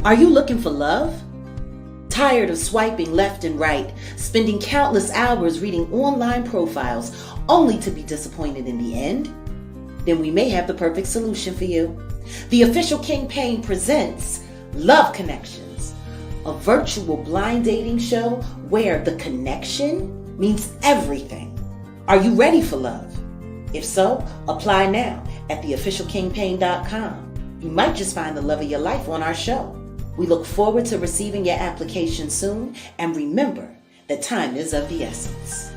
Are you looking for love? Tired of swiping left and right, spending countless hours reading online profiles only to be disappointed in the end? Then we may have the perfect solution for you. The official King Payne presents Love Connections, a virtual blind dating show where the connection means everything. Are you ready for love? If so, apply now at theofficialkingpayne.com. You might just find the love of your life on our show. We look forward to receiving your application soon, and remember that time is of the essence.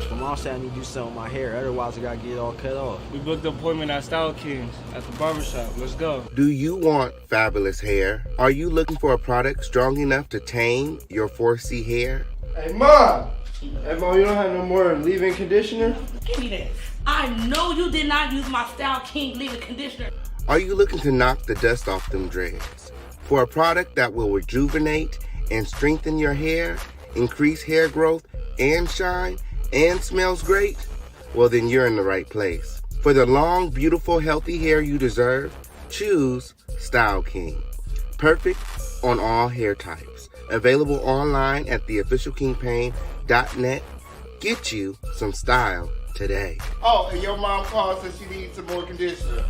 My mom said I need to do something with my hair, otherwise I gotta get it all cut off. We booked an appointment at Style Kings at the barbershop. Let's go. Do you want fabulous hair? Are you looking for a product strong enough to tame your 4C hair? Hey, Mom! Hey, Mom, you don't have no more leave-in conditioner? Give me that. I know you did not use my Style King leave-in conditioner. Are you looking to knock the dust off them dreads? For a product that will rejuvenate and strengthen your hair, increase hair growth and shine, and smells great? Well, then you're in the right place. For the long, beautiful, healthy hair you deserve, choose Style King. Perfect on all hair types. Available online at theofficialkingpayne.net. Get you some style today. Oh, and your mom called said she needs some more conditioner.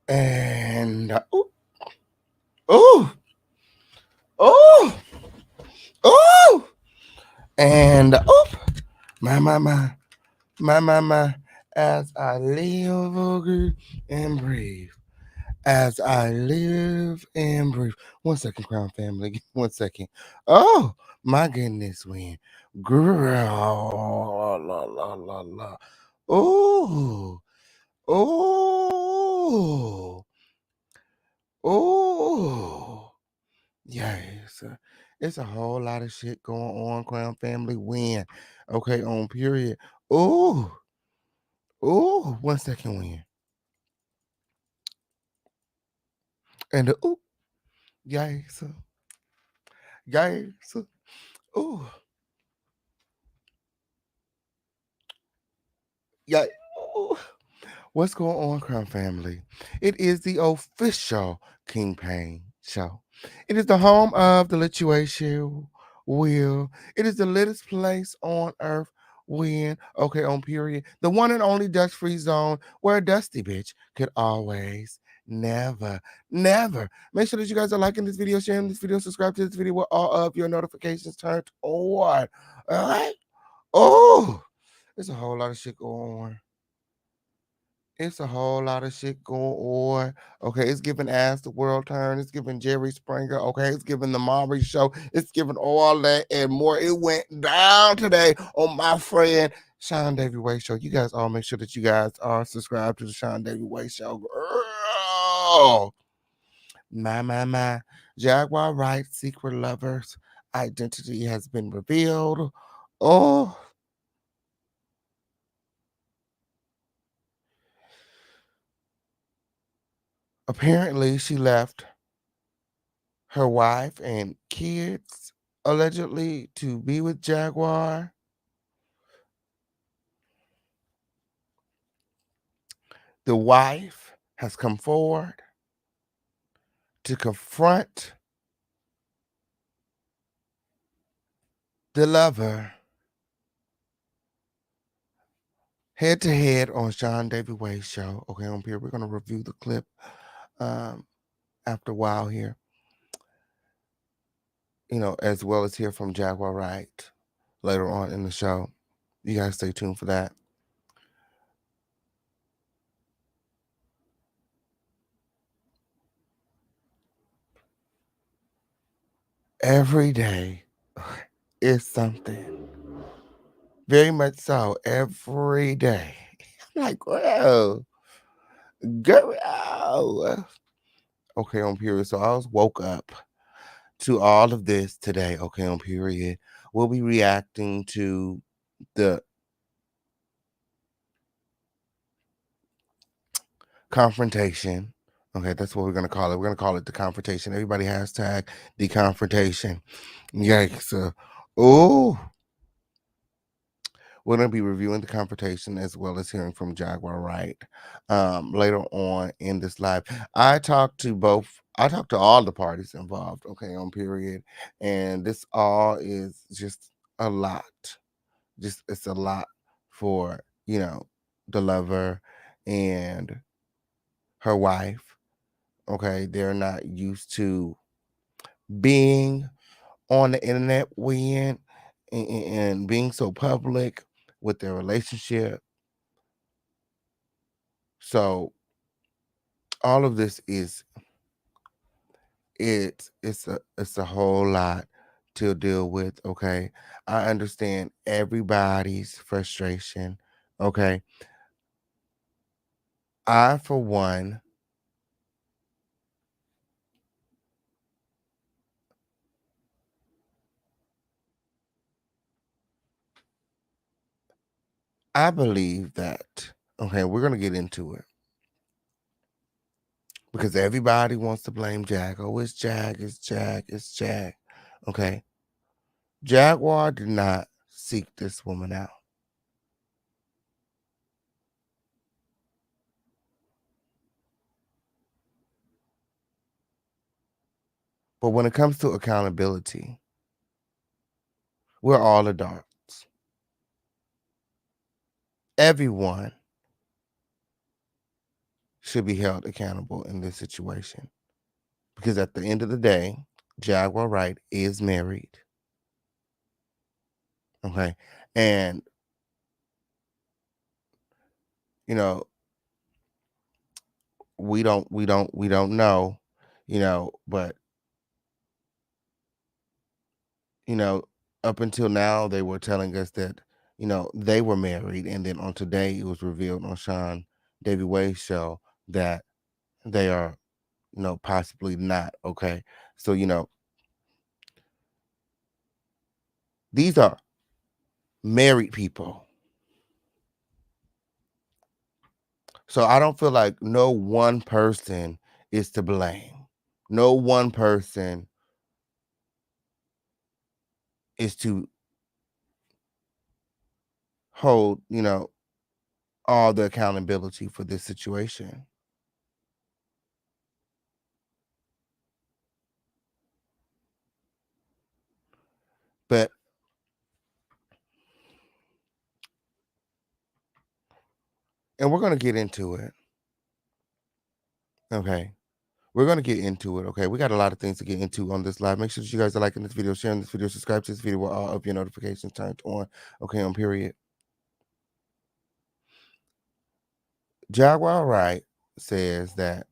And oh, oh, oh, and my, as I live, and breathe. As I live and breathe. 1 second, Crown Family. 1 second. Oh, my goodness, when girl, la. Oh, oh, oh. Yes. It's a whole lot of shit going on, Crown Family. When? Okay, on period. Oh, 1 second, when. And yes. Yes. Oh, yeah. Ooh. What's going on, Crown Family? It is the official King Payne show. It is the home of the Lituation Will. It is the littest place on earth when, okay, on period, the one and only dust free zone where a dusty bitch could always, never. Make sure that you guys are liking this video, sharing this video, subscribe to this video with all of your notifications turned on. All right? Oh, there's a whole lot of shit going on. It's a whole lot of shit going on. Okay, it's giving Ask the World Turn. It's giving Jerry Springer. Okay, it's giving the Maury Show. It's giving all that and more. It went down today on my friend Sean Davy Way Show. You guys all make sure that you guys are subscribed to the Sean Davy Way Show. Girl. My. Jaguar Wright secret lover's identity has been revealed. Oh. Apparently, she left her wife and kids allegedly to be with Jaguar. The wife has come forward to confront the lover head to head on Sean Davy Way's show. Okay, on here, we're going to review the clip after a while here, as well as hear from Jaguar Wright later on in the show. You guys stay tuned for that. every day is something. Very much so. Every day. I'm like, whoa, girl. Okay, on period. So I was woke up to all of this today. Okay, on period. We'll be reacting to the confrontation. Okay, that's what we're gonna call it. We're gonna call it the confrontation. Everybody hashtag the confrontation. Yikes. Oh, we're gonna be reviewing the confrontation as well as hearing from Jaguar Wright later on in this live. I talked to all the parties involved, okay, on period. And this all is just a lot. It's a lot for, the lover and her wife. Okay, they're not used to being on the internet and being so public with their relationship. So all of this it's a whole lot to deal with. Okay, I understand everybody's frustration. Okay, I for one, I believe that. Okay, we're gonna get into it because everybody wants to blame Jag. Oh, it's Jag, it's Jag, it's Jag. Okay, Jaguar did not seek this woman out. But when it comes to accountability, we're all adults. Everyone should be held accountable in this situation. Because at the end of the day, Jaguar Wright is married. Okay. And, we don't know, but up until now they were telling us that, they were married. And then on today it was revealed on Sean Davy Way's show that they are, possibly not. Okay. So, these are married people. So I don't feel like no one person is to blame. No one person is to hold, all the accountability for this situation. But and we're gonna get into it. Okay. We're gonna get into it. Okay. We got a lot of things to get into on this live. Make sure that you guys are liking this video, sharing this video, subscribe to this video with all of your notifications turned on. Okay, on period. Jaguar Wright says that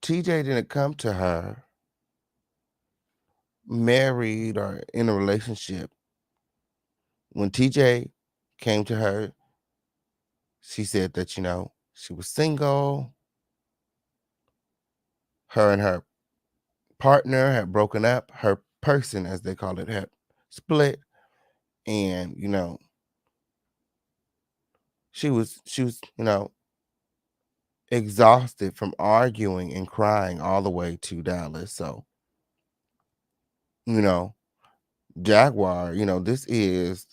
TJ didn't come to her married or in a relationship. When TJ came to her, she said that, she was single. Her and her partner had broken up. Her person, as they call it, had split. And, she was, exhausted from arguing and crying all the way to Dallas. So, Jaguar, this is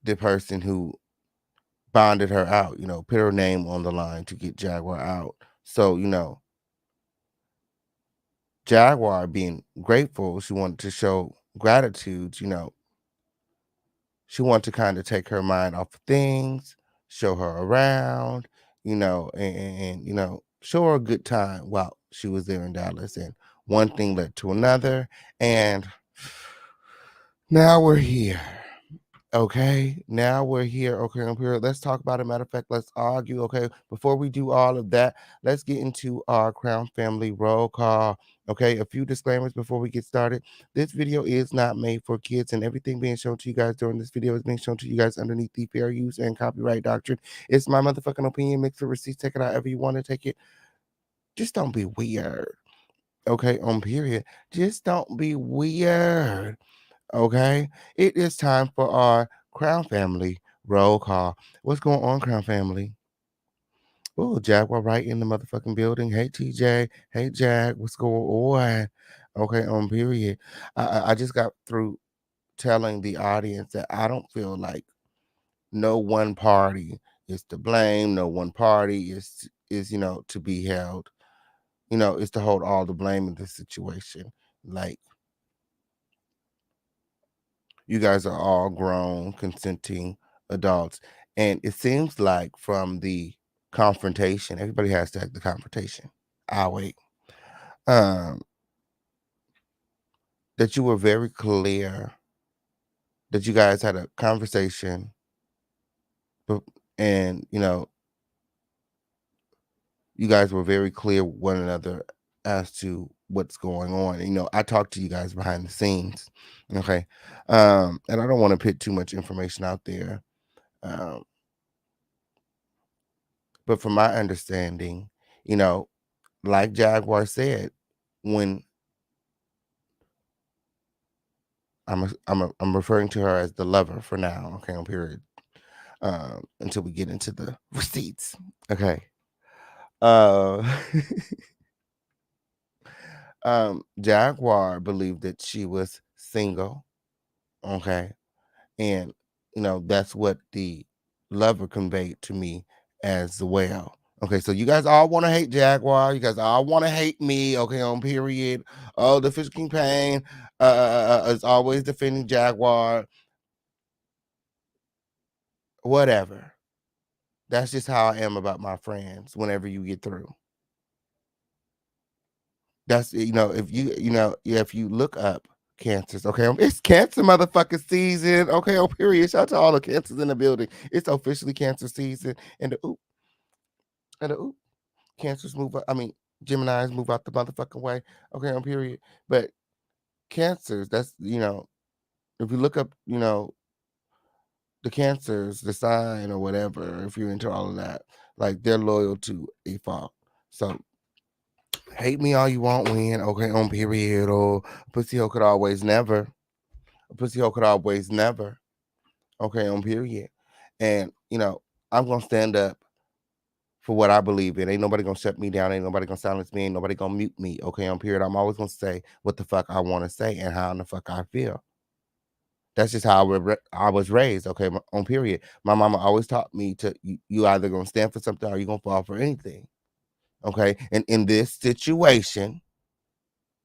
the person who bonded her out, put her name on the line to get Jaguar out. So, Jaguar being grateful, she wanted to show gratitude, she wanted to kind of take her mind off of things, show her around, and show her a good time while she was there in Dallas. And one thing led to another. And now we're here. Okay, now we're here. Okay, I'm here. Let's talk about it. Matter of fact, let's argue. Okay, before we do all of that, let's get into our Crown Family roll call. Okay, a few disclaimers before we get started. This video is not made for kids, and everything being shown to you guys during this video is being shown to you guys underneath the fair use and copyright doctrine. It's my motherfucking opinion. Mix the receipts, take it however you want to take it. Just don't be weird. Okay, on period. Just don't be weird. Okay, it is time for our Crown Family roll call. What's going on, Crown Family? Oh, Jaguar Wright in the motherfucking building. Hey, TJ. Hey, Jag. What's going on? Okay, on period. I just got through telling the audience that I don't feel like no one party is to blame. No one party is to be held. Is to hold all the blame in this situation. Like, you guys are all grown, consenting adults. And it seems like from the confrontation, everybody has to have the confrontation. I'll wait. That you were very clear that you guys had a conversation, and you guys were very clear with one another as to what's going on. I talked to you guys behind the scenes. Okay. And I don't want to put too much information out there. But from my understanding, like Jaguar said, when I'm referring to her as the lover for now, okay, on period. Until we get into the receipts. Okay. Uh Jaguar believed that she was single. Okay. And that's what the lover conveyed to me as well. Okay, so you guys all want to hate Jaguar. You guys all want to hate me. Okay, on period. Oh, the Fish King Pain is always defending Jaguar. Whatever. That's just how I am about my friends. Whenever you get through, that's if you look up cancers. Okay, it's cancer motherfucking season. Okay, on period. Shout out to all the cancers in the building. It's officially cancer season, and the oop. Cancers move up. I mean, Geminis move out the motherfucking way. Okay, on period. But cancers, that's if you look up, the cancers, the sign or whatever, if you're into all of that, like they're loyal to a fault. So hate me all you want, win. Okay, on period. Or pussy hoe could always never. A pussy hoe could always never. Okay, on period. And I'm gonna stand up for what I believe in. Ain't nobody gonna shut me down. Ain't nobody gonna silence me. Ain't nobody gonna mute me. Okay, on period. I'm always gonna say what the fuck I want to say and how in the fuck I feel. That's just how I was raised. Okay, on period. My mama always taught me to you either gonna stand for something or you gonna fall for anything. Okay, and in this situation,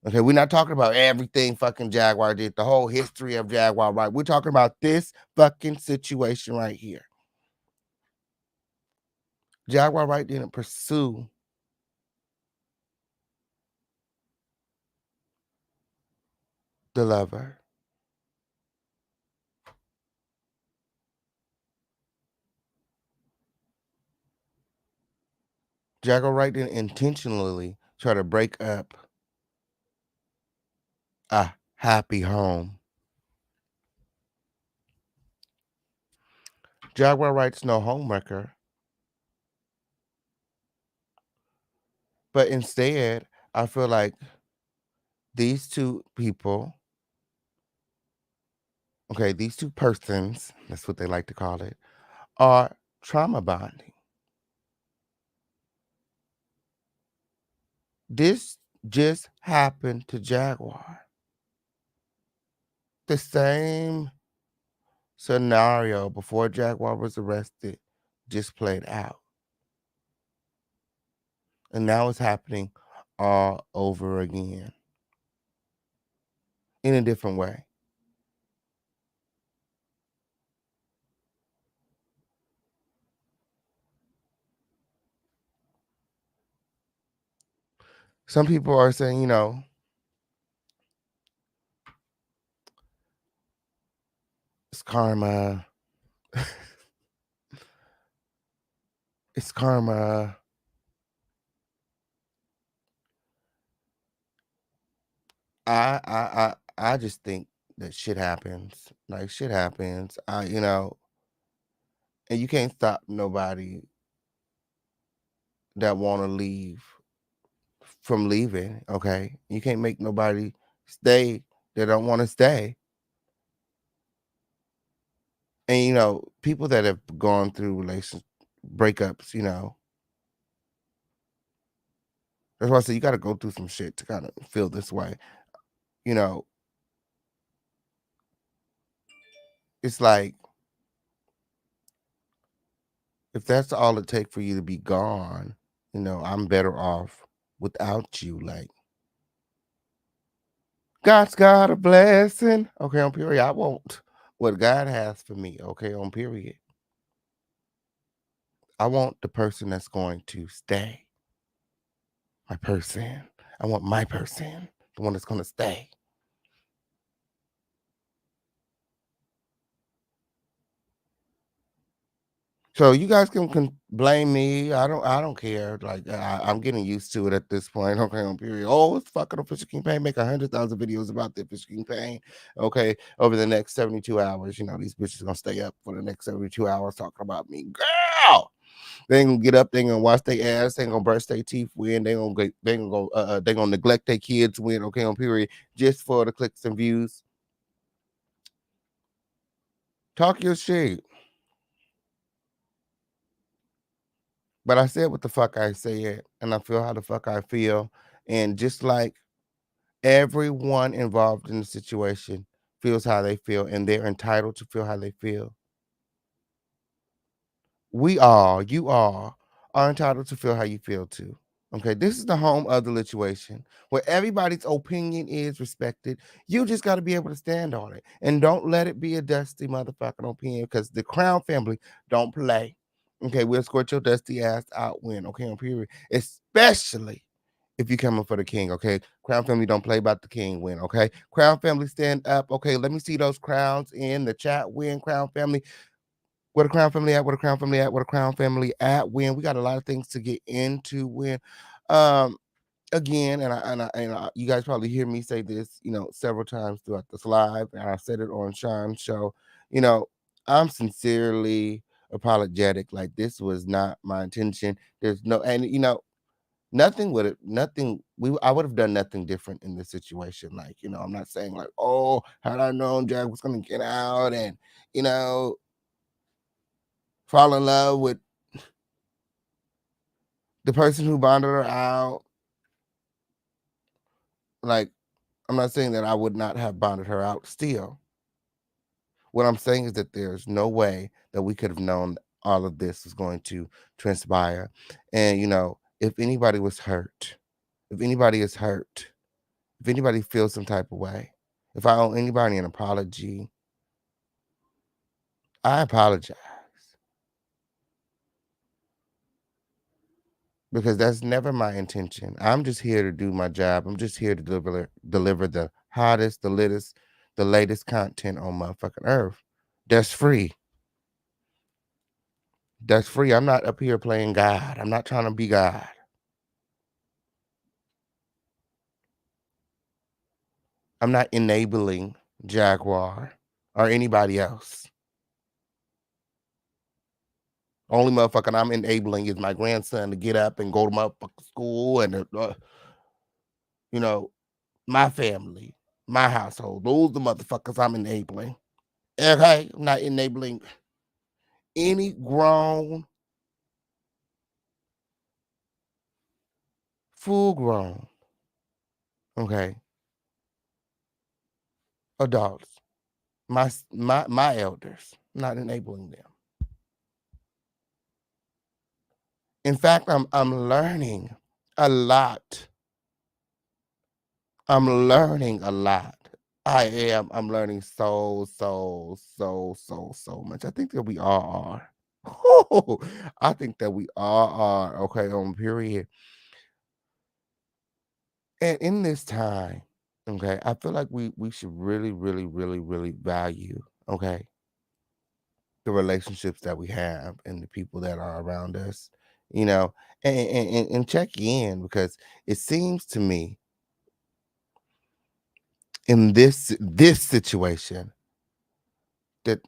okay, we're not talking about everything fucking Jaguar did, the whole history of Jaguar Wright. We're talking about this fucking situation right here. Jaguar Wright didn't pursue the lover. Jaguar Wright didn't intentionally try to break up a happy home. Jaguar Wright's no homewrecker. But instead, I feel like these two people, okay, these two persons, that's what they like to call it, are trauma bonding. This just happened to Jaguar. The same scenario before Jaguar was arrested just played out. And now it's happening all over again in a different way. Some people are saying, It's karma. It's karma. I just think that shit happens. Like shit happens. And you can't stop nobody that want to leave from leaving. Okay, you can't make nobody stay that don't want to stay. And people that have gone through relation breakups, that's why I say you got to go through some shit to kind of feel this way. You know, it's like if that's all it takes for you to be gone, I'm better off without you. Like God's got a blessing. Okay, on period. I want what God has for me. Okay, on period. I want the person that's going to stay. My person. I want my person, the one that's going to stay. So you guys can blame me. I don't care. Like I'm getting used to it at this point. Okay, on period. Oh, it's fucking official campaign. Make 100,000 videos about the official campaign. Okay, over the next 72 hours. These bitches gonna stay up for the next 72 hours talking about me, girl. They ain't gonna get up. They ain't gonna wash their ass. They ain't gonna brush their teeth. Win. They gonna neglect their kids. Win. Okay, on period. Just for the clicks and views. Talk your shit. But I said what the fuck I said, and I feel how the fuck I feel. And just like everyone involved in the situation feels how they feel, and they're entitled to feel how they feel. You all are entitled to feel how you feel too. Okay, this is the home of the lituation where everybody's opinion is respected. You just got to be able to stand on it and don't let it be a dusty motherfucking opinion because the Crown family don't play. Okay, we'll escort your dusty ass out when, okay, on period. Especially if you're coming for the king, okay? Crown family don't play about the king win, okay? Crown family stand up, okay? Let me see those crowns in the chat win, Crown family. Where the Crown family at? Where the Crown family at? Where the Crown family at? When we got a lot of things to get into. When, again, you guys probably hear me say this, several times throughout this live, and I said it on Sean's show. I'm sincerely apologetic. Like this was not my intention. There's no, and nothing would have, nothing. I would have done nothing different in this situation. Like, I'm not saying like, oh, had I known Jag was gonna get out and fall in love with the person who bonded her out. Like, I'm not saying that I would not have bonded her out still. What I'm saying is that there's no way that we could have known all of this was going to transpire. And, if anybody was hurt, if anybody is hurt, if anybody feels some type of way, if I owe anybody an apology, I apologize. Because that's never my intention. I'm just here to do my job. I'm just here to deliver the hottest, the latest content on motherfucking earth. That's free. That's free. I'm not up here playing God. I'm not trying to be God. I'm not enabling Jaguar or anybody else. Only motherfucking I'm enabling is my grandson to get up and go to motherfucking school and my family, my household. Those the motherfuckers I'm enabling. Okay, I'm not enabling any grown, full grown, okay, adults. My elders. I'm not enabling them. In fact, I'm learning a lot. I'm learning a lot. I am. I'm learning so much. I think that we all are. I think that we all are. Okay, on period. And in this time, okay, I feel like we should really, really, really, really value, okay, the relationships that we have and the people that are around us, you know, and check in, because it seems to me in this situation that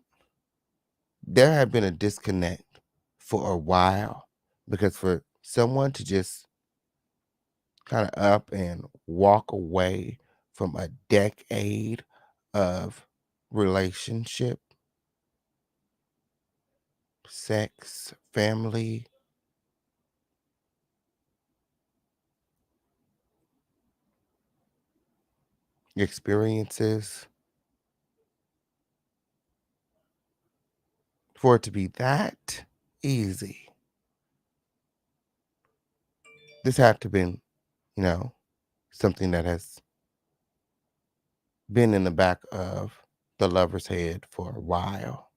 there had been a disconnect for a while, because for someone to just kind of up and walk away from a decade of relationship, sex, family, experiences, for it to be that easy, this had to been, you know, something that has been in the back of the lover's head for a while.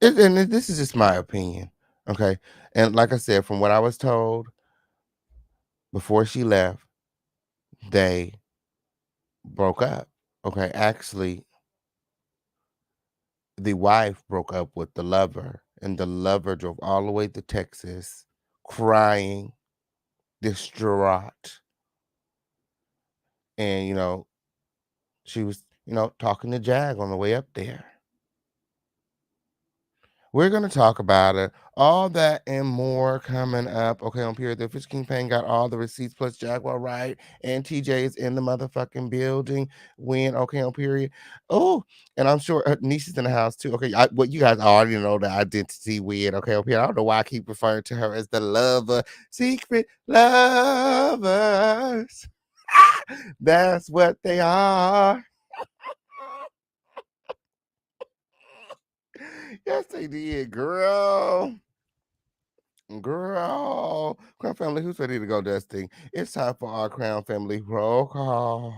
And this is just my opinion, okay? And like I said, from what I was told before she left, they broke up. Okay, actually, the wife broke up with the lover, and the lover drove all the way to Texas, crying, distraught. And, she was, talking to Jag on the way up there. We're going to talk about it. All that and more coming up. Okay, on Period. The Fish King Payne got all the receipts, plus Jaguar Wright and TJ is in the motherfucking building. When, okay, on Period. Oh, and I'm sure Nisha's in the house too. Okay, what you guys already know the identity with. Okay, on Period. I don't know why I keep referring to her as the lover. Secret lovers. That's what they are. Yes, they did, girl. Girl. Crown Family, who's ready to go, Dusty? It's time for our Crown Family roll call.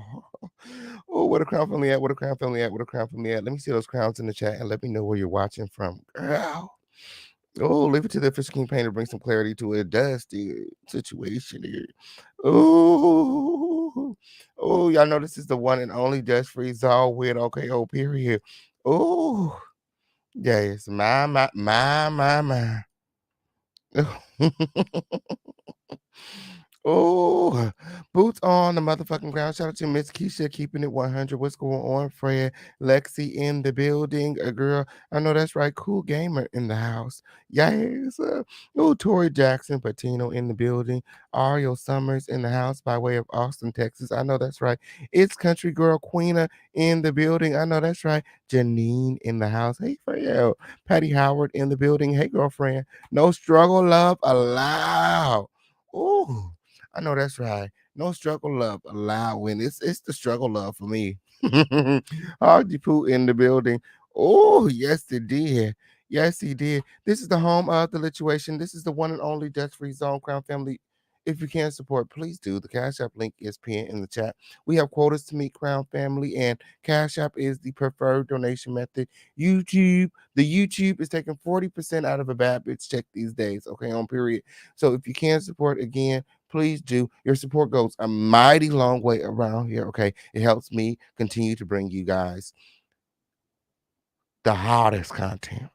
Oh, where the Crown Family at? Where the Crown Family at? Where the Crown Family at? Let me see those crowns in the chat and let me know where you're watching from. Girl. Oh, leave it to the Fish King Pain to bring some clarity to a dusty situation here. Oh, y'all know this is the one and only Dust Free Zone with OKO period. Oh, yes, my. Oh, boots on the motherfucking ground. Shout out to Miss Keisha keeping it 100. What's going on, Fred? Lexi in the building. A girl, I know that's right. Cool gamer in the house. Yes. Tori Jackson Patino in the building. Ariel Summers in the house by way of Austin, Texas. I know that's right. It's Country Girl Queena in the building. I know that's right. Janine in the house. Hey, Fred. Patty Howard in the building. Hey, girlfriend. No struggle, love allowed. Ooh. I know that's right. No struggle love allowed. When it's the struggle love for me. Hardy Poo in the building. Oh, yes, it did. Yes, he did. This is the home of the lituation. This is the one and only Death Free Zone, Crown Family. If you can support, please do. The Cash App link is pinned in the chat. We have quotas to meet, Crown Family, and Cash App is the preferred donation method. The YouTube is taking 40% out of a bad bitch check these days, okay, on period. So if you can support, again, please do. Your support goes a mighty long way around here, okay? It helps me continue to bring you guys the hottest content.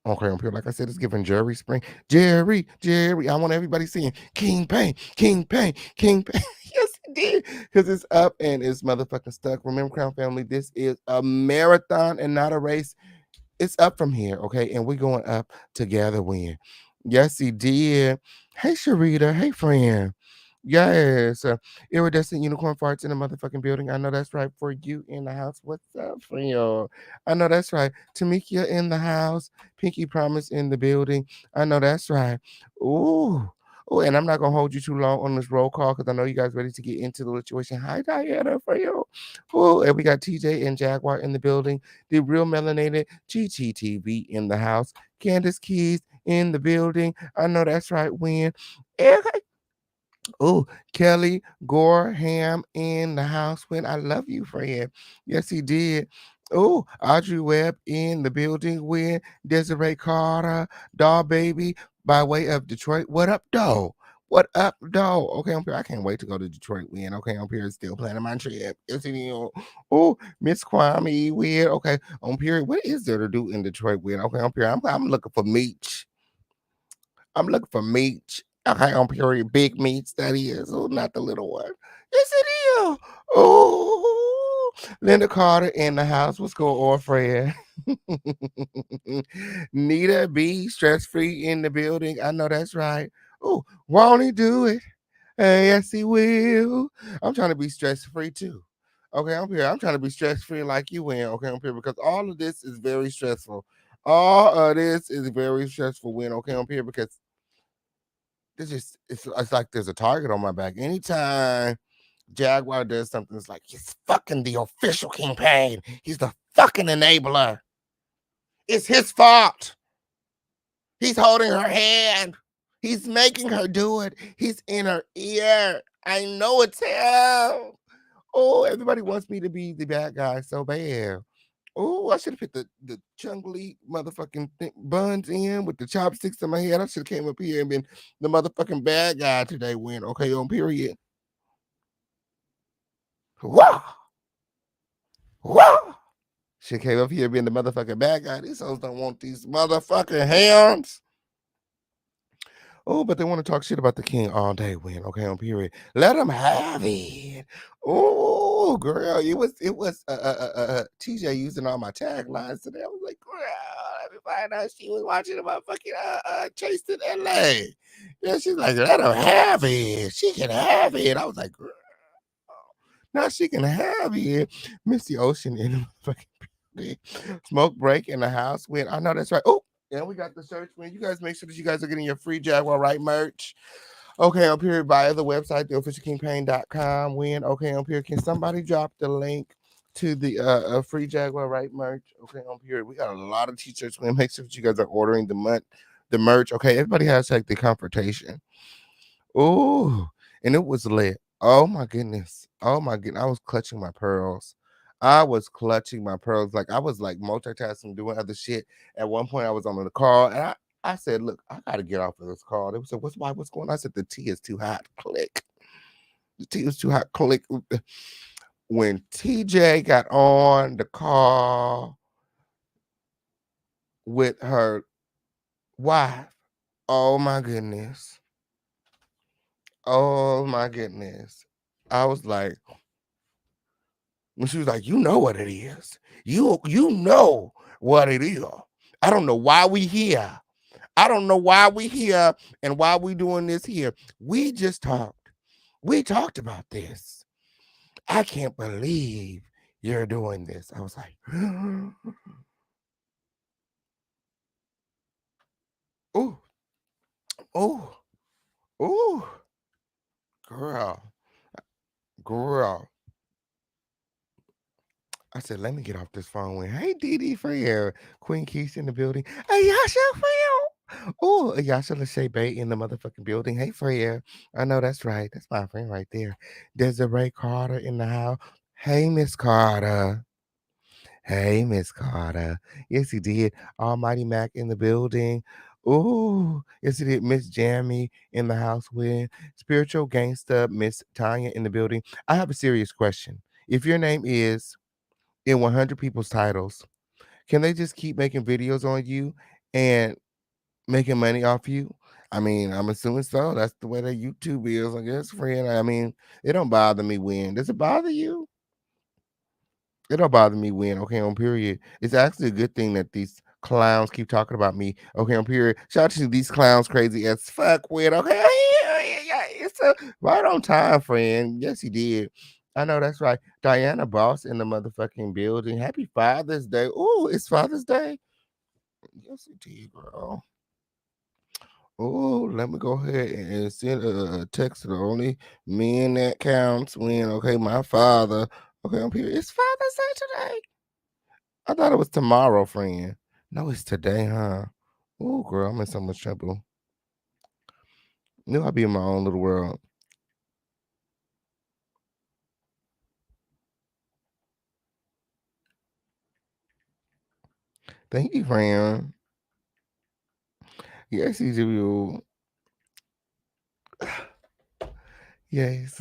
Okay, on here, like I said, it's giving Jerry Spring. Jerry. I want everybody seeing King Pain. Yes, it did. Because it's up and it's motherfucking stuck. Remember, Crown Family, this is a marathon and not a race. It's up from here, okay? And we're going up together when. Yes, he did. Hey, Sharita. Hey, friend. Yes. Iridescent unicorn farts in the motherfucking building. I know that's right. For you in the house. What's up, friend? I know that's right. Tamikia in the house. Pinky Promise in the building. I know that's right. Ooh. Oh, and I'm not gonna hold you too long on this roll call because I know you guys ready to get into the situation. Hi, Diana, for you. Oh, and we got TJ and Jaguar in the building. The real melanated GTTV in the house. Candace Keys in the building. I know that's right. When oh, Kelly Gorham in the house. When I love you, friend. Yes, he did. Oh, Audrey Webb in the building with Desiree Carter, Doll Baby by way of Detroit. What up, though? What up, dog? Okay, I'm here. I can't wait to go to Detroit. Win. Okay, I'm here. Still planning my trip. Yes, it is. Oh, Miss Kwame. Weird. Okay, on period. What is there to do in Detroit? Win. Okay, I'm here. I'm looking for meat. I'm looking for meat. Okay, on period. Big meats. That is. Oh, not the little one. Yes, it is. Oh, Linda Carter in the house. What's going on, Fred? Nita B, stress free in the building. I know that's right. Oh, won't he do it? Yes, he will. I'm trying to be stress free too. Okay, I'm here. I'm trying to be stress free like you win. Okay, I'm here because all of this is very stressful. All of this is very stressful. Win. Okay, I'm here because this is it's like there's a target on my back. Anytime Jaguar does something, it's like he's fucking the official campaign. He's the fucking enabler. It's his fault. He's holding her hand. He's making her do it. He's in her ear. I know it's him. Oh, everybody wants me to be the bad guy so bad. Oh, I should have put the chungly motherfucking buns in with the chopsticks in my head. I should have came up here and been the motherfucking bad guy today. Win. Okay, on period. Wow. Wow. She came up here being the motherfucking bad guy. These hoes don't want these motherfucking hands. Oh, but they want to talk shit about the king all day. Win. Okay, on period. Let them have it. Oh, girl, it was TJ using all my taglines today. I was like, girl, let me find out she was watching the motherfucking Chase in LA. Yeah, she's like, let her have it. She can have it. I was like, girl, now she can have it. Misty Ocean in the fucking building. Smoke break in the house. Win. I know that's right. Oh. And we got the search when you guys make sure that you guys are getting your free Jaguar Wright merch. Okay, up here via the website, theofficialkingpain.com. Win. Okay, up here. Can somebody drop the link to the free Jaguar Wright merch? Okay, up here. We got a lot of t-shirts. Win. Make sure that you guys are ordering the merch. Okay, everybody has like the confrontation. Oh, and it was lit. Oh my goodness. Oh my goodness. I was clutching my pearls. I was clutching my pearls. Like I was like multitasking, doing other shit. At one point, I was on the call and I said, look, I gotta get off of this call. They said, what's going on? I said, the tea is too hot. Click. The tea is too hot. Click. When TJ got on the call with her wife, oh my goodness. Oh my goodness. I was like, when she was like, you know what it is. You know what it is. I don't know why we here. I don't know why we here and why we doing this here. We just talked. We talked about this. I can't believe you're doing this. I was like, oh, oh, oh, girl, girl. I said, let me get off this phone with, hey, Dee Freya, Queen Keith in the building. Hey, Yasha Freya. Oh, Yasha Lachey Bay in the motherfucking building. Hey, Freya. I know that's right. That's my friend right there. Desiree Carter in the house. Hey, Miss Carter. Hey, Miss Carter. Yes, he did. Almighty Mac in the building. Ooh, yes, he did. Miss Jamie in the house with Spiritual Gangsta, Miss Tanya in the building. I have a serious question. If your name is in 100 people's titles, can they just keep making videos on you and making money off you? I mean, I'm assuming so. That's the way that YouTube is, I guess, friend. I mean, it don't bother me when. Does it bother you? It don't bother me when, okay, on period. It's actually a good thing that these clowns keep talking about me. Okay, on period. Shout out to these clowns crazy as fuck with, okay. Yeah. It's right on time, friend. Yes, he did. I know that's right. Diana Boss in the motherfucking building. Happy Father's Day. Oh, it's Father's Day. Yes, it did, girl. Oh, let me go ahead and send a text to the only men that counts when, okay, my father. Okay, on period. It's Father's Day today. I thought it was tomorrow, friend. No, it's today, huh? Oh, girl, I'm in so much trouble. Knew I'd be in my own little world. Thank you, friend. Yes, you do. Yes.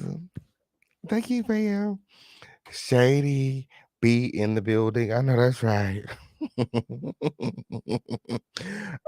Thank you, fam. Shady be in the building. I know that's right.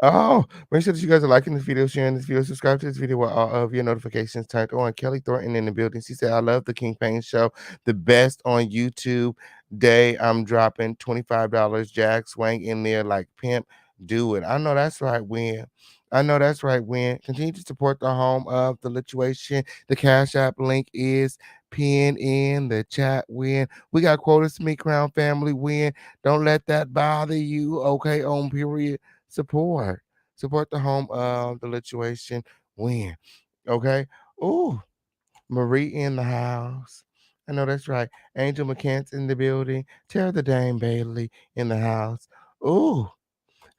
Oh, make sure that you guys are liking this video, sharing this video, subscribe to this video with all of your notifications turned on. Kelly Thornton in the building. She said, I love the King Payne show. The best on YouTube. Day I'm dropping $25. Jag swang in there like pimp. Do it. I know that's right, Win. I know that's right, Win. Continue to support the home of the lituation. The Cash App link is pinned in the chat, Win. We got quotas to meet, Crown Family, Win. Don't let that bother you. Okay, on period. Support the home of the lituation, Win. Okay. Ooh, Marie in the house. I know that's right. Angel McCants in the building. Tara the Dame Bailey in the house. Ooh,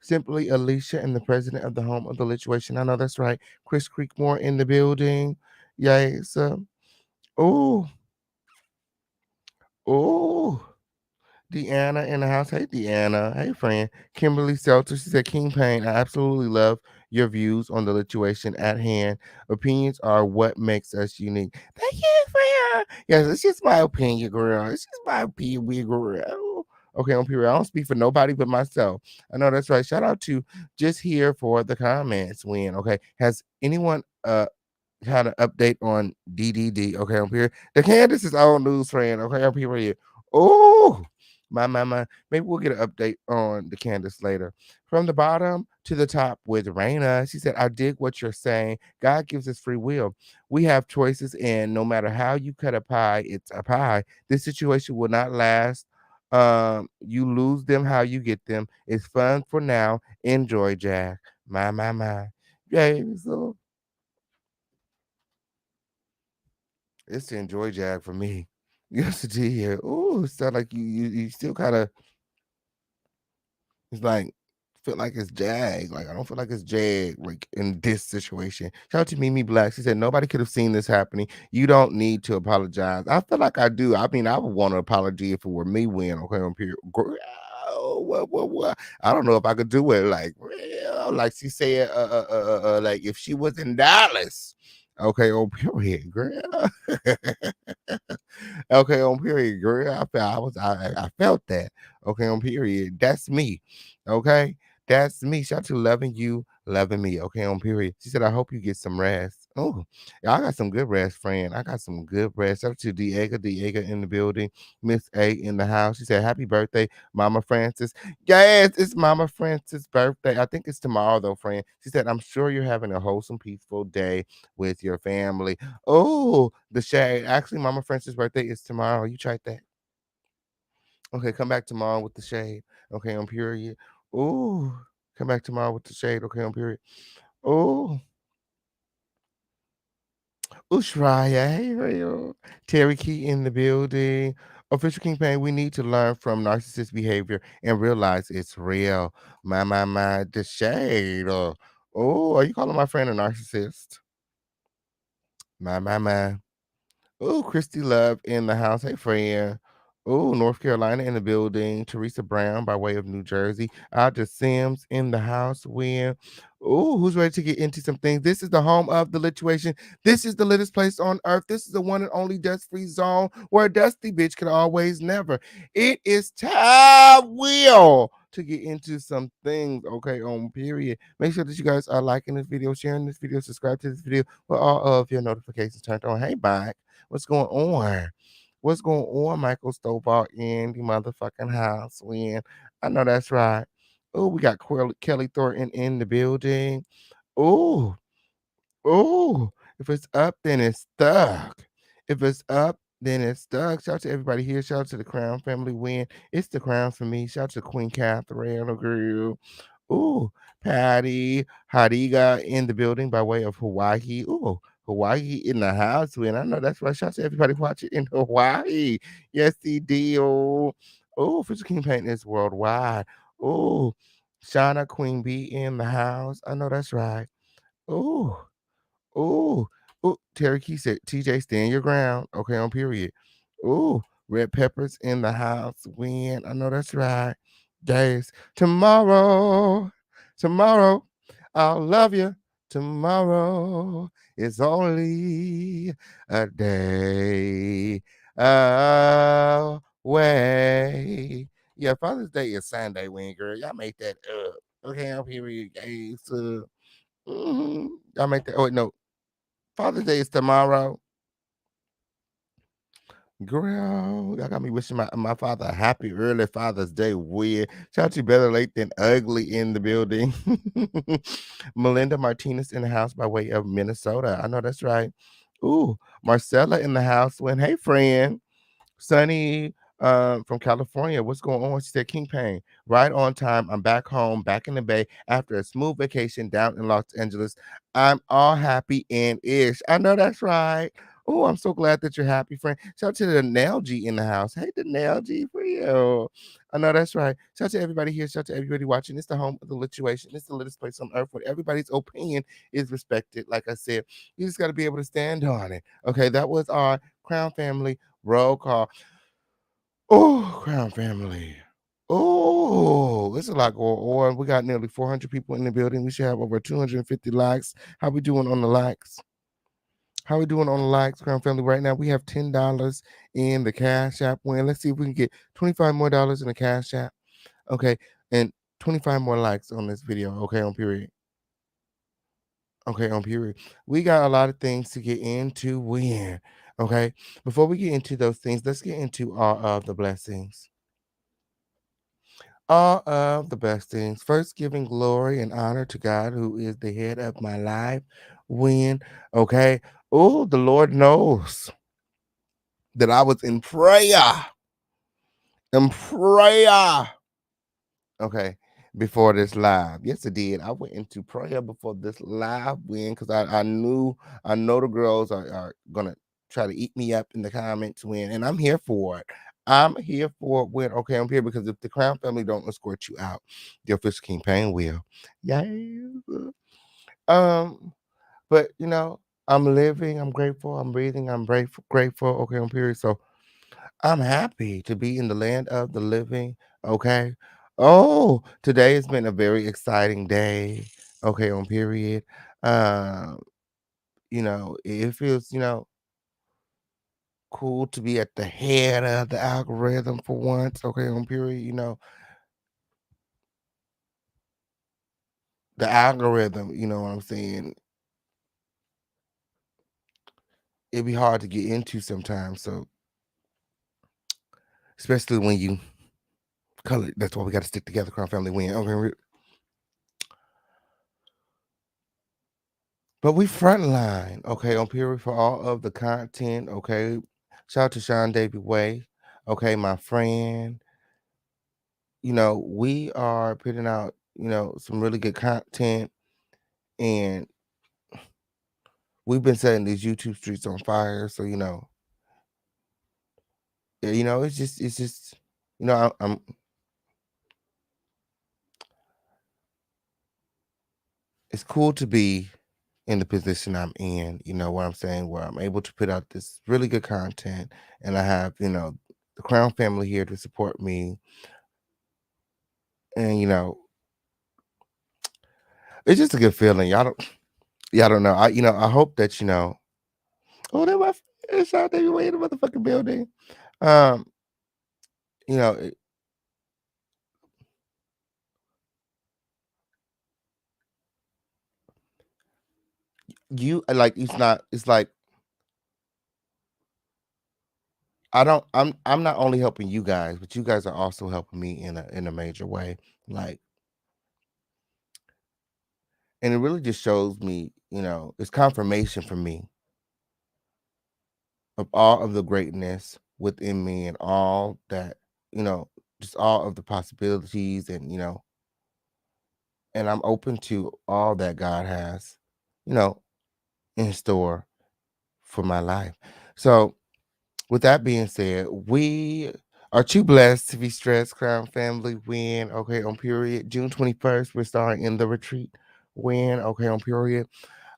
Simply Alicia and the president of the home of the lituation. I know that's right. Chris Creekmore in the building. Yes. Ooh, ooh. Deanna in the house. Hey, Deanna. Hey, friend. Kimberly Seltzer. She said, King Payne, I absolutely love your views on the situation at hand. Opinions are what makes us unique. Thank you, friend. Yes, it's just my opinion, girl. It's just my opinion, girl. Okay, on period. I don't speak for nobody but myself. I know that's right. Shout out to just here for the comments. Win. Okay. Has anyone had an update on DDD? Okay, on period. The Candace is old news, friend. Okay, on period. Oh, my. Maybe we'll get an update on the Candace later. From the bottom to the top with Raina, she said, I dig what you're saying. God gives us free will. We have choices, and no matter how you cut a pie, it's a pie. This situation will not last. You lose them how you get them. It's fun for now. Enjoy, Jack. My. Yeah, so it's to enjoy Jag for me. Yes, it is. Ooh, it sound like you still kind of, it's like feel like it's Jag. Like I don't feel like it's Jag. Like in this situation. Shout out to Mimi Black. She said nobody could have seen this happening. You don't need to apologize. I feel like I do. I mean, I would want an apology if it were me. Win. Okay, on period. What? I don't know if I could do it. Like she said, like if she was in Dallas. Okay, on period, girl. Okay, on period, girl. I felt that. Okay, on period. That's me. Okay. That's me. Shout out to loving you, loving me. Okay, on period. She said, I hope you get some rest. Oh, yeah, I got some good rest, friend. I got some good rest. Shout out to Diego in the building. Miss A in the house. She said, happy birthday, Mama Francis. Yes, it's Mama Francis' birthday. I think it's tomorrow, though, friend. She said, I'm sure you're having a wholesome, peaceful day with your family. Oh, the shade. Actually, Mama Francis' birthday is tomorrow. You tried that. Okay, come back tomorrow with the shade. Okay, on period. Ooh, come back tomorrow with the shade. Okay, on period. Ooh, Ushraya. Hey, real. Terry Key in the building. Official campaign. We need to learn from narcissist behavior and realize it's real. My. The shade. Oh, are you calling my friend a narcissist? My. Oh, Christy Love in the house. Hey, friend. Oh, North Carolina in the building. Teresa Brown by way of New Jersey. Alda Sims in the house. When? Oh, who's ready to get into some things? This is the home of the lituation. This is the littest place on earth. This is the one and only dust-free zone where a dusty bitch can always never. It is time, Will, to get into some things. Okay, on period. Make sure that you guys are liking this video, sharing this video, subscribe to this video with all of your notifications turned on. Hey, bye. What's going on? What's going on, Michael Stovall in the motherfucking house? When I know that's right. Oh, we got Kelly Thornton in the building. Oh, oh. If it's up, then it's stuck. If it's up, then it's stuck. Shout out to everybody here. Shout out to the Crown family. Win. It's the Crown for me. Shout out to Queen Catherine. Oh, girl. Ooh, Patty Hariga in the building by way of Hawaii. Ooh, Hawaii in the house. When I know that's right. Shout out to everybody watching in Hawaii. Yes, he deal. Oh, Fisher King Paint is worldwide. Oh, Shauna Queen Bee in the house. I know that's right. Oh, oh, oh. Terry Key said, TJ, stand your ground. Okay, on period. Oh, Red Peppers in the house. When I know that's right. Days tomorrow, I'll love you tomorrow is only a day away. Yeah, Father's Day is Sunday, Win girl. Y'all make that up. Okay, I'm here, guys. Y'all make that. Oh, wait, no. Father's Day is tomorrow. Girl, y'all got me wishing my father a happy early Father's Day. Weird. Shout out to Better Late Than Ugly in the building. Melinda Martinez in the house by way of Minnesota. I know that's right. Ooh, Marcella in the house. When hey friend. Sunny from California. What's going on? She said, King Pain, right on time. I'm back home, back in the Bay after a smooth vacation down in Los Angeles. I'm all happy and ish. I know that's right. Oh, I'm so glad that you're happy, friend. Shout out to the Nail G in the house. Hey, the Nail G for you. I know that's right. Shout out to everybody here. Shout out to everybody watching. It's the home of the lituation. It's the littest place on earth where everybody's opinion is respected. Like I said, you just got to be able to stand on it. Okay, that was our Crown Family roll call. Oh, Crown Family. Oh, there's a lot going on. We got nearly 400 people in the building. We should have over 250 likes. How we doing on the likes? How we doing on the likes, Crown Family? Right now, we have $10 in the Cash App win. Let's see if we can get $25 more in the Cash App. Okay, and 25 more likes on this video. Okay, on period. Okay, on period. We got a lot of things to get into win. Okay, before we get into those things, let's get into all of the blessings. All of the best things. First, giving glory and honor to God, who is the head of my life. When, okay. Oh, the Lord knows that I was in prayer. In prayer. Okay. Before this live. Yes, it did. I went into prayer before this live win because I know the girls are gonna try to eat me up in the comments win, and I'm here for it. I'm here for it when okay, I'm here because if the Crown Family don't escort you out, the official King Pain will. Yes. But you know, I'm living, I'm grateful, I'm breathing, I'm grateful. Okay, I'm period. So I'm happy to be in the land of the living. Okay. Oh, today has been a very exciting day. Okay, on period. Um, it feels, cool to be at the head of the algorithm for once. Okay, on period. The algorithm, you know what I'm saying? It'd be hard to get into sometimes. So especially when you color, that's why we got to stick together, Crown Family win. Okay. But we frontline, okay, on period for all of the content, okay. Shout out to Sean Davy Way, okay, my friend. We are putting out, some really good content, and we've been setting these YouTube streets on fire. So, it's just, I'm it's cool to be in the position I'm in, you know what I'm saying, where I'm able to put out this really good content and I have, the Crown Family here to support me. And it's just a good feeling. Y'all don't know. I hope that oh, that my friend Sean Davy Way in the motherfucking building. Um, you know, it- you like it's like I'm not only helping you guys, but you guys are also helping me in a major way. Like, and it really just shows me, it's confirmation for me of all of the greatness within me and all that, you know, just all of the possibilities and I'm open to all that God has, you know, in store for my life. So, with that being said, we are too blessed to be stressed. Crown Family win. Okay, on period. June 21st, we're starting in the retreat. Win. Okay, on period.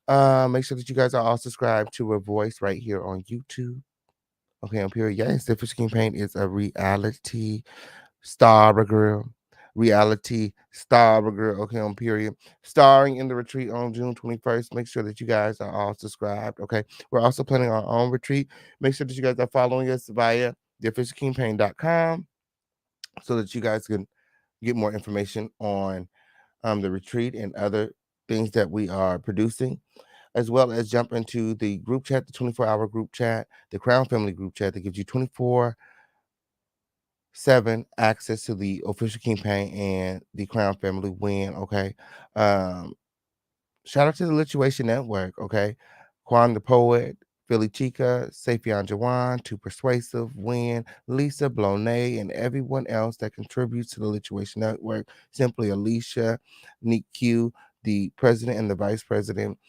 Make sure that you guys are all subscribed to a voice right here on YouTube. Okay, on period. Yes, the Fish King Paint is a reality star girl. reality star girl, okay, on period, starring in the retreat on June 21st. Make sure that you guys are all subscribed, okay? We're also planning our own retreat. Make sure that you guys are following us via theofficialcampaign.com so that you guys can get more information on the retreat and other things that we are producing, as well as jump into the group chat, the 24-hour group chat, the Crown Family group chat that gives you 24/7 access to the official campaign and the Crown Family win. Okay. Shout out to the Lituation Network. Okay. Quan the Poet, Philly Chica, Safian Jawan, Too Persuasive, Win, Lisa Blonay, and everyone else that contributes to the Lituation Network. Simply Alicia, Nick Q, the president and the vice president,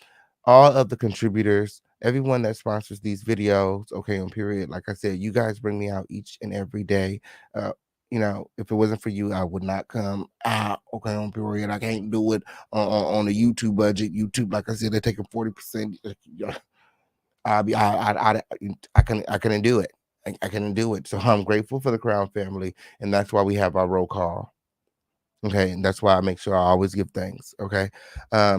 all of the contributors, everyone that sponsors these videos, okay, on period. Like I said, you guys bring me out each and every day. If it wasn't for you, I would not come out, okay, on period. I can't do it on the YouTube budget. YouTube, like I said, they're taking 40%. I couldn't do it. I couldn't do it. So I'm grateful for the Crown Family, and that's why we have our roll call. Okay, and that's why I make sure I always give thanks. Okay.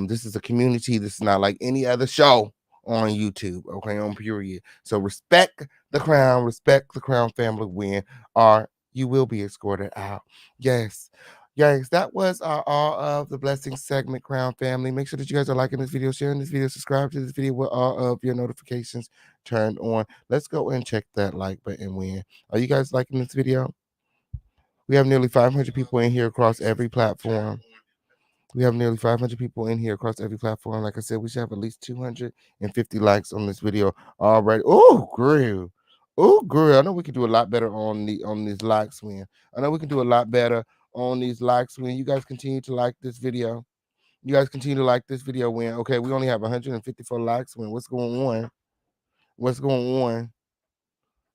This is a community. This is not like any other show on YouTube. Okay, on period. So respect the Crown Family win, or you will be escorted out. Yes. Yes, that was all of the blessing segment, Crown Family. Make sure that you guys are liking this video, sharing this video, subscribe to this video with all of your notifications turned on. Let's go and check that like button win. Are you guys liking this video? We have nearly 500 people in here across every platform. We have nearly 500 people in here across every platform. Like I said, we should have at least 250 likes on this video already. Oh, girl. Oh, girl. I know we can do a lot better on these likes, win. I know we can do a lot better on these likes, win. You guys continue to like this video. You guys continue to like this video, win. Okay, we only have 154 likes, win. What's going on? What's going on?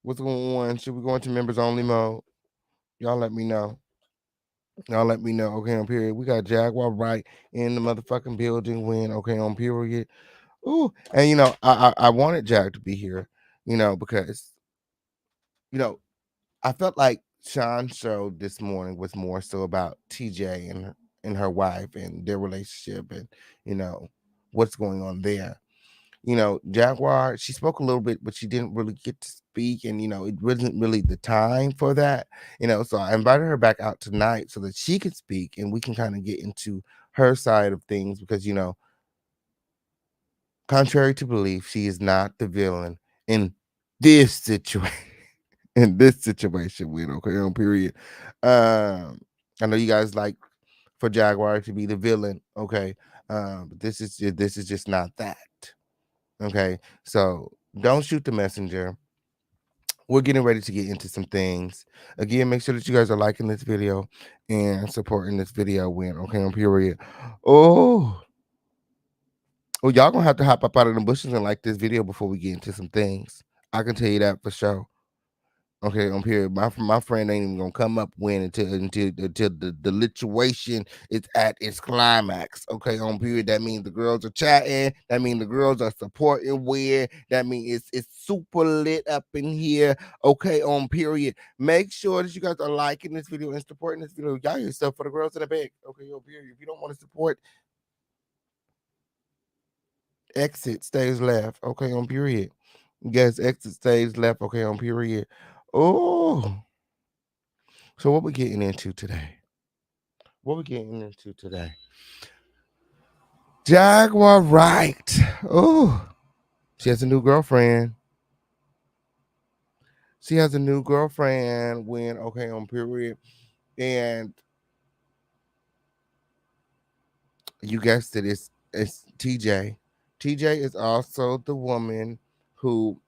What's going on? Should we go into members only mode? Y'all let me know. Y'all let me know. Okay, on period. We got Jaguar Wright in the motherfucking building win. Okay, on period. Ooh, and I wanted Jag to be here, because I felt like Sean's show this morning was more so about TJ and her wife and their relationship and what's going on there. Jaguar, she spoke a little bit, but she didn't really get to speak. And, it wasn't really the time for that, so I invited her back out tonight so that she could speak and we can kind of get into her side of things because, contrary to belief, she is not the villain in this situation. In this situation, we okay on period. I know you guys like for Jaguar to be the villain, okay. But this is just not that. Okay, so don't shoot the messenger. We're getting ready to get into some things. Again, make sure that you guys are liking this video and supporting this video win. Okay, on period. Oh, y'all gonna have to hop up out of the bushes and like this video before we get into some things. I can tell you that for sure. Okay, on period. My friend ain't even gonna come up win until the lituation is at its climax. Okay, on period. That means the girls are chatting. That means the girls are supporting win. That means it's super lit up in here. Okay, on period. Make sure that you guys are liking this video and supporting this video. Y'all yourself for the girls in the back. Okay, on period. If you don't want to support, exit stays left. Okay, on period. Yes, exit stays left. Okay, on period. Oh, so what we getting into today? Jaguar Wright. Oh, she has a new girlfriend. When okay on period, and you guessed it, it's TJ. TJ is also the woman who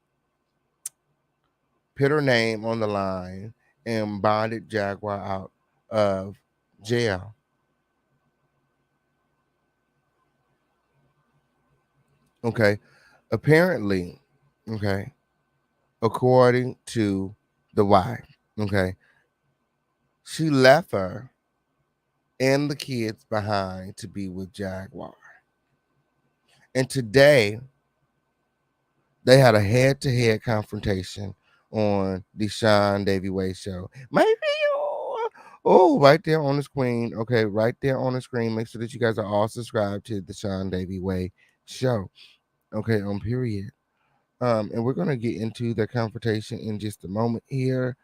put her name on the line and bonded Jaguar out of jail. Okay. Apparently, okay, according to the wife, okay, she left her and the kids behind to be with Jaguar. And today, they had a head-to-head confrontation on the Sean Davy Way show. Maybe Oh, right there on the screen. Okay, right there on the screen. Make sure that you guys are all subscribed to the Sean Davy Way show. Okay, on period. And we're gonna get into the confrontation in just a moment here.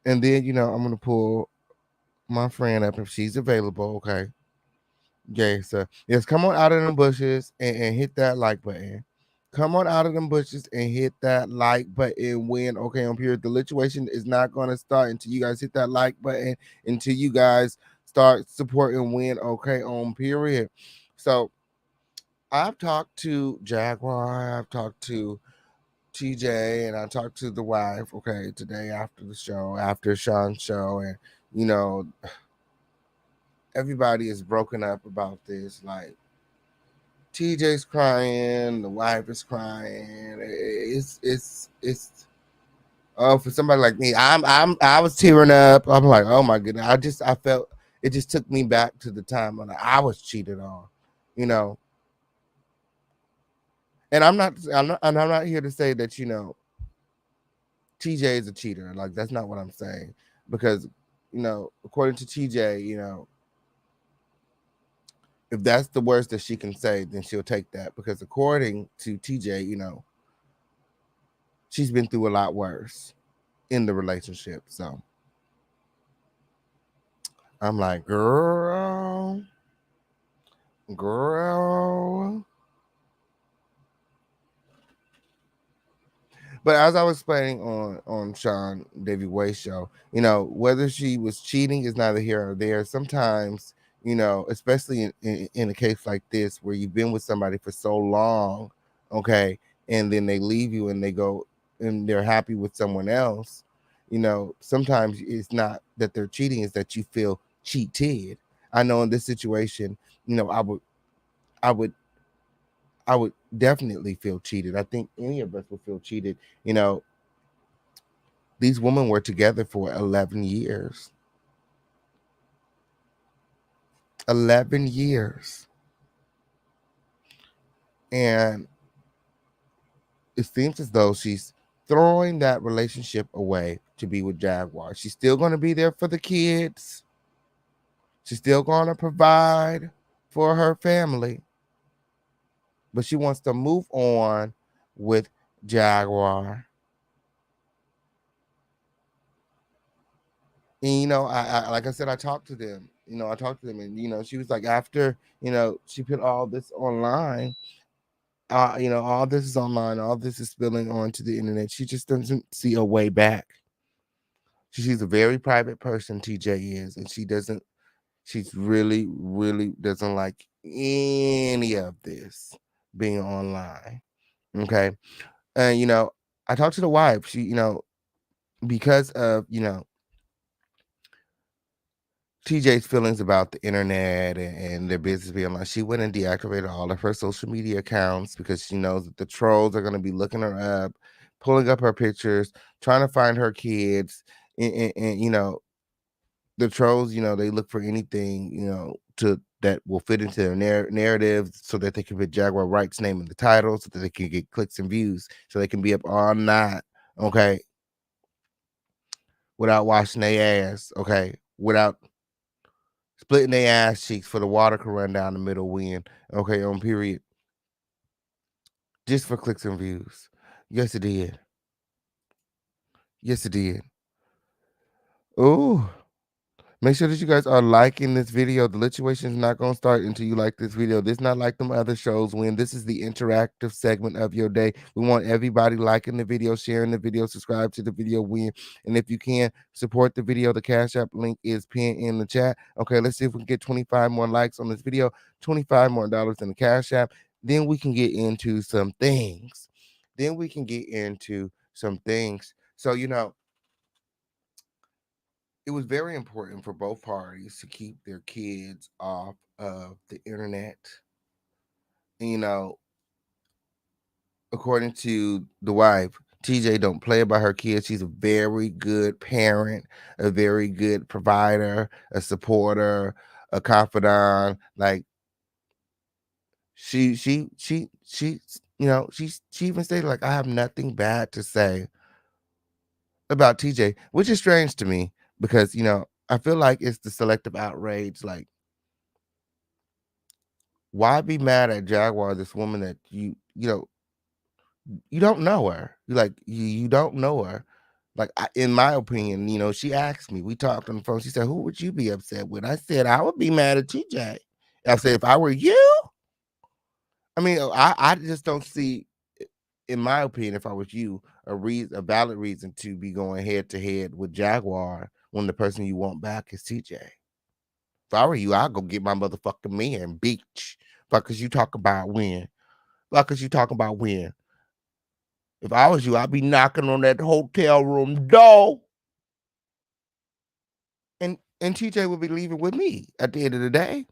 And then, I'm gonna pull my friend up if she's available. Okay. Yeah, so yes, come on out of them bushes and hit that like button. Come on out of them bushes and hit that like button when okay on period. The lituation is not gonna start until you guys hit that like button, until you guys start supporting when okay on period. So I've talked to Jaguar, I've talked to TJ, and I talked to the wife, okay, today after the show, after Sean's show, and you know, everybody is broken up about this. Like TJ's crying, the wife is crying. It's for somebody like me, I was tearing up. I'm like, oh my goodness. I felt it just took me back to the time when I was cheated on, you know. And I'm not here to say that, TJ is a cheater. Like that's not what I'm saying. Because, according to TJ, if that's the worst that she can say, then she'll take that. Because according to TJ, she's been through a lot worse in the relationship. So I'm like, girl. But as I was explaining on Sean Davy Way show, whether she was cheating is neither here or there. Sometimes, especially in a case like this where you've been with somebody for so long, okay, and then they leave you and they go and they're happy with someone else, sometimes it's not that they're cheating, it's that you feel cheated. I know in this situation, I would I would definitely feel cheated. I think any of us would feel cheated. These women were together for 11 years. 11 years. And it seems as though she's throwing that relationship away to be with Jaguar. She's still going to be there for the kids. She's still going to provide for her family. But she wants to move on with Jaguar. And I like I said, I talked to them. And she was like, after she put all this online, all this is online, all this is spilling onto the internet. She just doesn't see a way back. She's a very private person, TJ is, and she's really, really doesn't like any of this being online. Okay. And I talked to the wife. She, because of TJ's feelings about the internet and their business being online, she went and deactivated all of her social media accounts because she knows that the trolls are going to be looking her up, pulling up her pictures, trying to find her kids. And the trolls, they look for anything, to that will fit into their narrative so that they can put Jaguar Wright's name in the title so that they can get clicks and views so they can be up all night, okay, without washing their ass, okay, without splitting their ass cheeks for the water can run down the middle wind. Okay, on period. Just for clicks and views. Yes, it did. Yes, it did. Oh, make sure that you guys are liking this video. The lituation is not going to start until you like this video. This is not like them other shows when this is the interactive segment of your day. We want everybody liking the video, sharing the video, subscribe to the video when. And if you can, support the video. The Cash App link is pinned in the chat. Okay, let's see if we can get 25 more likes on this video, 25 more dollars in the Cash App. Then we can get into some things. So, it was very important for both parties to keep their kids off of the internet. And, according to the wife, TJ don't play about her kids. She's a very good parent, a very good provider, a supporter, a confidant. Like she she even stated like, I have nothing bad to say about TJ, which is strange to me because I feel like it's the selective outrage. Like, why be mad at Jaguar, this woman that you don't know her. You don't know her. Like, in my opinion, she asked me. We talked on the phone. She said, "Who would you be upset with?" I said, "I would be mad at TJ." I said, "If I were you." I mean, I just don't see, in my opinion, if I was you, a valid reason to be going head to head with Jaguar when the person you want back is TJ. If I were you, I'd go get my motherfucking man, bitch. Fuckers, you talk about when? Fuckers, you talk about when? If I was you, I'd be knocking on that hotel room door, and TJ would be leaving with me at the end of the day.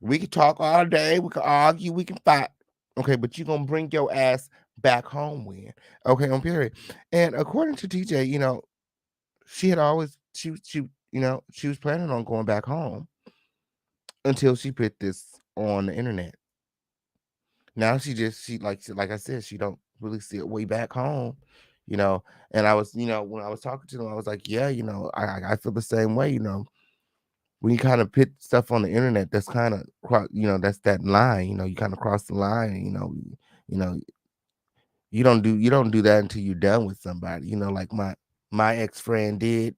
We can talk all day, we can argue, we can fight. Okay, but you gonna bring your ass back home when? Okay, on period. And according to TJ, she had always she was planning on going back home until she put this on the internet. Now she like I said, she don't really see a way back home, you know. And I was, when I was talking to them, I was like, yeah, I feel the same way, when you kind of put stuff on the internet, that's kind of that's that line, you kind of cross the line, and, you know, you don't do that until you're done with somebody, like my ex-friend did,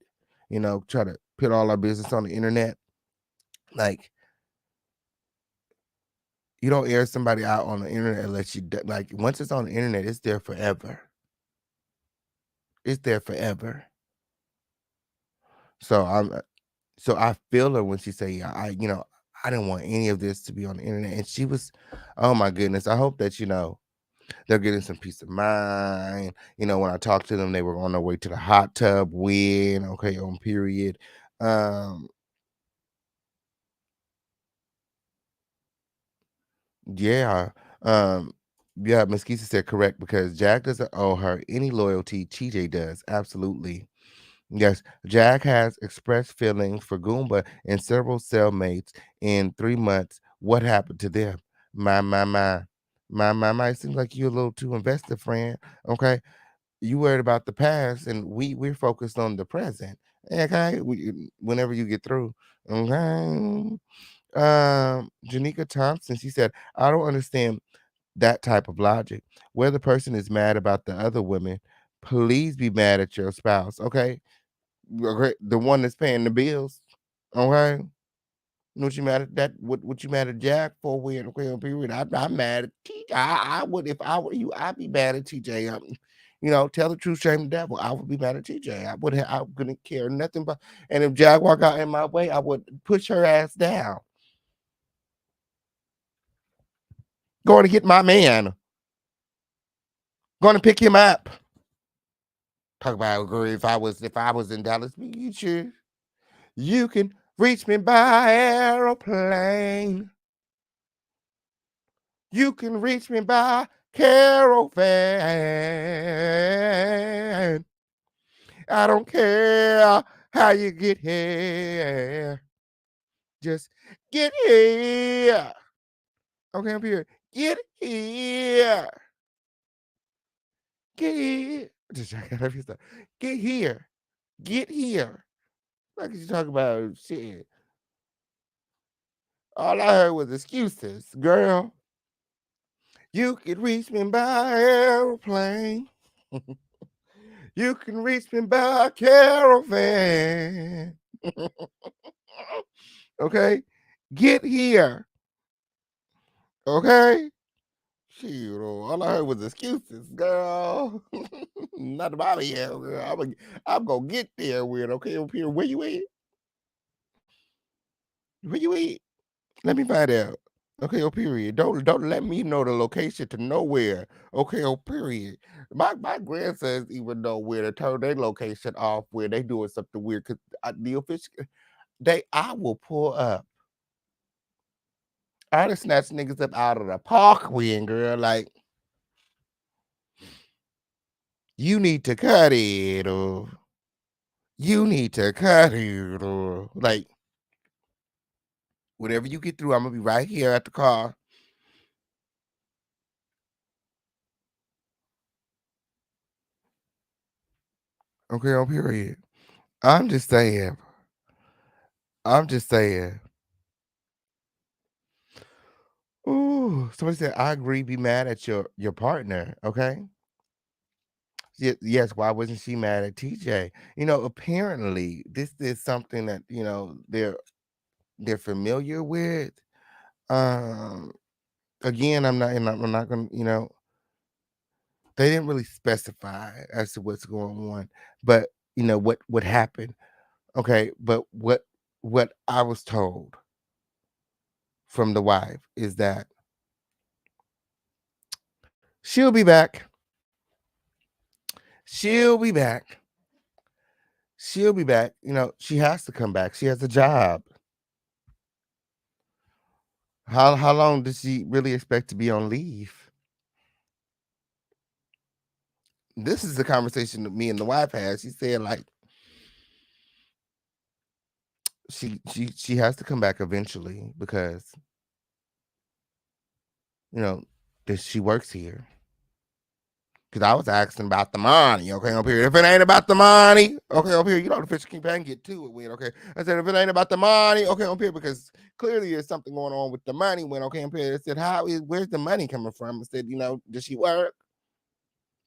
try to put all our business on the internet. Like, you don't air somebody out on the internet unless like, once it's on the internet, it's there forever. It's there forever. So I feel her when she say, yeah, I didn't want any of this to be on the internet. And she was, oh my goodness. I hope that, they're getting some peace of mind. When I talked to them, they were on their way to the hot tub win, okay, on period. Um, yeah. Um, yeah, Miss Keisha said correct, because Jack doesn't owe her any loyalty. TJ does. Absolutely. Yes, Jack has expressed feelings for Goomba and several cellmates in 3 months. What happened to them? My. It seems like you're a little too invested, friend. Okay, you worried about the past, and we're focused on the present. Okay, whenever you get through. Okay. Janika Thompson, she said, I don't understand that type of logic. Where the person is mad about the other women, please be mad at your spouse. Okay, okay, the one that's paying the bills. Okay, what you mad at that? What you mad at Jack for? When, okay, on period. I'm mad at TJ. I would, if I were you, I'd be mad at TJ. Tell the truth, shame the devil. I would be mad at TJ. I couldn't care nothing but. And if Jaguar got in my way, I would push her ass down. Going to get my man. Going to pick him up. Talk about if I was in Dallas Beach, you can reach me by aeroplane. You can reach me by caravan. I don't care how you get here. Just get here. Okay, I'm here. Get here. Get here. Get here. Get here. What are you talking about? Shit. All I heard was excuses, girl. You can reach me by airplane. You can reach me by caravan. Okay? Get here. Okay? Shoot, all I heard was excuses, girl. Not about here, girl. I'm gonna get there with, okay, up here. Where you at? Where you at? Let me find out. Okay, oh period. Don't let me know the location to nowhere. Okay, oh period. My grandsons even know where to turn their location off where they doing something weird, because the official I will pull up. I done snatch niggas up out of the park when, girl. Like, you need to cut it, or you need to cut it, or like, whenever you get through, I'm gonna be right here at the car. Okay, on period. I'm just saying. I'm just saying. Ooh, somebody said, I agree, be mad at your partner, okay? Yes, why wasn't she mad at TJ? Apparently this is something that, they're familiar with. Um, again, I'm not gonna, they didn't really specify as to what's going on, but what happened. Okay, but what I was told from the wife is that she'll be back. She'll be back. She'll be back. She has to come back. She has a job. How long does she really expect to be on leave? This is the conversation that me and the wife had. She said like she has to come back eventually because you know that she works here. Because I was asking about the money, okay, on period. If it ain't about the money, okay, on period, the fish keep and get to it when, okay. I said, if it ain't about the money, okay, on period, because clearly there's something going on with the money when, okay, on period. I said, where's the money coming from? I said, does she work?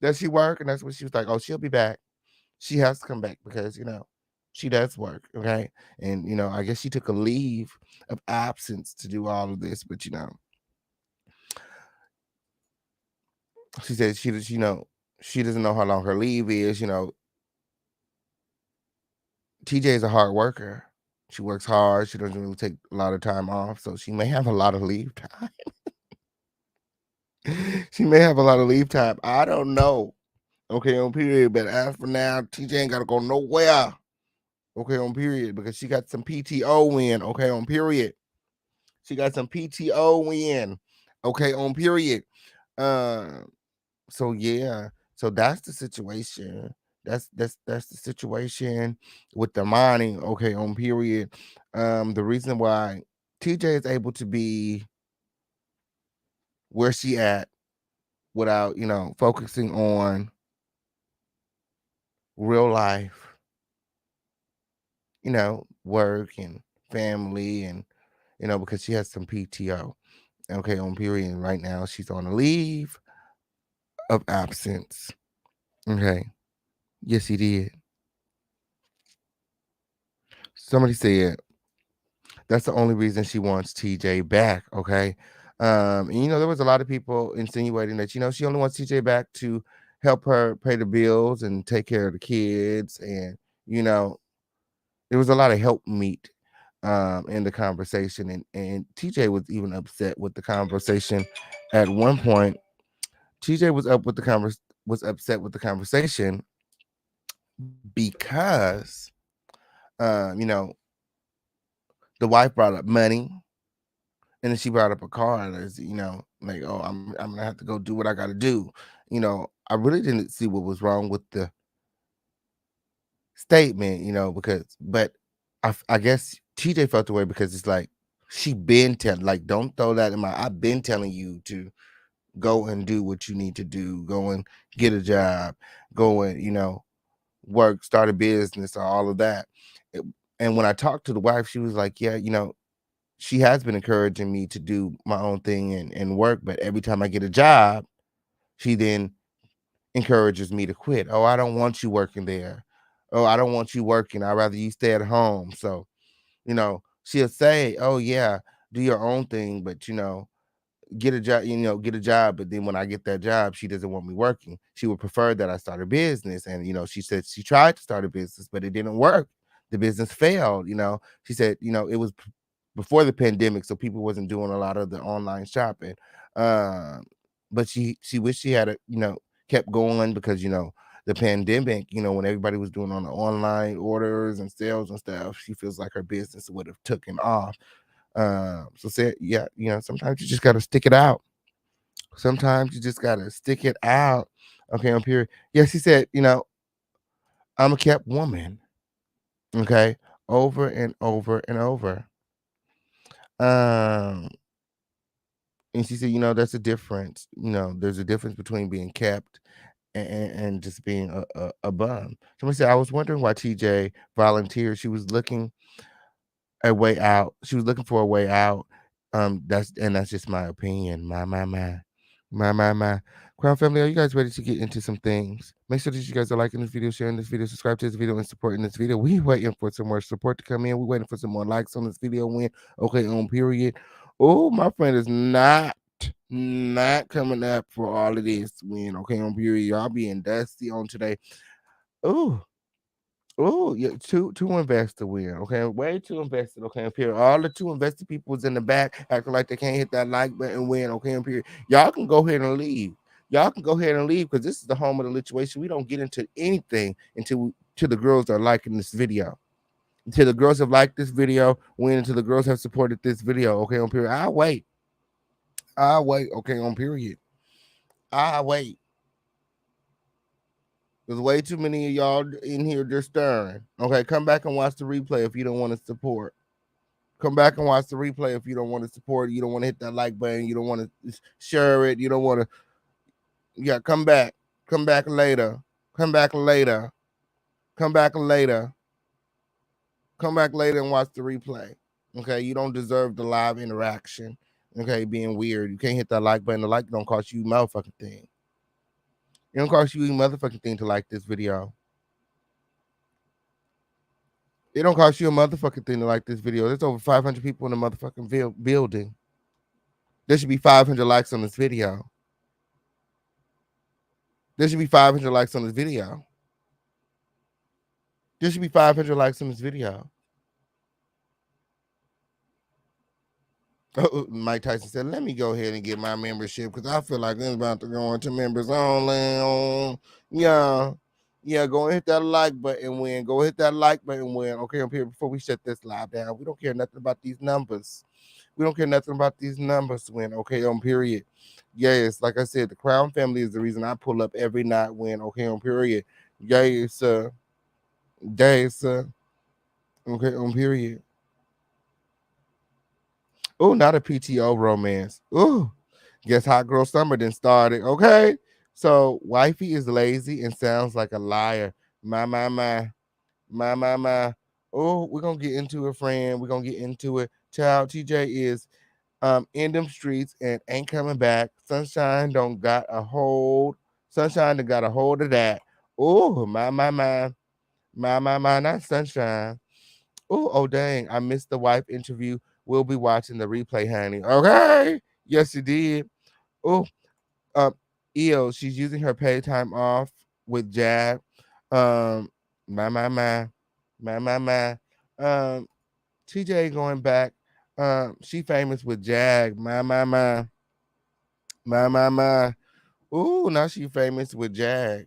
Does she work? And that's what she was like, oh, she'll be back. She has to come back because, she does work, okay? And, I guess she took a leave of absence to do all of this, but, she said she doesn't know how long her leave is, TJ is a hard worker. She works hard. She doesn't really take a lot of time off, so she may have a lot of leave time. She may have a lot of leave time. I don't know. Okay, on period. But as for now, TJ ain't got to go nowhere. Okay, on period. Because she got some PTO win. Okay, on period. She got some PTO win. Okay, on period. So yeah. So that's the situation. That's the situation with the mining. Okay, on period. The reason why TJ is able to be where she at without focusing on real life, work and family, and because she has some PTO. Okay, on period. Right now she's on a leave of absence. Okay, yes, he did. Somebody said that's the only reason she wants TJ back. Okay. And there was a lot of people insinuating that, she only wants TJ back to help her pay the bills and take care of the kids. And, there was a lot of help meet in the conversation. And TJ was even upset with the conversation at one point. TJ was upset with the conversation because the wife brought up money. And then she brought up a car, and there's, like, oh, I'm gonna have to go do what I gotta do. I really didn't see what was wrong with the statement, but I guess TJ felt the way because it's like she been telling, like, don't throw that in my. I've been telling you to go and do what you need to do, go and get a job, go and work, start a business, or all of that. And when I talked to the wife, she was like, yeah, she has been encouraging me to do my own thing and work, but every time I get a job, she then encourages me to quit. Oh, I don't want you working there. Oh, I don't want you working. I'd rather you stay at home. So, she'll say, oh yeah, do your own thing, but get a job, get a job. But then when I get that job, she doesn't want me working. She would prefer that I start a business. And, she said she tried to start a business, but it didn't work. The business failed. She said, it was before the pandemic, so people wasn't doing a lot of the online shopping. But she wished she had kept going because the pandemic, when everybody was doing on the online orders and sales and stuff, she feels like her business would have taken off. So said, yeah, sometimes you just gotta stick it out. Sometimes you just gotta stick it out. Okay, on period. Yes, he said, I'm a kept woman. Okay, over and over and over. Um, and she said, that's a difference. There's a difference between being kept and just being a bum. Somebody said, I was wondering why TJ volunteered. She was looking a way out. She was looking for a way out. That's just my opinion. My. Crown family, are you guys ready to get into some things? Make sure that you guys are liking this video, sharing this video, subscribe to this video, and supporting this video. We waiting for some more support to come in. We waiting for some more likes on this video. Win. Okay, on period. Oh, my friend is not coming up for all of this. Win. Okay, on period. Y'all being dusty on today. Oh, oh, yeah, too invested win. Okay, way too invested. Okay, and period. All the too invested people was in the back acting like they can't hit that like button win. Okay, and period. Y'all can go ahead and leave. Y'all can go ahead and leave because this is the home of the situation. We don't get into anything until the girls are liking this video. Until the girls have liked this video, until the girls have supported this video. Okay, on period. I'll wait. Okay, on period. I'll wait. There's way too many of y'all in here just stirring. Okay, come back and watch the replay if you don't want to support. Come back and watch the replay if you don't want to support. You don't want to hit that like button. You don't want to share it. You don't want to. Yeah, come back. Come back later. Come back later. Come back later. Come back later and watch the replay. Okay, you don't deserve the live interaction. Okay, being weird. You can't hit that like button. The like don't cost you motherfucking thing. It don't cost you a motherfucking thing to like this video. It don't cost you a motherfucking thing to like this video. There's over 500 people in the motherfucking building. There should be 500 likes on this video. There should be 500 likes on this video. There should be 500 likes on this video. Oh, Mike Tyson said, let me go ahead and get my membership because I feel like it's about to go into members only. Yeah, go and hit that like button win. Go hit that like button win. Okay, up here before we shut this live down. We don't care nothing about these numbers. We don't care nothing about these numbers win. Okay, on period. Yes, like I said, the Crown family is the reason I pull up every night win. Okay, on period. Yes, sir. Yes, sir. Okay, on period. Oh, not a PTO romance. Oh, guess Hot Girl Summer then started. Okay. So wifey is lazy and sounds like a liar. My. Oh, we're gonna get into it, friend. We're gonna get into it. Child, TJ is in them streets and ain't coming back. Sunshine don't got a hold. Sunshine done got a hold of that. Oh, my, not sunshine. Oh, dang. I missed the wife interview. We'll be watching the replay, honey. Okay. Yes, you did. Oh, um, EO, she's using her pay time off with Jag. Um, my. TJ going back. She famous with Jag. My. Ooh, now she famous with Jag.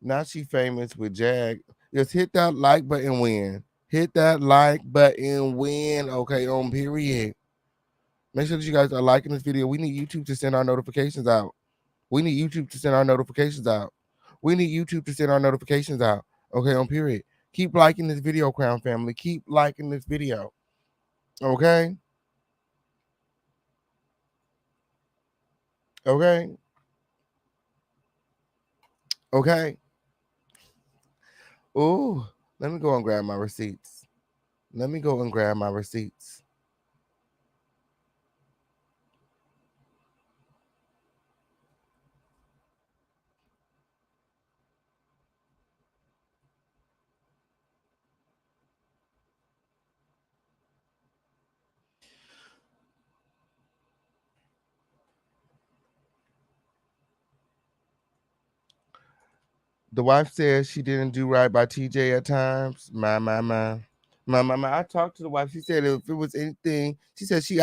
Now she famous with Jag. Just hit that like button, win. Hit that like button, win. Okay, on period. Make sure that you guys are liking this video. We need YouTube to send our notifications out. We need YouTube to send our notifications out. We need YouTube to send our notifications out. Okay, on period. Keep liking this video, Crown family. Keep liking this video. Okay? Okay? Okay? Ooh, let me go and grab my receipts. Let me go and grab my receipts. The wife says she didn't do right by TJ at times. My. I talked to the wife. She said if it was anything, she said she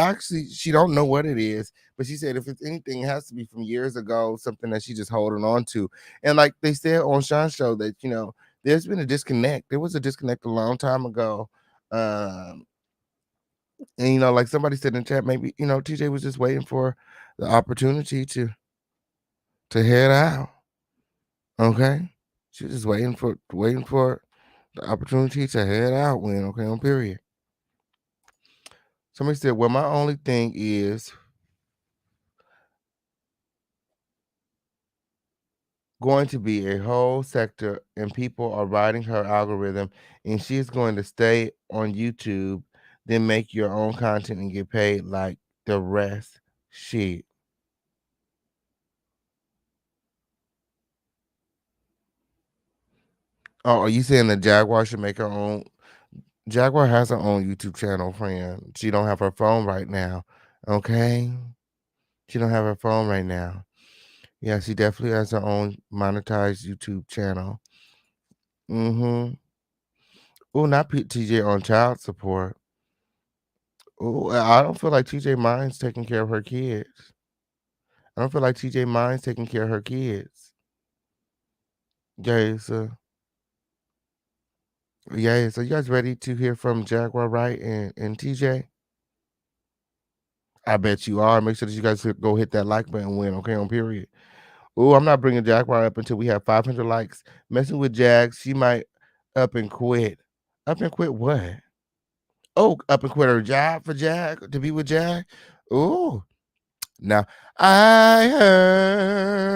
don't know what it is, but she said if it's anything, it has to be from years ago, something that she just holding on to. And like they said on Sean's show that, there's been a disconnect. There was a disconnect a long time ago. And like somebody said in chat, maybe, TJ was just waiting for the opportunity to head out. Okay. She was just waiting for the opportunity to head out when, okay, on period. Somebody said, well, my only thing is going to be a whole sector, and people are writing her algorithm, and she's going to stay on YouTube, then make your own content and get paid like the rest. Shit. Oh, are you saying the Jaguar should make her own? Jaguar has her own YouTube channel, friend. She don't have her phone right now. Okay? She don't have her phone right now. Yeah, she definitely has her own monetized YouTube channel. Mm-hmm. Oh, not TJ on child support. Oh, I don't feel like TJ minds taking care of her kids. I don't feel like TJ minds taking care of her kids. Yeah, so yeah, so you guys ready to hear from Jaguar Wright and TJ? I bet you are. Make sure that you guys go hit that like button when, okay, on period. Oh, I'm not bringing Jaguar up until we have 500 likes. Messing with Jags, she might up and quit. Up and quit what? Oh, up and quit her job for Jag to be with Jag. Oh, now I heard.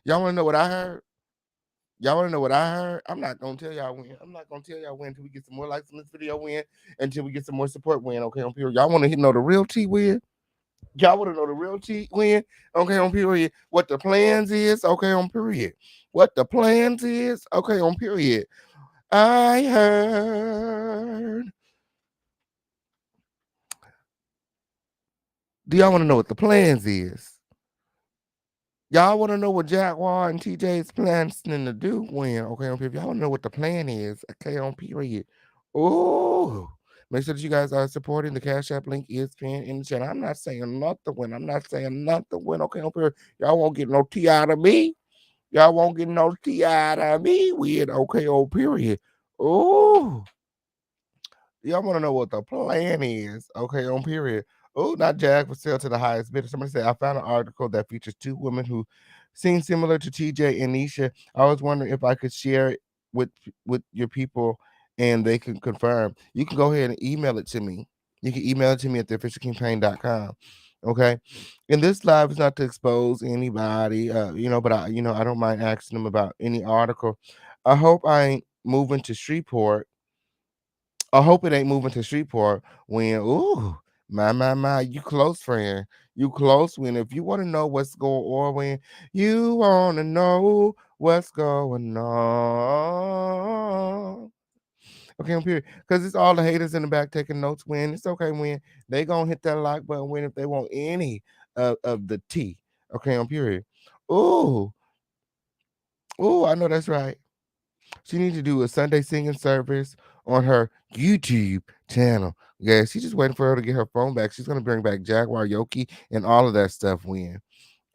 Y'all want to know what I heard? Y'all want to know what I heard? I'm not gonna tell y'all when. I'm not gonna tell y'all when until we get some more likes on this video win, until we get some more support win. Okay, on period. Y'all want to know the real T win? Y'all want to know the real T win? Okay, on period. What the plans is? Okay, on period. What the plans is? Okay, on period. I heard. Do y'all want to know what the plans is? Y'all want to know what Jaguar and TJ's plans to do when? Okay, on period. Y'all want to know what the plan is? Okay, on period. Oh, make sure that you guys are supporting. The Cash App link is pinned in the chat. I'm not saying nothing when. I'm not saying nothing when. Okay, on period. Y'all won't get no tea out of me. Y'all won't get no tea out of me. Weird. Okay, on period. Oh. Y'all want to know what the plan is? Okay, on period. Oh, not Jag for sale to the highest bidder. Somebody said I found an article that features two women who seem similar to TJ and Nisha. I was wondering if I could share it with your people and they can confirm. You can go ahead and email it to me. You can email it to me at theofficialcampaign.com. Okay. And this live is not to expose anybody, but I don't mind asking them about any article. I hope I ain't moving to Shreveport. I hope it ain't moving to Shreveport when, ooh, my, you close friend. You close when, if you want to know what's going on, when you want to know what's going on. Okay, on period. Because it's all the haters in the back taking notes when. It's okay when they going to hit that like button when if they want any of the tea. Okay, on period. Ooh, I know that's right. She needs to do a Sunday singing service on her YouTube channel. Yeah, she's just waiting for her to get her phone back. She's gonna bring back Jaguar Yoki and all of that stuff. When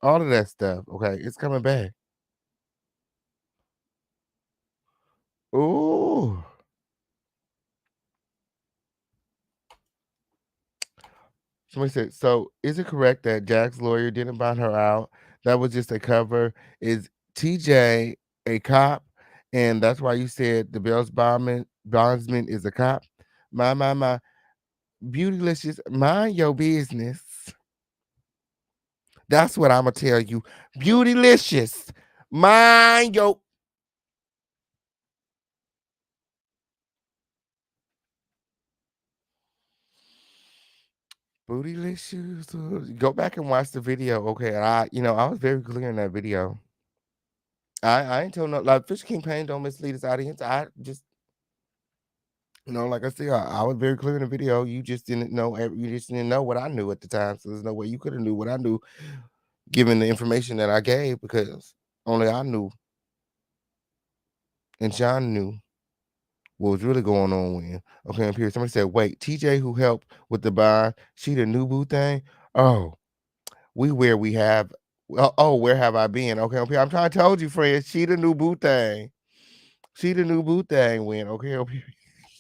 all of that stuff, okay, it's coming back. Ooh. Somebody said, so is it correct that Jack's lawyer didn't bond her out? That was just a cover. Is TJ a cop? And that's why you said the Bell's bondsman is a cop? My. Beautylicious, mind your business. That's what I'm gonna tell you. Beautylicious, mind your bootylicious. Go back and watch the video, okay? And I was very clear in that video. I ain't telling no like Fish King Pain don't mislead his audience. I just like I said, I was very clear in the video. You just didn't know. You just didn't know what I knew at the time. So there's no way you could have knew what I knew, given the information that I gave, because only I knew, and John knew what was really going on when. Okay, up here, somebody said, wait, TJ who helped with the bond, she the new boo thing? Oh, we have, where have I been? Okay, up here, I'm trying to tell you, friends, she the new boo thing. She the new boo thing when, okay, up here.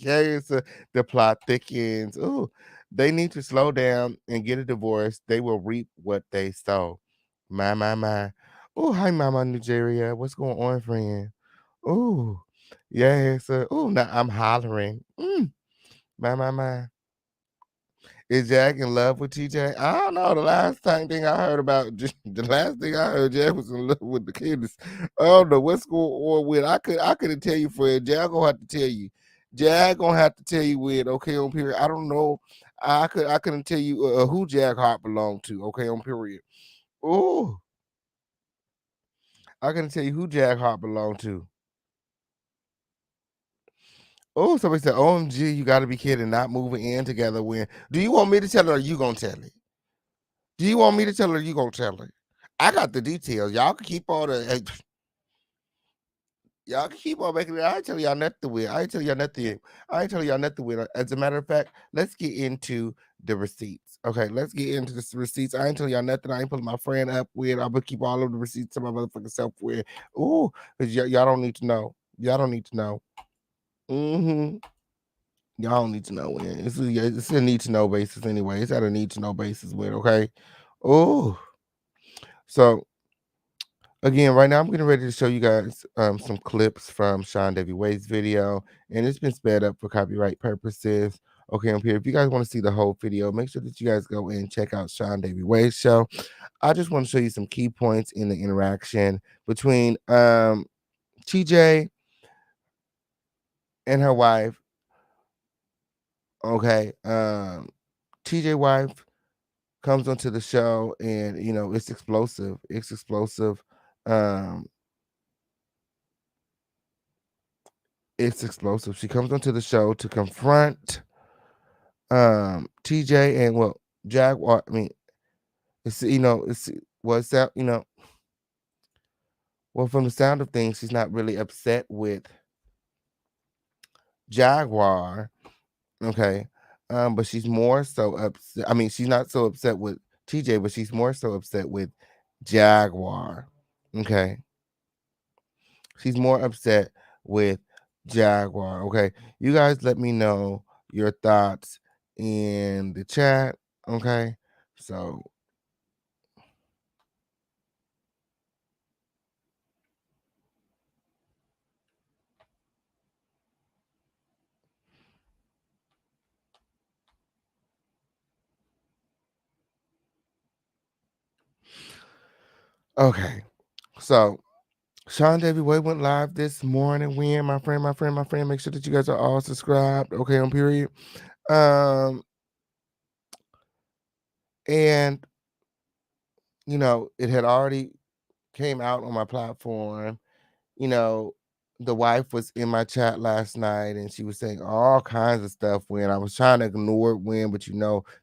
Yeah, the plot thickens. Oh, they need to slow down and get a divorce. They will reap what they sow. My. Oh, hi, Mama Nigeria. What's going on, friend? Oh, yes. Oh, now I'm hollering. My. Is Jag in love with TJ? I don't know. The last thing I heard about, the last thing I heard, Jag was in love with the kiddies. I don't know what's going on with. I couldn't tell you, Fred. Jag gonna have to tell you. Jag gonna have to tell you with. Okay, on period. I don't know. I couldn't tell you who Jag heart belonged to. Okay, on period. Oh, I couldn't tell you who Jag heart belonged to. Oh, somebody said, OMG, you got to be kidding, not moving in together when. Do you want me to tell her or you going to tell it? Do you want me to tell her or you going to tell her? I got the details. Y'all can keep all the. Y'all can keep on making it. I ain't telling y'all nothing with. I ain't telling y'all nothing. I ain't telling y'all nothing with. As a matter of fact, let's get into the receipts. Okay, let's get into the receipts. I ain't telling y'all nothing. I ain't putting my friend up with. I'm going to keep all of the receipts to my motherfucking self with. Ooh, because y'all don't need to know. Y'all don't need to know. Mm-hmm. Y'all don't need to know. It's a need to know basis anyway. It's at a need to know basis with, okay? Oh, so again, right now I'm getting ready to show you guys some clips from Sean Davy Wade's video, and it's been sped up for copyright purposes. Okay, I'm here. If you guys want to see the whole video, make sure that you guys go and check out Sean Davy Wade's show. I just want to show you some key points in the interaction between TJ and her wife. Okay, TJ wife comes onto the show, and it's explosive. It's explosive. It's explosive. She comes onto the show to confront TJ and Jaguar. I mean, it's what's that? From the sound of things, she's not really upset with Jaguar. Okay. But she's more so upset. I mean, she's not so upset with TJ, but she's more so upset with Jaguar. Okay. She's more upset with Jaguar. Okay. You guys let me know your thoughts in the chat. Okay. So okay. So Sean Davy Wade went live this morning. When my friend, make sure that you guys are all subscribed. Okay, on period. And it had already came out on my platform. The wife was in my chat last night, and she was saying all kinds of stuff when I was trying to ignore it but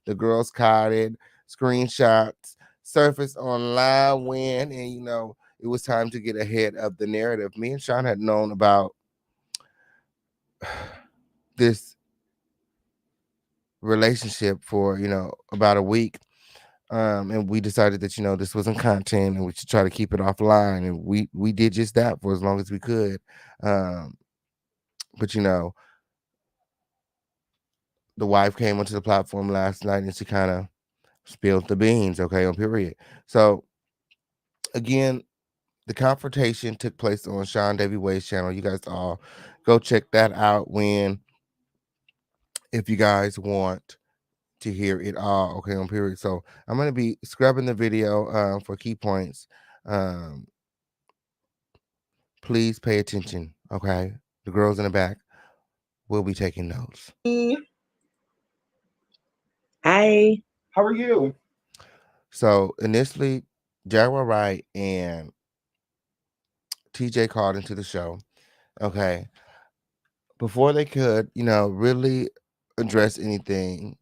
the girls caught it, screenshots surfaced online and it was time to get ahead of the narrative. Me and Sean had known about this relationship for about a week, and we decided that this wasn't content and we should try to keep it offline, and we did just that for as long as we could. But the wife came onto the platform last night and she kind of spilled the beans. Okay, on period. So again, the confrontation took place on Sean Davy Wade's channel. You guys all go check that out if you guys want to hear it all. Okay, on period. So I'm going to be scrubbing the video for key points. Please pay attention. Okay, the girls in the back will be taking notes. Hi. How are you? So initially, Jaguar Wright and TJ called into the show. Okay. Before they could, really address anything,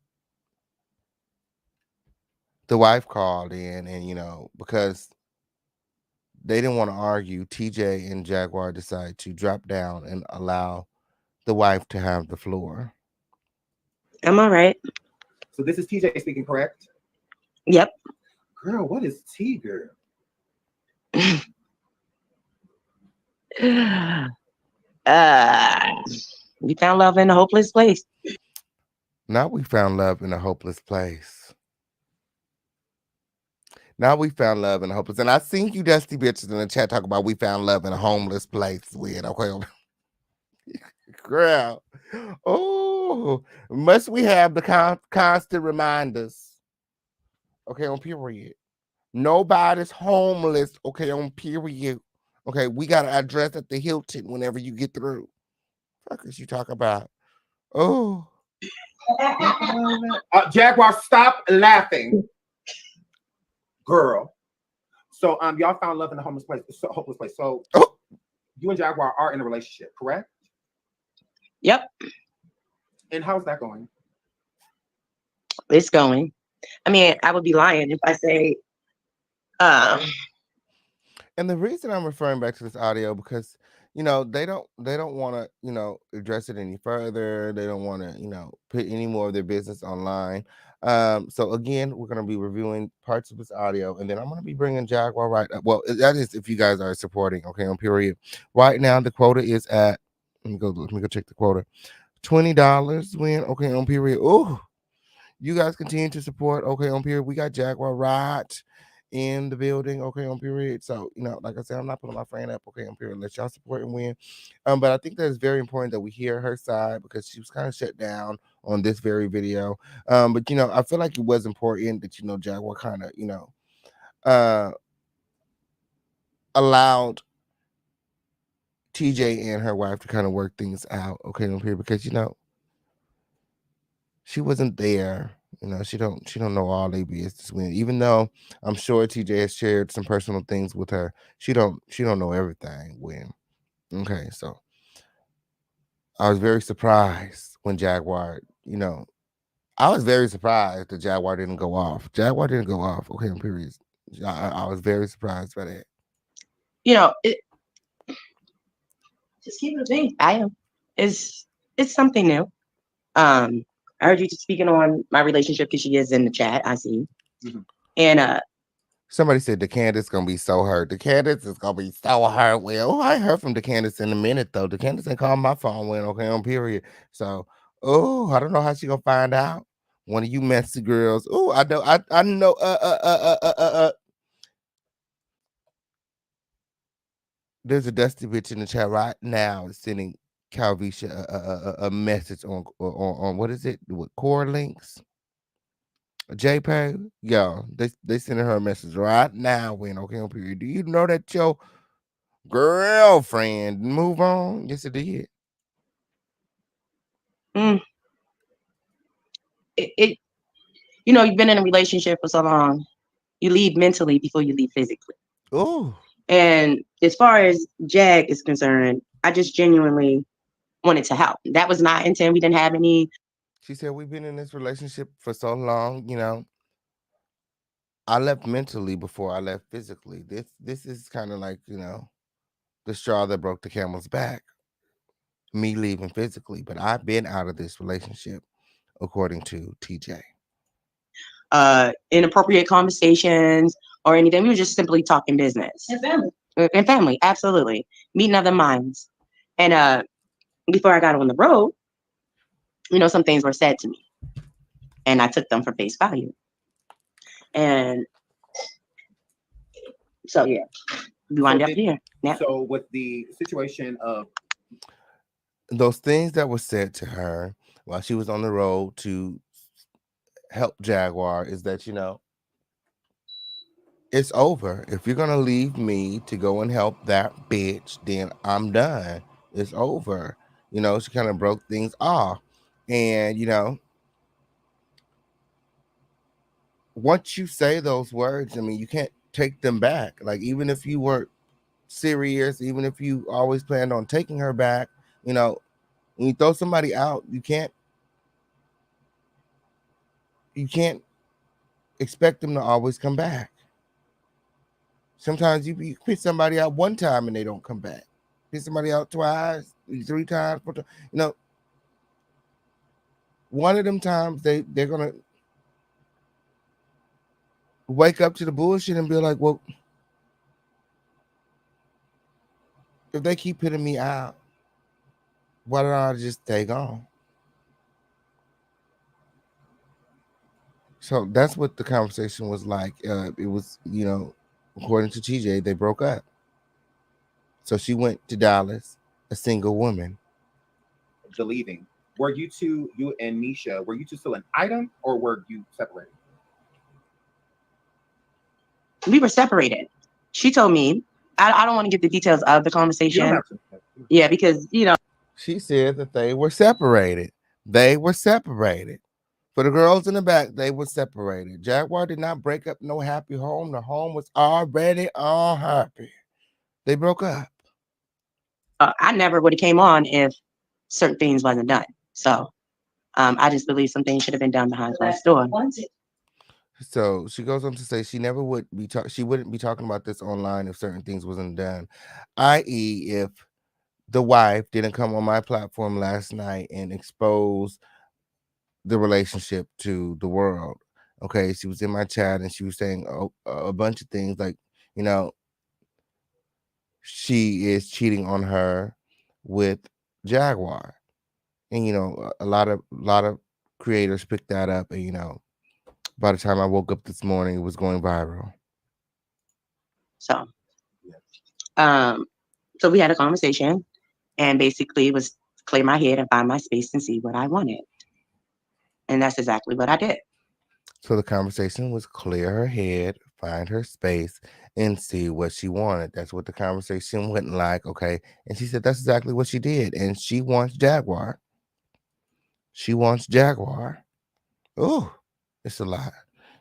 the wife called in and, because they didn't want to argue, TJ and Jaguar decided to drop down and allow the wife to have the floor. I'm all right. So this is TJ speaking, correct? Yep. Girl, what is T, girl? We found love in a hopeless place. Now we found love in a hopeless place. Now we found love in a hopeless. And I seen you dusty bitches in the chat talk about we found love in a homeless place. Weird. Okay. Girl. Oh, must we have the constant reminders? Okay, on period. Nobody's homeless. Okay, on period. Okay, we got to address at the Hilton whenever you get through. Fuck is you talk about? Oh, Jaguar, stop laughing, girl. So y'all found love in the hopeless place. So oh. You and Jaguar are in a relationship, correct? Yep, And how's that going? it's going. I mean, I would be lying if I say, And the reason I'm referring back to this audio because they don't want to address it any further. They don't want to put any more of their business online. So again, we're going to be reviewing parts of this audio, and then I'm going to be bringing Jaguar right up. Well, that is if you guys are supporting. Okay, on period. Right now, the quota is at. Let me go check the quota. $20 win. Okay, on period. Oh, you guys continue to support. Okay, on period. We got Jaguar Wright in the building. Okay, on period. So like I said, I'm not putting my friend up. Okay, on period. Let y'all support and win. But I think that it's very important that we hear her side because she was kind of shut down on this very video. But I feel like it was important that Jaguar kind of allowed TJ and her wife to kind of work things out. Okay, on period, because she wasn't there. She don't know all they business with. Even though I'm sure TJ has shared some personal things with her, she don't know everything when. Okay, so I was very surprised when Jaguar, I was very surprised that Jaguar didn't go off. Jaguar didn't go off. Okay, in period. I was very surprised by that. Just keep it a bean. I am. It's something new. I heard you speaking on my relationship because she is in the chat. I see. Mm-hmm. And somebody said the Candace gonna be so hurt. The Candace is gonna be so hurt. Well, I heard from the Candace in a minute though. The Candace ain't called my phone when okay on period. So I don't know how she gonna find out. One of you messy girls. Oh, I know. I know. There's a dusty bitch in the chat right now sending Calvisha a message on what is it with core links. JPEG, yo, they sending her a message right now. When okay on period. Do you know that your girlfriend move on? Yes, it did. you've been in a relationship for so long. You leave mentally before you leave physically. Oh. And as far as Jag is concerned, I just genuinely wanted to help. That was my intent. We didn't have any. She said we've been in this relationship for so long. I left mentally before I left physically. This is kind of like the straw that broke the camel's back. Me leaving physically, but I've been out of this relationship, according to TJ. Inappropriate conversations or anything. We were just simply talking business. And family, absolutely. Meeting other minds. And before I got on the road, some things were said to me. And I took them for face value. And so, yeah, we wound up here. Yeah. So with the situation of those things that were said to her while she was on the road to help Jaguar is that, it's over. If you're going to leave me to go and help that bitch, then I'm done. It's over. She kind of broke things off. And, once you say those words, I mean, you can't take them back. Like, even if you were serious, even if you always planned on taking her back, when you throw somebody out, you can't expect them to always come back. Sometimes you pick somebody out one time and they don't come back. Pick somebody out twice, 3 times, 4 times. One of them times they're gonna wake up to the bullshit and be like, well, if they keep putting me out, why don't I just stay gone? So that's what the conversation was like. It was, according to TJ, they broke up. So she went to Dallas, a single woman. deleting. Were you two, you and Nisha, were you two still an item or were you separated? We were separated. She told me, I don't want to get the details of the conversation. Yeah, because, you know. She said that they were separated. They were separated. For the girls in the back, they were separated. Jaguar did not break up no happy home. The home was already unhappy. They broke up. I never would have came on if certain things wasn't done. So I just believe some things should have been done behind closed door. So she goes on to say she never would be she wouldn't be talking about this online if certain things wasn't done, i.e. if the wife didn't come on my platform last night and expose the relationship to the world. Okay, she was in my chat and she was saying a bunch of things like, you know, she is cheating on her with Jaguar, and you know a lot of creators picked that up, and you know by the time I woke up this morning, it was going viral. So, so we had a conversation, and basically it was clear my head and find my space and see what I wanted, and that's exactly what I did. So the conversation was clear her head, find her space, and see what she wanted. That's what the conversation went like, okay? And she said that's exactly what she did. And she wants Jaguar. She wants Jaguar. Oh, it's a lot.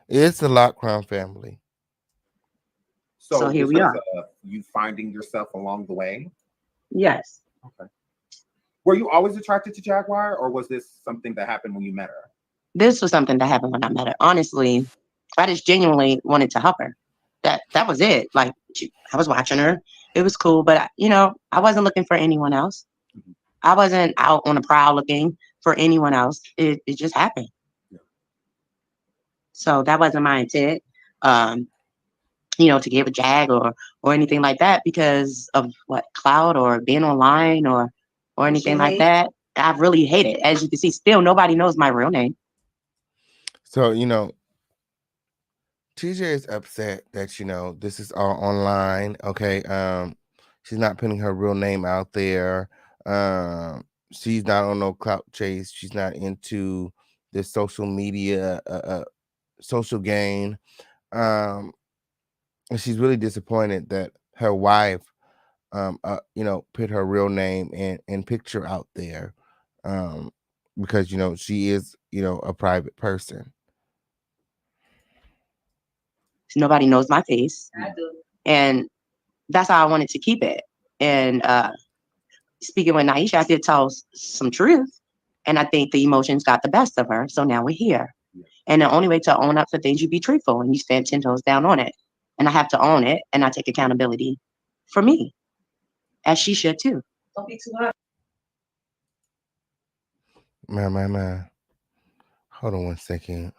It's a lot, Crown family. So here we are. You finding yourself along the way? Yes. Okay. Were you always attracted to Jaguar, or was this something that happened when you met her? This was something that happened when I met her. Honestly, I just genuinely wanted to help her. That was it. Like, I was watching her. It was cool, but you know, I wasn't looking for anyone else. Mm-hmm. I wasn't out on a prowl looking for anyone else. It just happened. Yeah. So that wasn't my intent, you know, to get with Jag or anything like that because of what, clout or being online or anything like that. I really hate it. As you can see, still nobody knows my real name. So, you know, TJ is upset that, you know, this is all online. Okay. She's not putting her real name out there. She's not on no clout chase. She's not into this social media, social gain. And she's really disappointed that her wife, you know, put her real name and picture out there. Because, you know, she is, you know, a private person. Nobody knows my face. I do. And that's how I wanted to keep it. And speaking with Naisha, I did tell some truth. And I think the emotions got the best of her. So now we're here. Yeah. And the only way to own up for things, you be truthful and you stand 10 toes down on it. And I have to own it. And I take accountability for me, as she should too. Don't be too hard. Man. Hold on one second.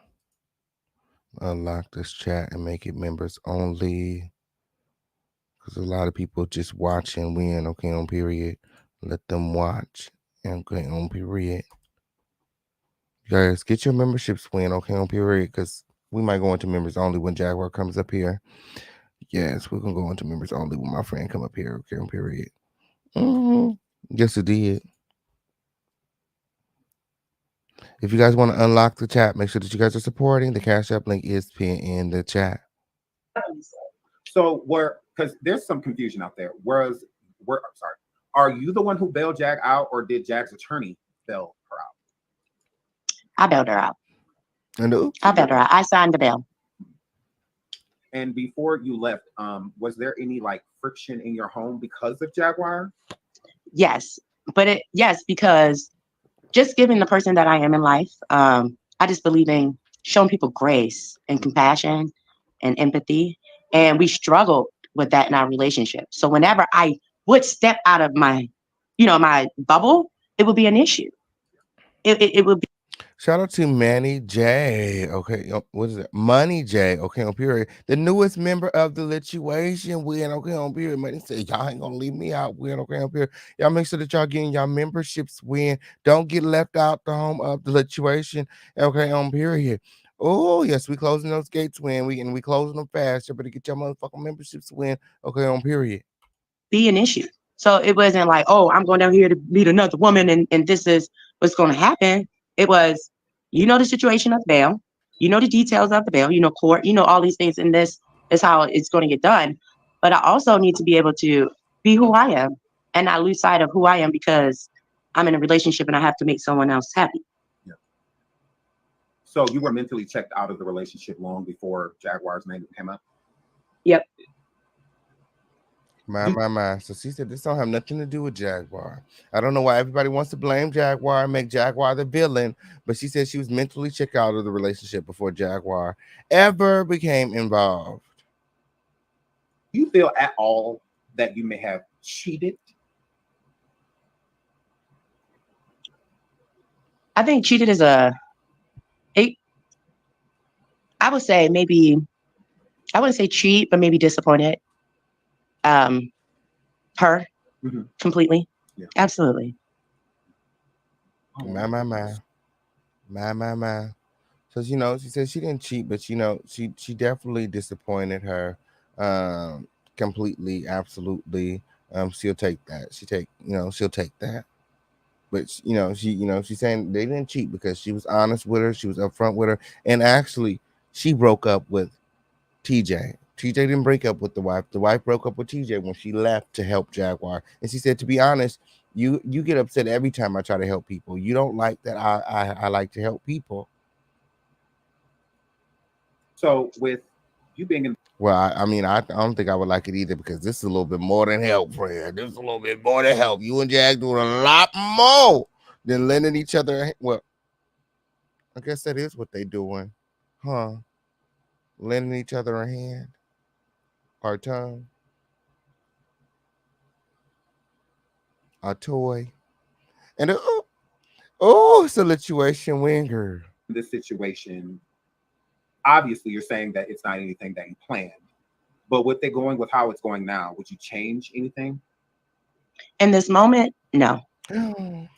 Unlock this chat and make it members only. Because a lot of people just watch and win. Okay, on period. Let them watch. Okay, on period. Guys, get your memberships win. Okay, on period. Because we might go into members only when Jaguar comes up here. Yes, we're going to go into members only when my friend come up here. Okay, on period. Yes, it did. If you guys want to unlock the chat, make sure that you guys are supporting. The Cash App link is pinned in the chat. So because there's some confusion out there. I'm sorry. Are you the one who bailed Jag out, or did Jag's attorney bail her out? I bailed her out. And I bailed her out. I signed the bail. And before you left, was there any like friction in your home because of Jaguar? Yes, but because just giving the person that I am in life, I just believe in showing people grace and compassion and empathy. And we struggled with that in our relationship. So whenever I would step out of my, you know, my bubble, it would be an issue. It would be. Shout out to Manny J. Okay, what is it? Money J. Okay, on period. The newest member of the Lituation. Win. Okay, on period. Man, say y'all ain't gonna leave me out. Win. Okay, on period. Y'all make sure that y'all getting y'all memberships. Win. Don't get left out the home of the Lituation. Okay, on period. Oh yes, we closing those gates. Win. We closing them fast. You better get your motherfucking memberships. Win. Okay, on period. Be an issue. So it wasn't like, oh, I'm going down here to meet another woman, and this is what's going to happen. It was, the situation of the bail, the details of the bail, court, all these things, and this is how it's going to get done. But I also need to be able to be who I am and not lose sight of who I am because I'm in a relationship and I have to make someone else happy. Yeah. So you were mentally checked out of the relationship long before Jaguar's name came up? Yep. My. So she said this don't have nothing to do with Jaguar. I don't know why everybody wants to blame Jaguar and make Jaguar the villain, but she said she was mentally checked out of the relationship before Jaguar ever became involved. Do you feel at all that you may have cheated? I think cheated is I would say maybe, I wouldn't say cheat, but maybe disappointed. Her completely. Yeah. Absolutely. My. So she said she didn't cheat, but she definitely disappointed her completely, absolutely. She'll take that. She'll take that. But she's saying they didn't cheat because she was honest with her, she was upfront with her, and actually she broke up with TJ. TJ didn't break up with the wife. The wife broke up with TJ when she left to help Jaguar. And she said, to be honest, you get upset every time I try to help people. You don't like that I like to help people. So with you being in, well, I don't think I would like it either because this is a little bit more than help, friend. This is a little bit more than help. You and Jag doing a lot more than lending each other. Well, I guess that is what they doing, huh? Lending each other a hand or a tongue, a toy, and it's a situation winger. this situation, obviously you're saying that it's not anything that you planned, but with it going with how it's going now, would you change anything? In this moment, no.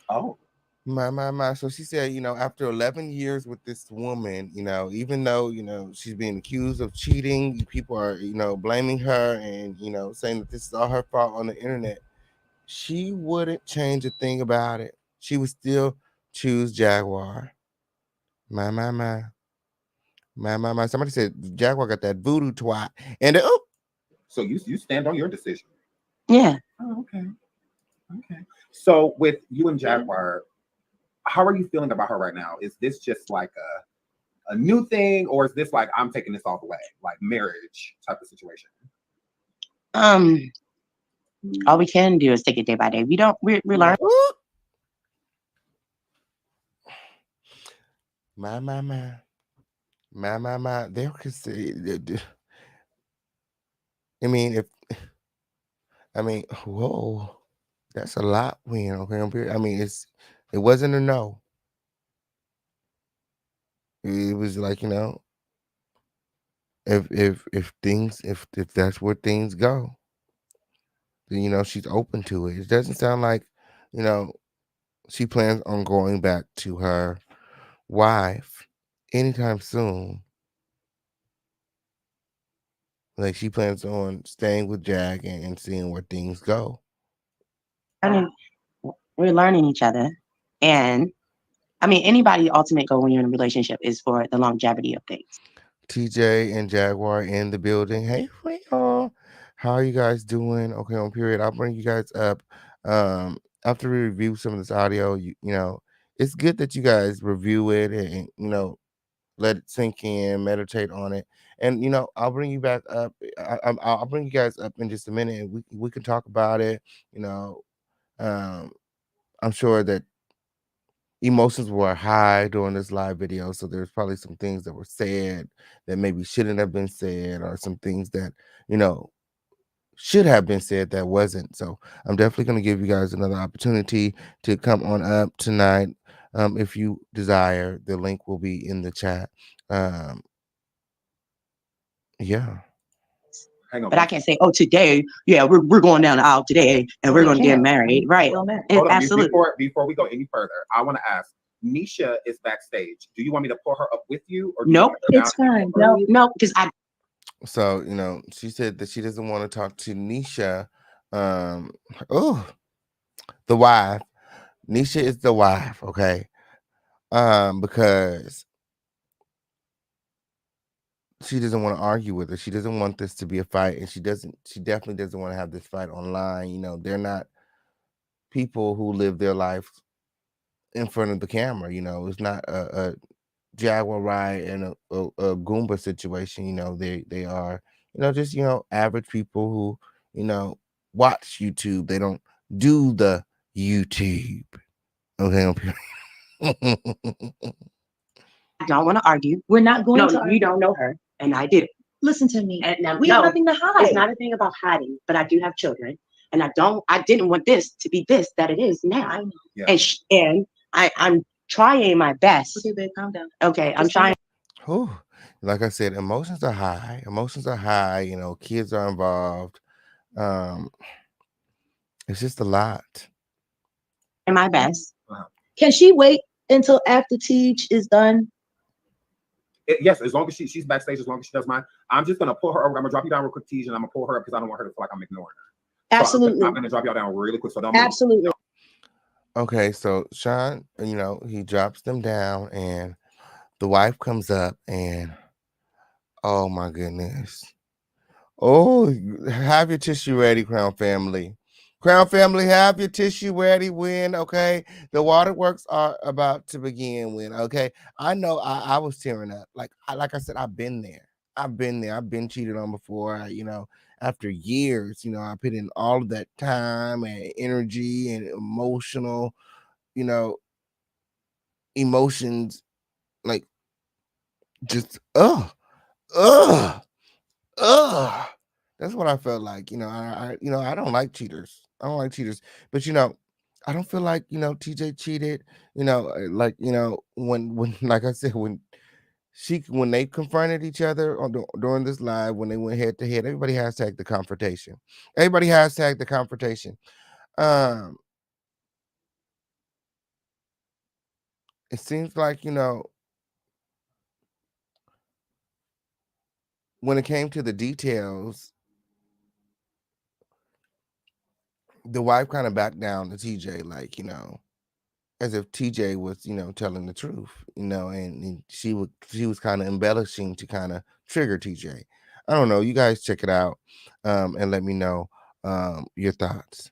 Oh. My. So she said, after 11 years with this woman, even though, she's being accused of cheating, people are, blaming her and, saying that this is all her fault on the internet. She wouldn't change a thing about it. She would still choose Jaguar. My. Somebody said Jaguar got that voodoo twat. And so you stand on your decision. Yeah. Oh, okay. So with you and Jaguar, how are you feeling about her right now? Is this just like a new thing, or is this like I'm taking this all the way, like marriage type of situation? All we can do is take it day by day. We're learning. My. There could say, whoa, that's a lot. Okay, it wasn't a no. It was like, if that's where things go, then she's open to it. It doesn't sound like, she plans on going back to her wife anytime soon. Like she plans on staying with Jag and seeing where things go. We're learning each other, and anybody ultimate goal when you're in a relationship is for the longevity of things. TJ and Jaguar in the building. Hey, y'all. How are you guys doing? Okay, on period. I'll bring you guys up. After we review some of this audio, it's good that you guys review it and let it sink in, meditate on it, and I'll bring you back up. I'll bring you guys up in just a minute, and we can talk about it. I'm sure that emotions were high during this live video, so there's probably some things that were said that maybe shouldn't have been said, or some things that should have been said that wasn't. So I'm definitely going to give you guys another opportunity to come on up tonight if you desire. The link will be in the chat. Yeah. Hang on. But I can't say, today, we're going down the aisle today and we're going to get married. Right. Absolutely. Before we go any further, I want to ask, Nisha is backstage. Do you want me to pull her up with you? Or nope, it's fine. No, because So, she said that she doesn't want to talk to Nisha, the wife, Nisha is the wife, okay? Because she doesn't want to argue with her. She doesn't want this to be a fight, and she definitely doesn't want to have this fight online. You know, they're not people who live their life in front of the camera. You know, it's not a Jaguar Wright and a Goomba situation. You know, they are, you know, just, you know, average people who, you know, watch YouTube. They don't do the YouTube. Okay. I don't want to argue. We're not going No, to you argue. don't know her, and I didn't. Listen to me. And now, We no, have nothing to hide. it's not a thing about hiding, but I do have children, and I didn't want this to be this that it is now. I know. Yeah. And I'm trying my best. Okay, babe, calm down. Okay, I'm Just trying. Whew. Like I said, emotions are high. Emotions are high. You know, kids are involved. It's just a lot. My best. Can she wait until after Teach is done? Yes, as long as she's backstage, as long as she does mine, I'm just gonna pull her over. I'm gonna drop you down real quick, Tej, and I'm gonna pull her up because I don't want her to feel like I'm ignoring her. Absolutely. So I'm gonna drop y'all down really quick. So don't move. Absolutely. Okay, so Sean, you know, he drops them down, and the wife comes up, and oh my goodness. Oh, have your tissue ready, Crown family. Crown family, have your tissue ready when, okay? The waterworks are about to begin when, okay? I know I was tearing up. Like I said, I've been there. I've been cheated on before. You know, after years, you know, I put in all of that time and energy and emotional, you know, emotions, like just ugh. That's what I felt like. You know, I don't like cheaters. I don't like cheaters. But you know, I don't feel like, you know, TJ cheated. You know, like, you know, when like I said, when they confronted each other during this live, when they went head to head, everybody hashtag the confrontation. Everybody hashtag the confrontation. It seems like, you know, when it came to the details, the wife kind of backed down to TJ, like, you know, as if TJ was, you know, telling the truth, you know, and she was kind of embellishing to kind of trigger TJ. I don't know. You guys check it out, and let me know your thoughts.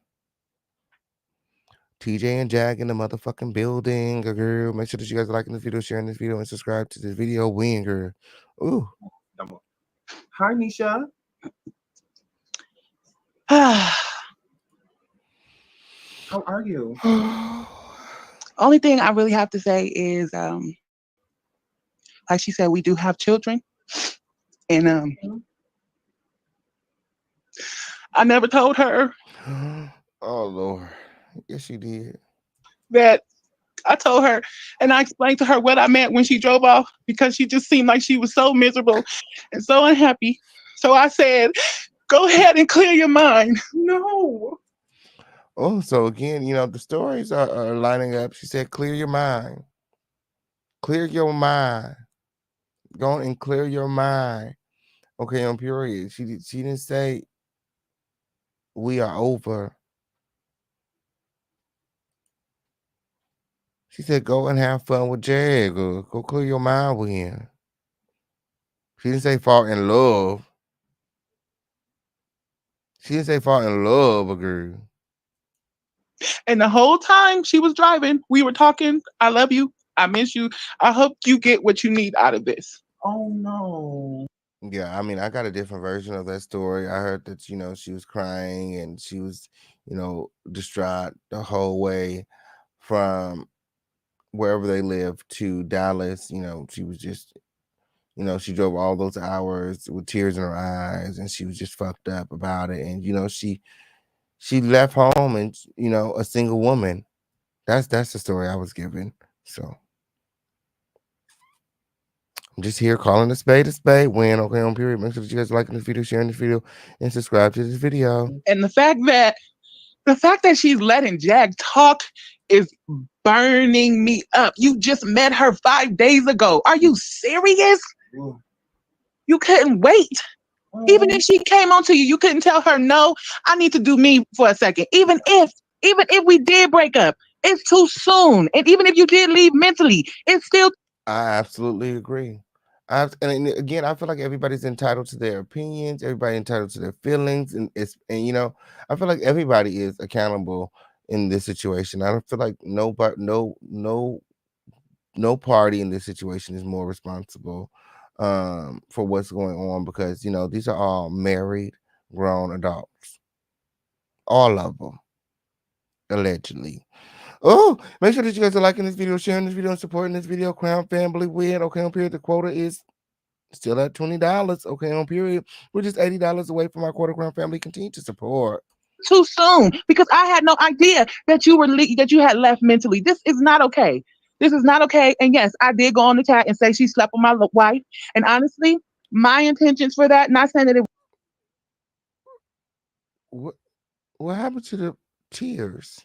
TJ and Jag in the motherfucking building, girl. Make sure that you guys are liking this video, sharing this video, and subscribe to this video. Win, girl. Ooh. Hi, Nisha. How are you? Only thing I really have to say is, like she said, we do have children, and I never told her. Oh Lord, yes you did. That I told her, and I explained to her what I meant when she drove off, because she just seemed like she was so miserable and so unhappy. So I said, "Go ahead and clear your mind." No. Oh, so again, you know, the stories are lining up. She said, clear your mind. Clear your mind. Go and clear your mind. Okay, on period. She didn't say we are over. She said, go and have fun with Jag, or go clear your mind with him. She didn't say fall in love. She didn't say fall in love, girl. And the whole time she was driving, we were talking. I love you. I miss you. I hope you get what you need out of this. Oh no. Yeah, I mean, I got a different version of that story. I heard that, you know, she was crying and she was, you know, distraught the whole way from wherever they lived to Dallas. You know, she was just, you know, she drove all those hours with tears in her eyes, and she was just fucked up about it. And, you know, she left home, and, you know, a single woman. That's the story I was given. So I'm just here calling a spade. When, okay, on period. Make sure that you guys are liking this video, sharing this video, and subscribe to this video. And the fact that she's letting Jag talk is burning me up. You just met her 5 days ago. Are you serious? You couldn't wait. Even if she came on to you, you couldn't tell her, no, I need to do me for a second. Even if we did break up It's too soon. And even if you did leave mentally, it's still. I absolutely agree. And again, I feel like everybody's entitled to their opinions. Everybody entitled to their feelings, and I feel like everybody is accountable in this situation. I don't feel like nobody, no party in this situation is more responsible for what's going on, because these are all married, grown adults, all of them, allegedly. Oh, make sure that you guys are liking this video, sharing this video, and supporting this video. Crown Family win. Okay, on period. The quota is still at $20. Okay, on period. We're just $80 away from our quarter. Crown Family. Continue to support. Too soon, because I had no idea that you had left mentally. This is not okay. This is not okay. And yes, I did go on the chat and say she slept with my wife. And honestly, my intentions for that, not saying that it. What happened to the tears?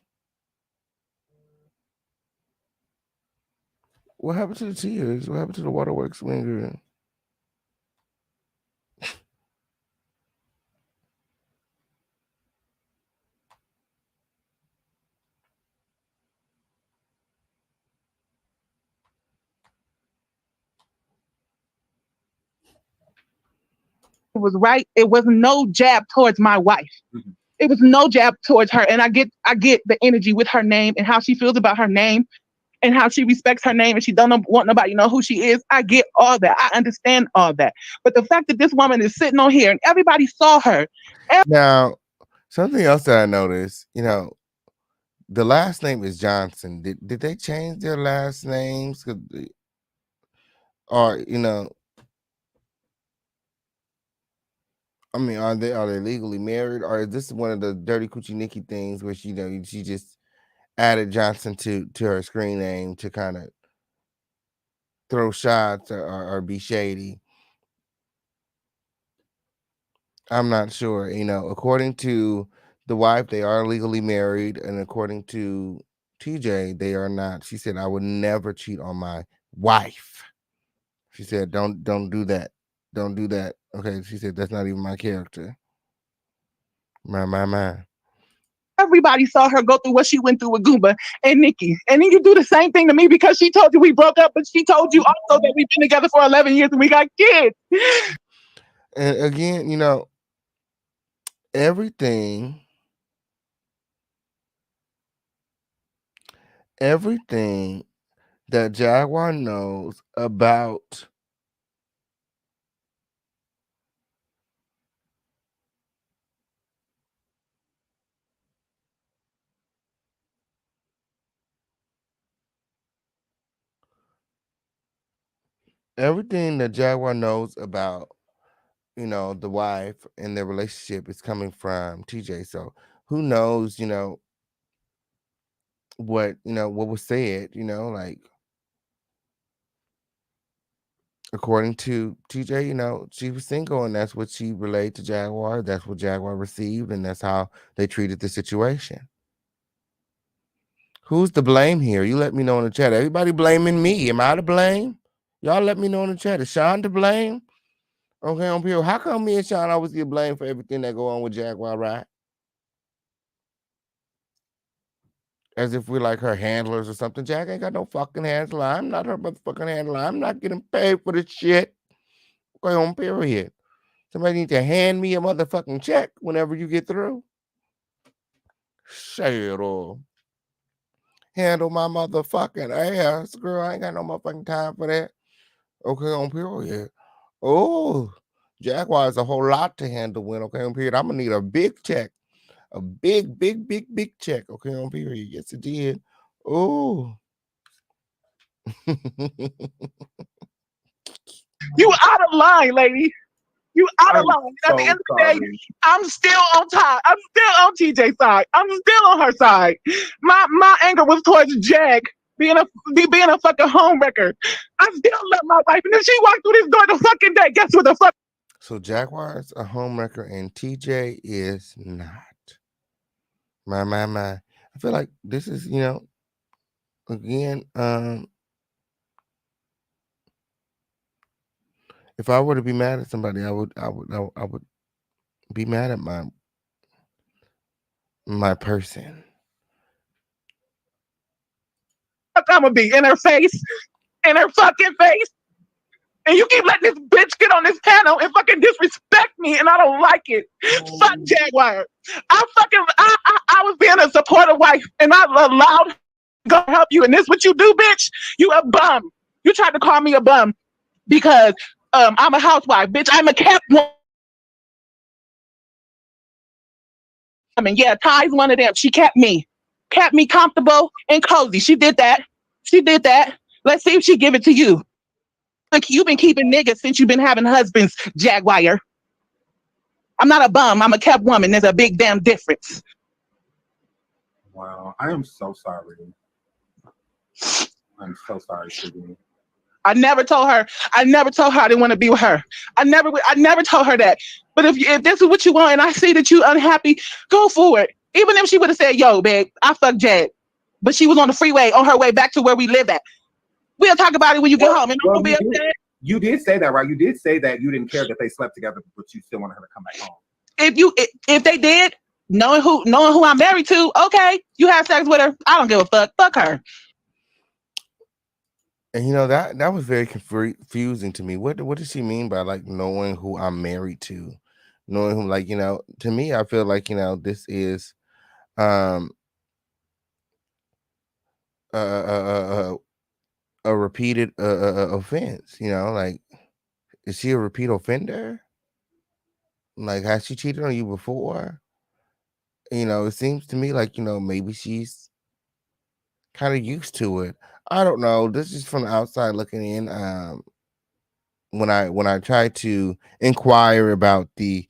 What happened to the tears? What happened to the waterworks winger? Was right. It was no jab towards my wife. Mm-hmm. It was no jab towards her. And I get the energy with her name and how she feels about her name and how she respects her name and she don't want nobody to know who she is. I get all that. I understand all that. But the fact that this woman is sitting on here and everybody saw her. Now, something else that I noticed, the last name is Johnson. Did they change their last names? Or I mean, are they legally married, or is this one of the dirty coochie Nikki things where she just added Johnson to her screen name to kind of throw shots or be shady? I'm not sure. According to the wife, they are legally married, and according to TJ, they are not. She said, "I would never cheat on my wife." She said, "Don't do that. Don't do that." Okay. She said, "That's not even my character." My. Everybody saw her go through what she went through with Goomba and Nikki. And then you do the same thing to me because she told you we broke up, but she told you also that we've been together for 11 years and we got kids. And again, everything that Jaguar knows about the wife and their relationship is coming from TJ. So who knows, what was said, like according to TJ, she was single and that's what she relayed to Jaguar. That's what Jaguar received, and that's how they treated the situation. Who's to blame here? You let me know in the chat. Everybody blaming me. Am I to blame? Y'all let me know in the chat. Is Sean to blame? Okay, on here. How come me and Sean always get blamed for everything that go on with Jaguar Wright? As if we're like her handlers or something. Jack ain't got no fucking handler. I'm not her motherfucking handler. I'm not getting paid for this shit. Okay, on period. Somebody need to hand me a motherfucking check whenever you get through. Say it all. Handle my motherfucking ass, girl. I ain't got no motherfucking time for that. Okay, on period. Oh, Jaguar is a whole lot to handle when, okay, on period. I'm gonna need a big check. A big, big, big, big check. Okay, on period. Yes, it did. Oh. You out of line, lady. You out of line. At the end of the day, I'm still on top. I'm still on TJ's side. I'm still on her side. My anger was towards Jag being a fucking homewrecker. I still love my wife, and if she walked through this door the fucking day, guess what the fuck? So Jaguar is a homewrecker and TJ is not. My. I feel like this is, again, if I were to be mad at somebody, I would be mad at my person. I'm gonna be in her face, in her fucking face. And you keep letting this bitch get on this panel and fucking disrespect me, and I don't like it. Fuck Jaguar. I was being a supportive wife, and I allowed her to go help you. And this what you do, bitch? You a bum. You tried to call me a bum because I'm a housewife, bitch. I'm a kept woman. Yeah, Ty's one of them. She kept me comfortable and cozy. She did that. Let's see if she give it to you. Like, you've been keeping niggas since you've been having husbands, Jaguar. I'm not a bum. I'm a kept woman. There's a big damn difference. Wow, I am so sorry. I'm so sorry, Sydney. I never told her I didn't want to be with her. I never told her that. But if this is what you want and I see that you unhappy, go for it. Even if she would have said, yo, babe, I fuck Jag. But she was on the freeway on her way back to where we live at. We'll talk about it when you get home. And well, you did say that, right? You did say that you didn't care that they slept together, but you still wanted her to come back home. If they did, knowing who I'm married to, okay, you have sex with her. I don't give a fuck. Fuck her. And you know that was very confusing to me. What does she mean by like knowing who I'm married to? Knowing who, like, you know, to me, I feel like, you know, this is a repeated offense. You know, like, is she a repeat offender? Like, has she cheated on you before? You know, it seems to me like, you know, maybe she's kind of used to it. I don't know. This is from the outside looking in. When I tried to inquire about the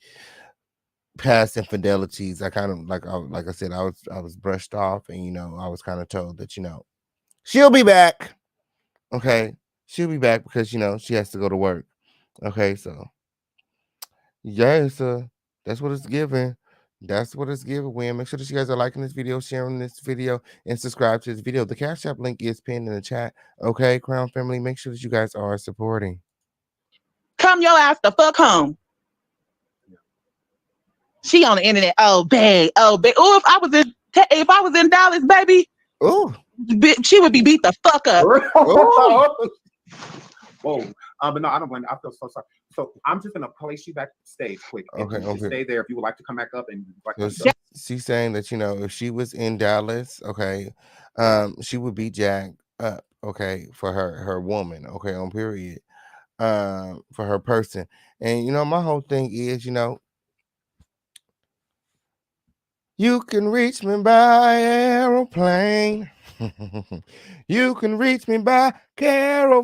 past infidelities, I kind of like I said, I was brushed off, and you know, I was kind of told that, you know, she'll be back. Okay, she'll be back because, you know, she has to go to work. Okay, so yeah, that's what it's giving. That's what it's giving. Win. Make sure that you guys are liking this video, sharing this video, and subscribe to this video. The Cash App link is pinned in the chat. Okay, Crown Family, make sure that you guys are supporting. Come your ass the fuck home. She on the internet. Oh, babe. Oh, if I was in Dallas, baby. Oh, she would be beat the fuck up. Whoa. But no, I don't blame you. I feel so sorry. So I'm just gonna place you back stage quick. And Okay. Stay there if you would like to come back up and She's saying that, you know, if she was in Dallas, okay, she would beat Jack up, okay, for her woman, okay, on period, for her person. And you know, my whole thing is, you know, you can reach me by aeroplane. You can reach me by caravan.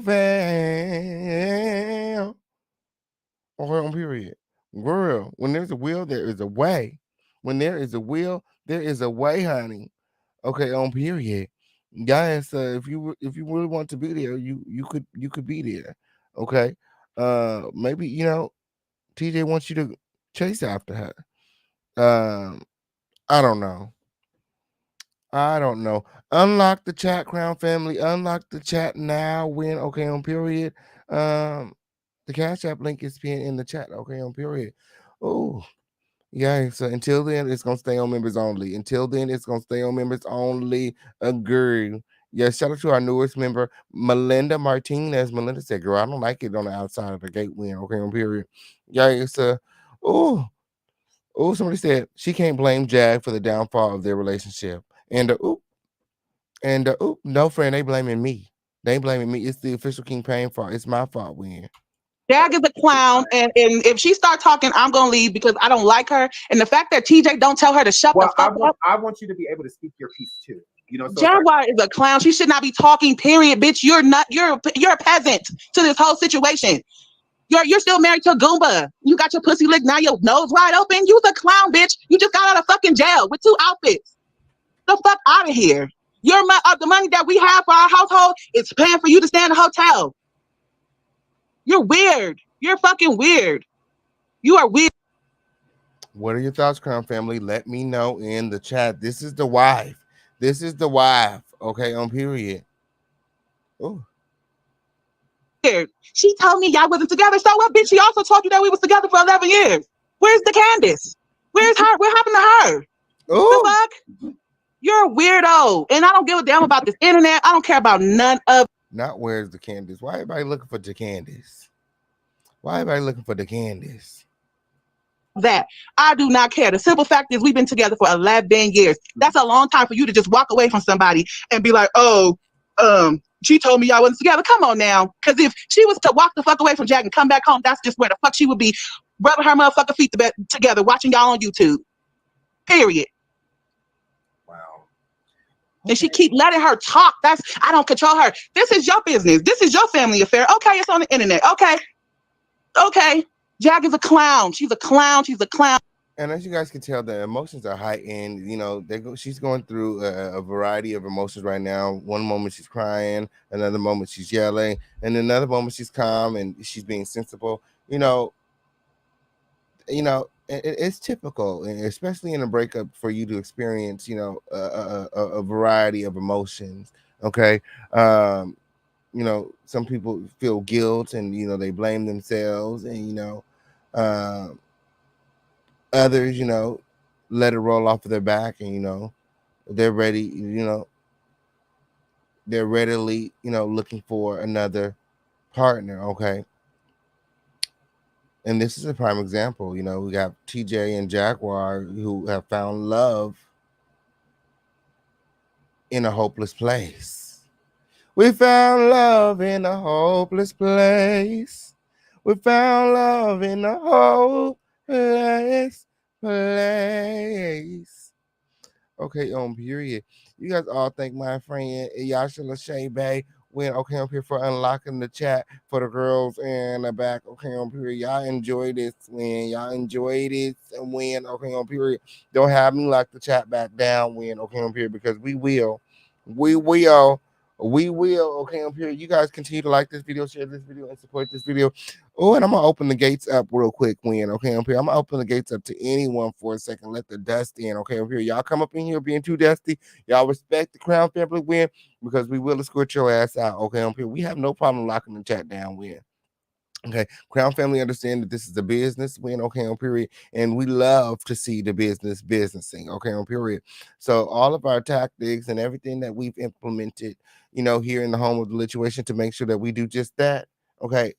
Okay, on period. Girl, when there's a will, there is a way. When there is a will, there is a way, honey. Okay, on period. Guys, if you really want to be there, you could be there. Okay. Maybe, you know, TJ wants you to chase after her. I don't know. Unlock the chat, Crown Family. Unlock the chat now. Win. Okay, on period. The Cash App link is pinned in the chat. Okay, on period. Oh, yeah. So until then, it's gonna stay on members only. Agree. Yeah, shout out to our newest member, Melinda Martinez. Melinda said, girl, I don't like it on the outside of the gate win. Okay, on period. Yeah, it's somebody said she can't blame Jag for the downfall of their relationship. And no, friend, they blaming me. It's the official King Payne fault. It's my fault, win. Jag is a clown, and if she start talking, I'm gonna leave because I don't like her. And the fact that TJ don't tell her to shut the fuck up. I want you to be able to speak your piece too. You know, so Jaguar is a clown. She should not be talking. Period, bitch. You're a peasant to this whole situation. You're still married to a Goomba. You got your pussy licked. Now your nose wide open. You's a clown, bitch. You just got out of fucking jail with 2 outfits. The fuck out of here. The money that we have for our household is paying for you to stay in a hotel. You're weird. You're fucking weird. You are weird. What are your thoughts, Crown Family? Let me know in the chat. This is the wife. Okay, on period. Oh. She told me y'all wasn't together. So what, bitch? She also told you that we was together for 11 years. Where's the Candace? Where's her? What happened to her? Oh. The fuck? You're a weirdo. And I don't give a damn about this internet. I don't care about none of Not where's the Candace. Why everybody looking for the Candace? Why everybody looking for the Candace? that. I do not care. The simple fact is we've been together for 11 years. That's a long time for you to just walk away from somebody and be like, oh, she told me y'all wasn't together. Come on now. Because if she was to walk the fuck away from Jack and come back home, that's just where the fuck she would be, rubbing her motherfucking feet together, watching y'all on YouTube. Period. Wow. And she keep letting her talk. I don't control her. This is your business. This is your family affair. Okay, it's on the internet. Okay. Jag is a clown. She's a clown. And as you guys can tell, the emotions are heightened. You know, she's going through a variety of emotions right now. One moment she's crying, another moment she's yelling, and another moment she's calm and she's being sensible. It's typical, especially in a breakup, for you to experience, a variety of emotions. Okay. Some people feel guilt and, they blame themselves, and, others, let it roll off of their back, and, they're ready, they're readily, looking for another partner. Okay. And this is a prime example. We got TJ and Jaguar who have found love in a hopeless place. We found love in a hopeless place. We found love in a hopeless place. Okay, period. You guys all thank my friend Yasha Lachey Bay went up here for unlocking the chat for the girls in the back. Okay, period. Y'all enjoy this win. Y'all enjoy this win. Okay, period. Don't have me lock the chat back down win. Okay, period, because we will. Okay, period. You guys continue to like this video, share this video, and support this video. Oh, and I'm gonna open the gates up real quick, win. Okay, I'm gonna open the gates up to anyone for a second. Let the dust in. Okay, I'm here. Y'all come up in here being too dusty. Y'all respect the Crown family, win, because we will escort your ass out. Okay, I'm here. We have no problem locking the chat down, win. Okay, Crown family understand that this is a business win. Okay, on period, and we love to see the businessing. Okay, on period. So all of our tactics and everything that we've implemented, here in the home of the lituation to make sure that we do just that. Okay.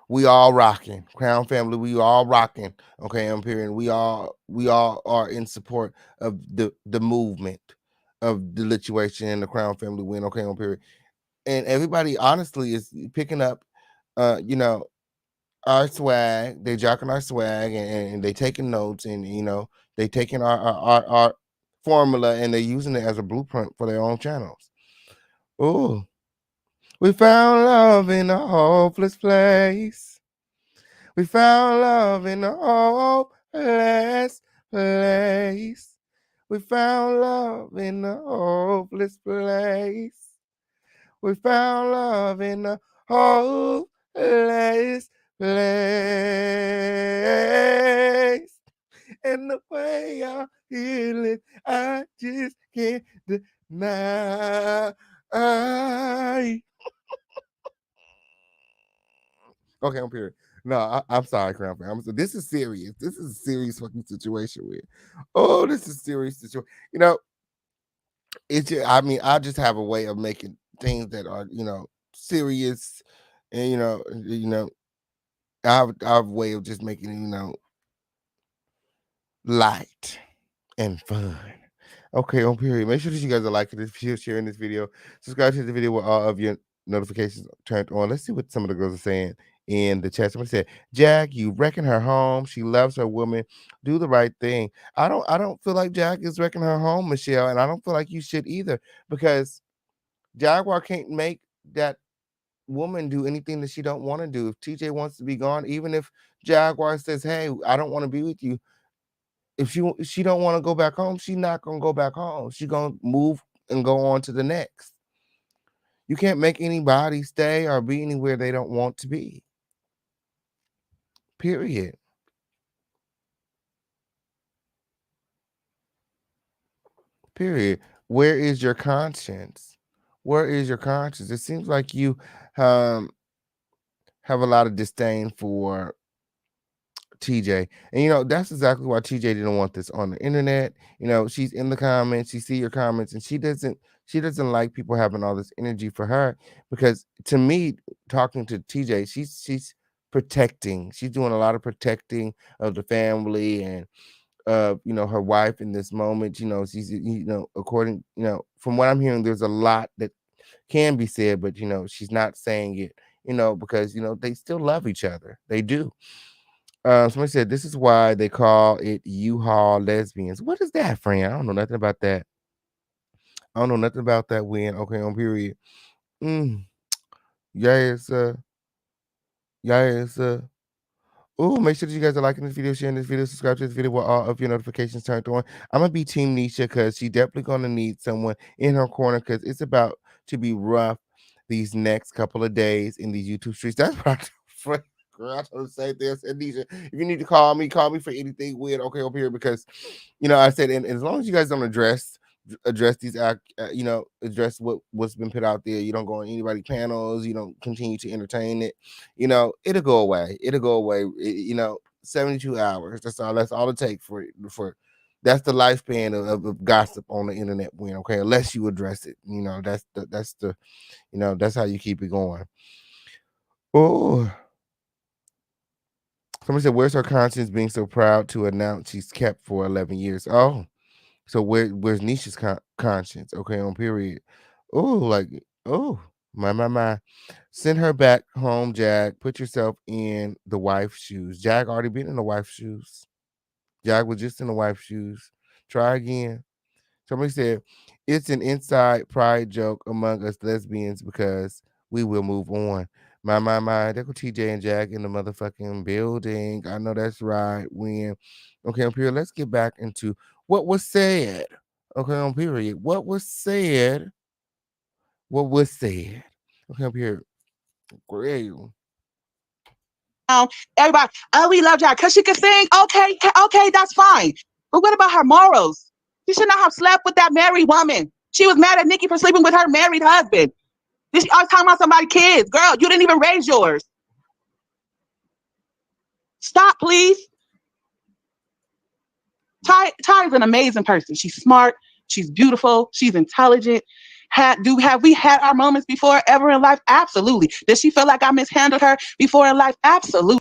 We all rocking. Crown family, we all rocking. Okay, I'm period. We all are in support of the movement of the lituation and the Crown family win. Okay, on period. And everybody honestly is picking up our swag. They jocking our swag and they taking notes, and they taking our formula and they're using it as a blueprint for their own channels. Oh, we found love in a hopeless place. We found love in a hopeless place. We found love in a hopeless place. We found love in a hopeless place. And the way I feel it, I just can't deny. Okay, I'm period. No, I'm sorry, Crown Family. This is serious. This is a serious fucking situation with. Oh, this is serious situation. It's just, I just have a way of making things that are, serious, and I have a way of just making it, light and fun. Okay, on period. Make sure that you guys are liking this video, sharing this video, subscribe to the video with all of your notifications turned on. Let's see what some of the girls are saying in the chat. Somebody said, "Jag, you wrecking her home. She loves her woman. Do the right thing." I don't feel like Jag is wrecking her home, Michelle, and I don't feel like you should either, because Jaguar can't make that woman do anything that she don't want to do. If TJ wants to be gone, even if Jaguar says, "Hey, I don't want to be with you," if she don't want to go back home, she's not gonna go back home. She's gonna move and go on to the next. You can't make anybody stay or be anywhere they don't want to be. Period. Period. Where is your conscience? Where is your conscience? It seems like you have a lot of disdain for TJ. And that's exactly why TJ didn't want this on the internet. She's in the comments, she see your comments, and she doesn't like people having all this energy for her, because to me, talking to TJ, she's protecting. She's doing a lot of protecting of the family and her wife in this moment. She's according, from what I'm hearing, there's a lot that can be said, but she's not saying it, because they still love each other. They do. Somebody said this is why they call it U-Haul lesbians. What is that, friend? I don't know nothing about that. I don't know nothing about that. When okay, on period. Mm. Yes, yes, oh, make sure that you guys are liking this video, sharing this video, subscribe to this video with all of your notifications turned on. I'm gonna be Team Nisha, because she definitely gonna need someone in her corner, because it's about to be rough these next couple of days in these YouTube streets. That's what I told girl. I told her to say this. And Nisha, if you need to call me for anything weird, okay, up here, because I said, and as long as you guys don't address these address what's been put out there, you don't go on anybody panels, you don't continue to entertain it, it'll go away. 72 hours, that's all it takes for that's the lifespan of gossip on the internet, okay, unless you address it. That's how you keep it going. Oh, somebody said, where's her conscience being so proud to announce she's kept for 11 years? Oh, so where's Nisha's conscience? Okay, on period. Oh, my. Send her back home, Jag. Put yourself in the wife's shoes. Jag already been in the wife's shoes. Jag was just in the wife's shoes. Try again. Somebody said, it's an inside pride joke among us lesbians because we will move on. My. There go TJ and Jag in the motherfucking building. I know that's right. Okay, on period. Let's get back into what was said. Okay, on period. What was said. Okay, on period. Great. Everybody, oh, we love Jack because she can sing. Okay, that's fine. But what about her morals? She should not have slept with that married woman. She was mad at Nikki for sleeping with her married husband. Did she always talking about somebody's kids? Girl, you didn't even raise yours. Stop, please. Ty is an amazing person. She's smart. She's beautiful. She's intelligent. Have we had our moments before ever in life? Absolutely. Does she feel like I mishandled her before in life? Absolutely.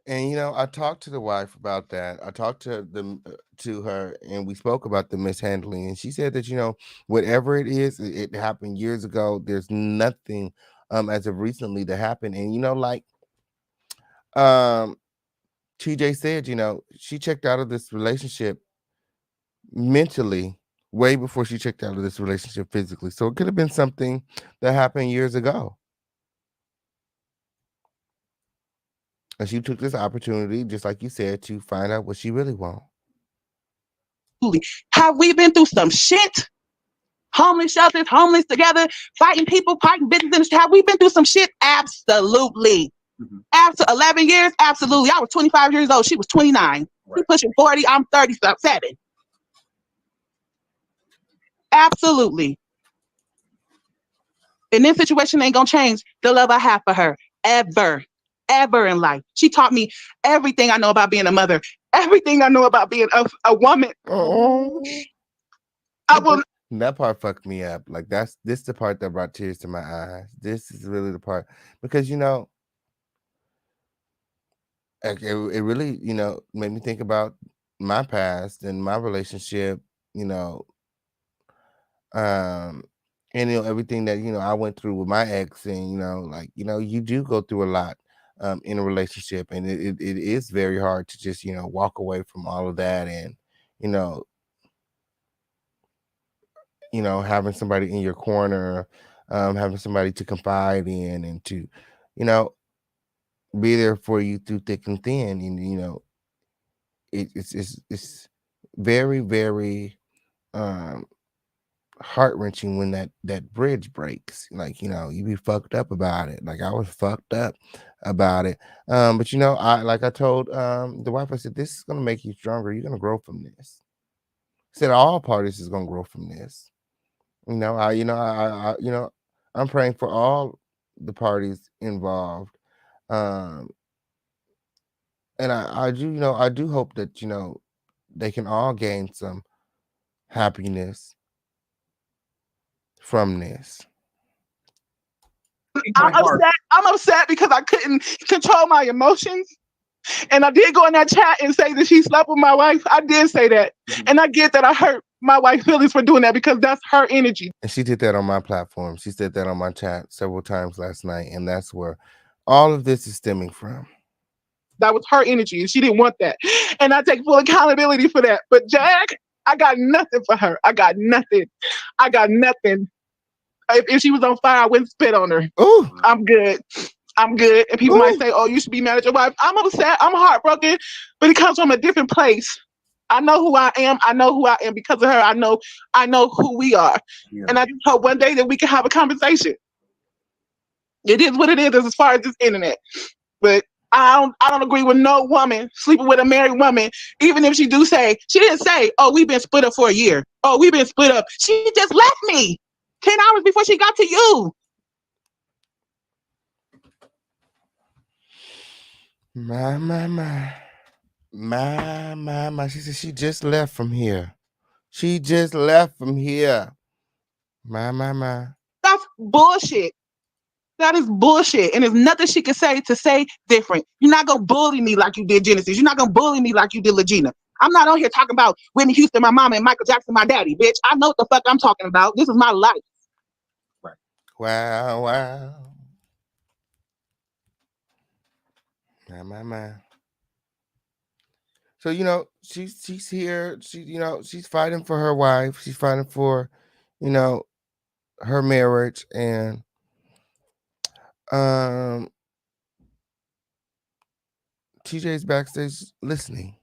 And I talked to the wife about that. I talked to her, and we spoke about the mishandling. And she said that whatever it is, it happened years ago. There's nothing as of recently that happened. And TJ said, she checked out of this relationship mentally way before she checked out of this relationship physically. So it could have been something that happened years ago. And she took this opportunity, just like you said, to find out what she really wants. Have we been through some shit? Homeless shelters, homeless together, fighting people, fighting business. Have we been through some shit? Absolutely. After 11 years, absolutely. I was 25 years old. She was 29. Right. She's pushing 40. I'm 37. Absolutely. And this situation ain't gonna change the love I have for her ever in life. She taught me everything I know about being a mother, everything I know about being a woman. Oh. That part fucked me up. Like this the part that brought tears to my eyes. This is really the part, because it really made me think about my past and my relationship, and everything that I went through with my ex, and you do go through a lot in a relationship, and it is very hard to just walk away from all of that, and having somebody in your corner, having somebody to confide in, and to be there for you through thick and thin. And it's very, very heart-wrenching when that bridge breaks. Like you be fucked up about it. Like I was fucked up about it, but I told the wife, I said, this is gonna make you stronger. You're gonna grow from this. I said all parties is gonna grow from this. I'm praying for all the parties involved, And I do, I do hope that, they can all gain some happiness from this. I'm upset because I couldn't control my emotions. And I did go in that chat and say that she slept with my wife. I did say that. And I get that I hurt my wife's feelings for doing that because that's her energy. And she did that on my platform. She said that on my chat several times last night. And that's where all of this is stemming from. That was her energy, and she didn't want that. And I take full accountability for that. But Jag, I got nothing for her. I got nothing. If she was on fire, I wouldn't spit on her. Ooh. I'm good. And people might say, oh, you should be mad at your wife. I'm upset. I'm heartbroken. But it comes from a different place. I know who I am. I know who I am because of her. I know who we are. Yeah. And I just hope one day that we can have a conversation. It is what it is as far as this internet. But I don't agree with no woman sleeping with a married woman, even if she didn't say, oh, we've been split up for a year. Oh, we've been split up. She just left me 10 hours before she got to you. My. She said she just left from here. My. That's bullshit. That is bullshit. And there's nothing she can say different. You're not going to bully me like you did Genesis. You're not going to bully me like you did Legina. I'm not on here talking about Whitney Houston, my mama, and Michael Jackson, my daddy, bitch. I know what the fuck I'm talking about. This is my life. Right. Wow. My. So, she's here. She's fighting for her wife. She's fighting for, her marriage. And TJ's backstage listening.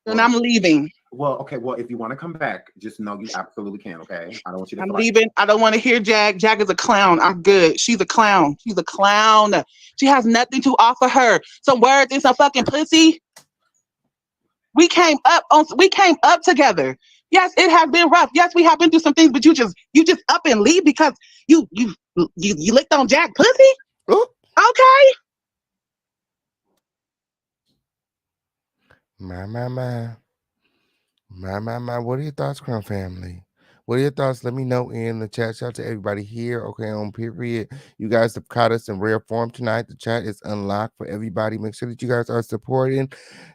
And I'm leaving. Well, okay. Well, if you want to come back, just know you absolutely can. Okay. I don't want you to. I'm leaving. I don't want to hear Jag. Jag is a clown. I'm good. She's a clown. She has nothing to offer her. Some words and some fucking pussy. We came up together. Yes, it has been rough. Yes, we have been through some things, but you just up and leave because you licked on Jag pussy. Ooh. Okay. My. What are your thoughts, Crown Family? What are your thoughts? Let me know in the chat. Shout out to everybody here. Okay, on period. You guys have caught us in rare form tonight. The chat is unlocked for everybody. Make sure that you guys are supporting.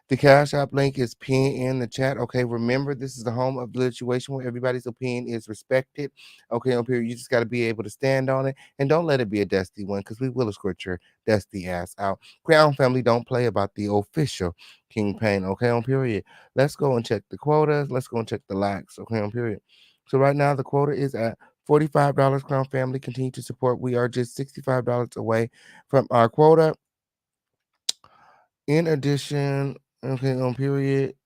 The Cash App link is pinned in the chat. Okay, remember, this is the home of the situation where everybody's opinion is respected. Okay, on period. You just got to be able to stand on it. And don't let it be a dusty one, because we will escort your dusty ass out. Crown Family, don't play about the official King Pain. Okay, on period. Let's go and check the quotas. Let's go and check the likes. Okay, on period. So right now the quota is at $45. Crown Family, continue to support. We are just $65 away from our quota. In addition, okay, on period.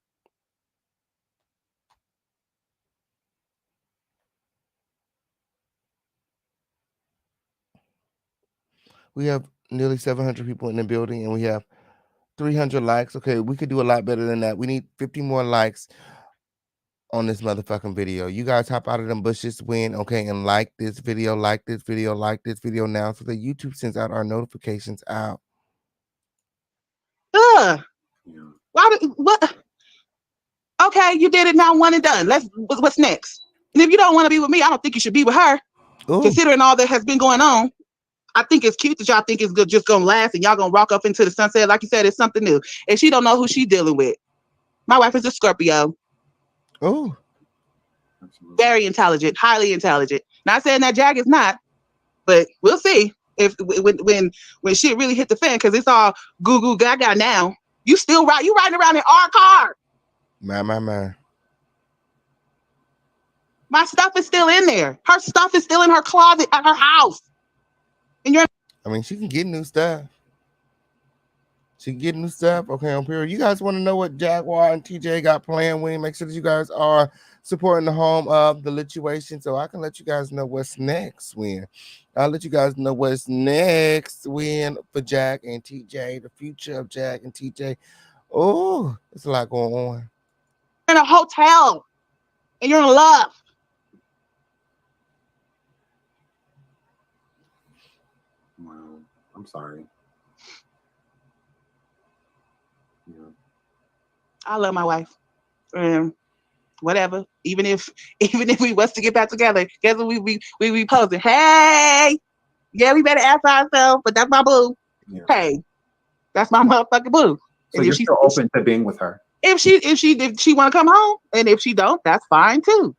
We have nearly 700 people in the building, and we have 300 likes. Okay, we could do a lot better than that. We need 50 more likes on this motherfucking video. You guys hop out of them bushes, okay, and like this video now, so that YouTube sends out our notifications out. What? Okay, you did it now, one and done. What's next? And if you don't want to be with me, I don't think you should be with her. Ooh. Considering all that has been going on, I think it's cute that y'all think it's just gonna last and y'all gonna rock up into the sunset. Like you said, it's something new. And she don't know who she dealing with. My wife is a Scorpio. Oh. Very intelligent, highly intelligent. Not saying that Jag is not, but we'll see if when shit really hit the fan, because it's all goo goo gaga now. You riding around in our car. My. My stuff is still in there. Her stuff is still in her closet at her house. And she can get new stuff. Okay, on period. You guys want to know what Jaguar and TJ got planned with? Make sure that you guys are supporting the home of the situation, so I can let you guys know what's next. I'll let you guys know what's next for Jack and TJ, the future of Jack and TJ. Oh, there's a lot going on. In a hotel, and you're in love. Wow. I'm sorry. Yeah. I love my wife. Whatever. Even if we was to get back together, guess what we be posting? Hey, yeah, we better ask ourselves, but that's my boo. Yeah. Hey, that's my motherfucking boo. So And you're still open to being with her? If she want to come home, and if she don't, that's fine too.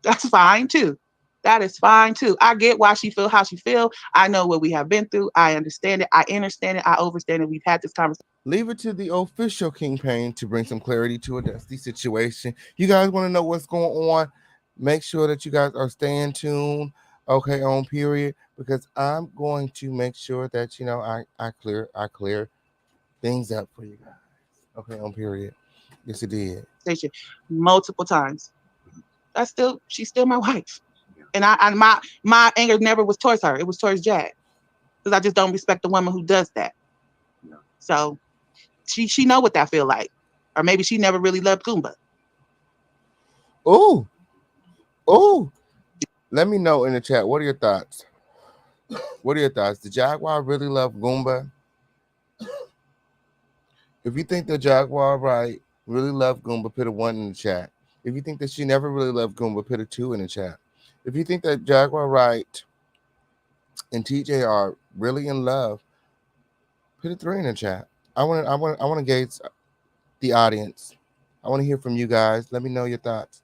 That's fine too. That is fine too. I get why she feel how she feel. I know what we have been through. I understand it. I understand it. I overstand it. We've had this conversation. Leave it to the official Kingpin to bring some clarity to a dusty situation. You guys want to know what's going on? Make sure that you guys are staying tuned. Okay, on period, because I'm going to make sure that I clear things up for you guys. Okay, on period. Yes, it did. Station multiple times. She's still my wife, and my anger never was towards her. It was towards Jag, because I just don't respect the woman who does that. So she know what that feel like, or maybe she never really loved Goomba. Oh, let me know in the chat. What are your thoughts? What are your thoughts? Did Jaguar really love Goomba? If you think the Jaguar Wright really loved Goomba, put a 1 in the chat. If you think that she never really loved Goomba, put a 2 in the chat. If you think that Jaguar Wright and TJ are really in love, put a 3 in the chat. I want to gauge the audience. I want to hear from you guys. Let me know your thoughts.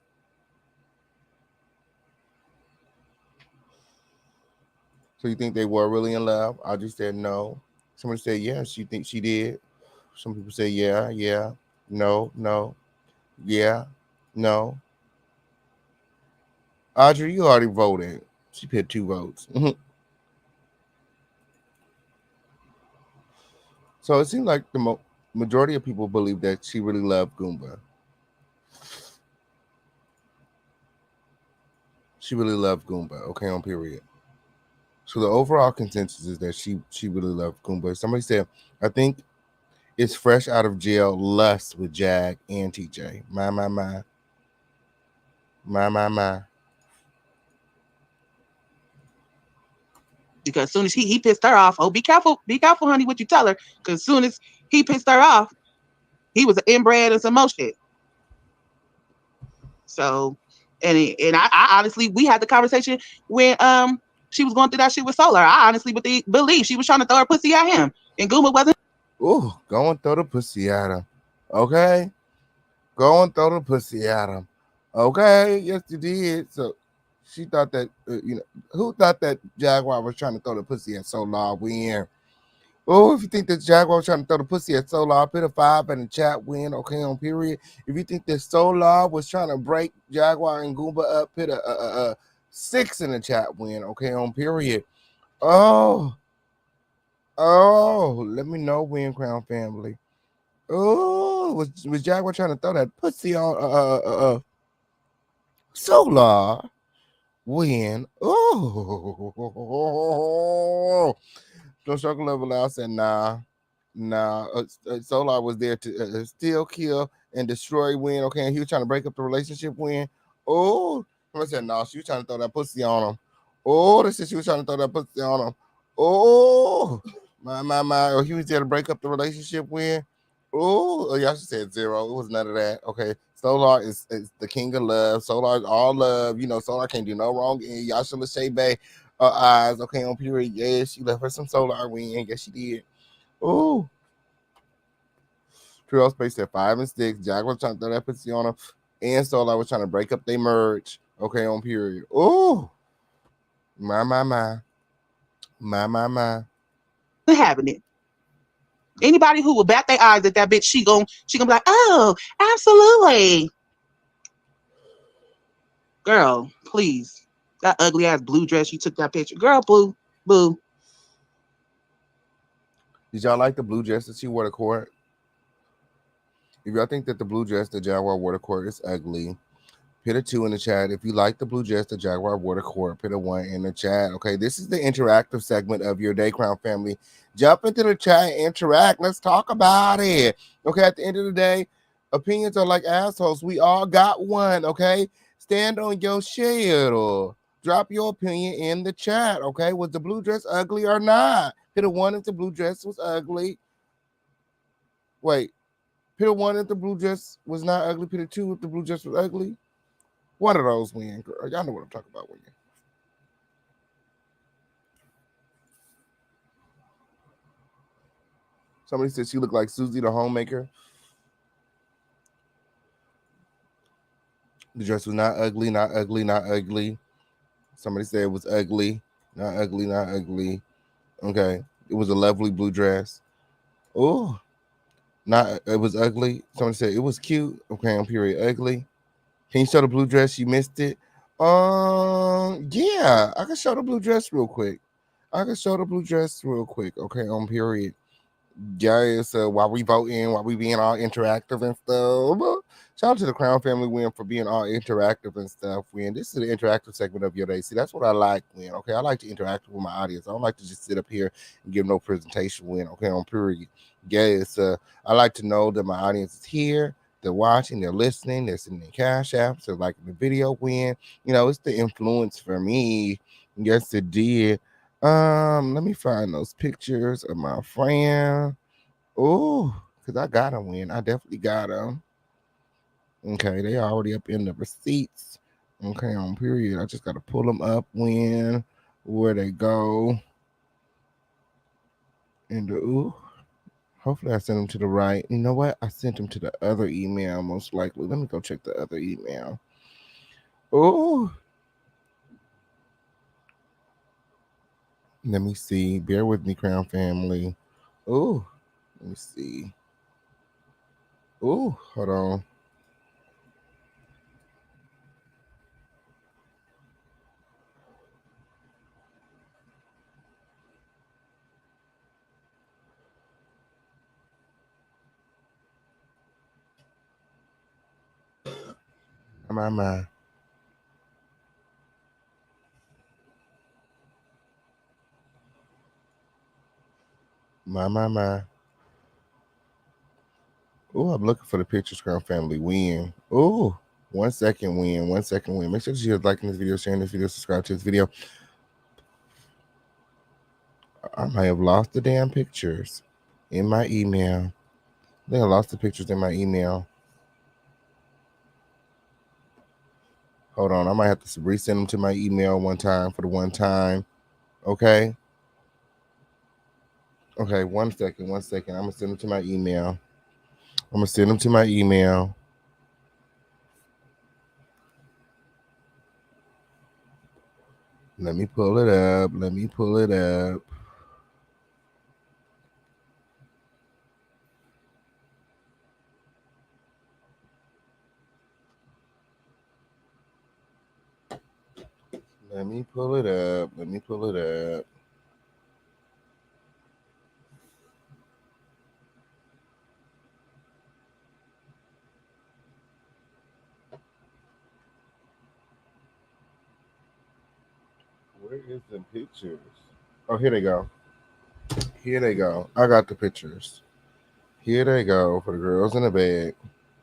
So you think they were really in love? I just said no. Somebody said yes. You think she did? Some people say yeah, no, yeah, no. Audrey, you already voted. She put 2 votes. So it seems like the majority of people believe that she really loved Goomba. She really loved Goomba. Okay, on period. So the overall consensus is that she really loved Goomba. Somebody said, I think it's fresh out of jail lust with Jag and TJ. My. Because as soon as he pissed her off, be careful, honey, what you tell her. Because as soon as he pissed her off, he was inbred and some more shit. So, and I honestly, we had the conversation when she was going through that shit with Solar. I honestly believe she was trying to throw her pussy at him, and Goomba wasn't. Ooh, go and throw the pussy at him. Okay? Go and throw the pussy at him. Okay? Yes, you did. So she thought that, who thought that Jaguar was trying to throw the pussy at Solar win? Oh, if you think that Jaguar was trying to throw the pussy at Solar, put a 5 in the chat win. Okay, on period. If you think that Solar was trying to break Jaguar and Goomba up, put a 6 in the chat win. Okay, on period. Oh, let me know, Win Crown family. Oh, was Jaguar trying to throw that pussy on Solar? Win. Oh, no struggle level out said nah. Solar was there to steal, kill, and destroy Win. Okay, and he was trying to break up the relationship. Win. Oh, I said no. She was trying to throw that pussy on him. Oh, they said she was trying to throw that pussy on him. Oh, my. Oh, he was there to break up the relationship. Win. Oh, y'all said 0. It was none of that. Okay, Solar is the king of love. Solar is all love. Solar can't do no wrong. And y'all should have Shay Bay eyes. Okay, on period. Yeah, she left her some Solar Win. Yes, she did. Oh, Trio Space said 5 and 6. Jack was trying to throw that pussy on him, and Solar was trying to break up their merge. Okay, on period. Oh, my. Having it. Anybody who will bat their eyes at that bitch, she gonna be like, oh, absolutely. Girl, please. That ugly ass blue dress you took that picture. Girl, boo. Did y'all like the blue dress that she wore to court? If y'all think that the blue dress that Jaguar wore to court is ugly, put a 2 in the chat. If you like the blue dress that Jaguar wore to court, put a 1 in the chat. Okay, this is the interactive segment of your Day Crown family. Jump into the chat, interact. Let's talk about it. Okay, at the end of the day, opinions are like assholes. We all got one. Okay, stand on your shit. Drop your opinion in the chat, okay? Was the blue dress ugly or not? Hit a 1 if the blue dress was ugly. Wait. Hit a 1 if the blue dress was not ugly. Hit a 2 if the blue dress was ugly. One of those win, girl. Y'all know what I'm talking about when you. Somebody said she looked like Susie the homemaker. The dress was not ugly, not ugly, not ugly. Somebody said it was ugly, not ugly, not ugly. Okay. It was a lovely blue dress. Oh, not it was ugly. Somebody said it was cute. Okay, on period. Ugly. Can you show the blue dress? You missed it. Yeah, I can show the blue dress real quick. Okay, on period. Yes, while we voting, while we being all interactive and stuff. Shout out to the Crown Family Win for being all interactive and stuff. Win, this is the interactive segment of your day. See, that's what I like. Win, okay, I like to interact with my audience. I don't like to just sit up here and give no presentation. Win, okay, on period. Yes, I like to know that my audience is here. They're watching, they're listening, they're sending their cash apps, they're liking the video. Win, you know, it's the influence for me. Yes, it did. Let me find those pictures of my friend. Oh, because I got them, Win. I definitely got them. Okay, they already up in the receipts. Okay, on period. I just got to pull them up, Win, where they go. And hopefully I sent them to the right. You know what? I sent them to the other email, most likely. Let me go check the other email. Oh, let me see. Bear with me, Crown Family. Oh, let me see. Oh, hold on. My. My. Oh, I'm looking for the pictures, Crown Family Win. Oh, 1 second, Win. 1 second, Win. Make sure that you're liking this video, sharing this video, subscribe to this video. I might have lost the damn pictures in my email. I think I lost the pictures in my email. Hold on. I might have to resend them to my email one time for the one time. Okay. Okay, 1 second. 1 second. I'm going to send them to my email. Let me pull it up. Where is the pictures? Oh, here they go. I got the pictures. Here they go for the girls in the bag.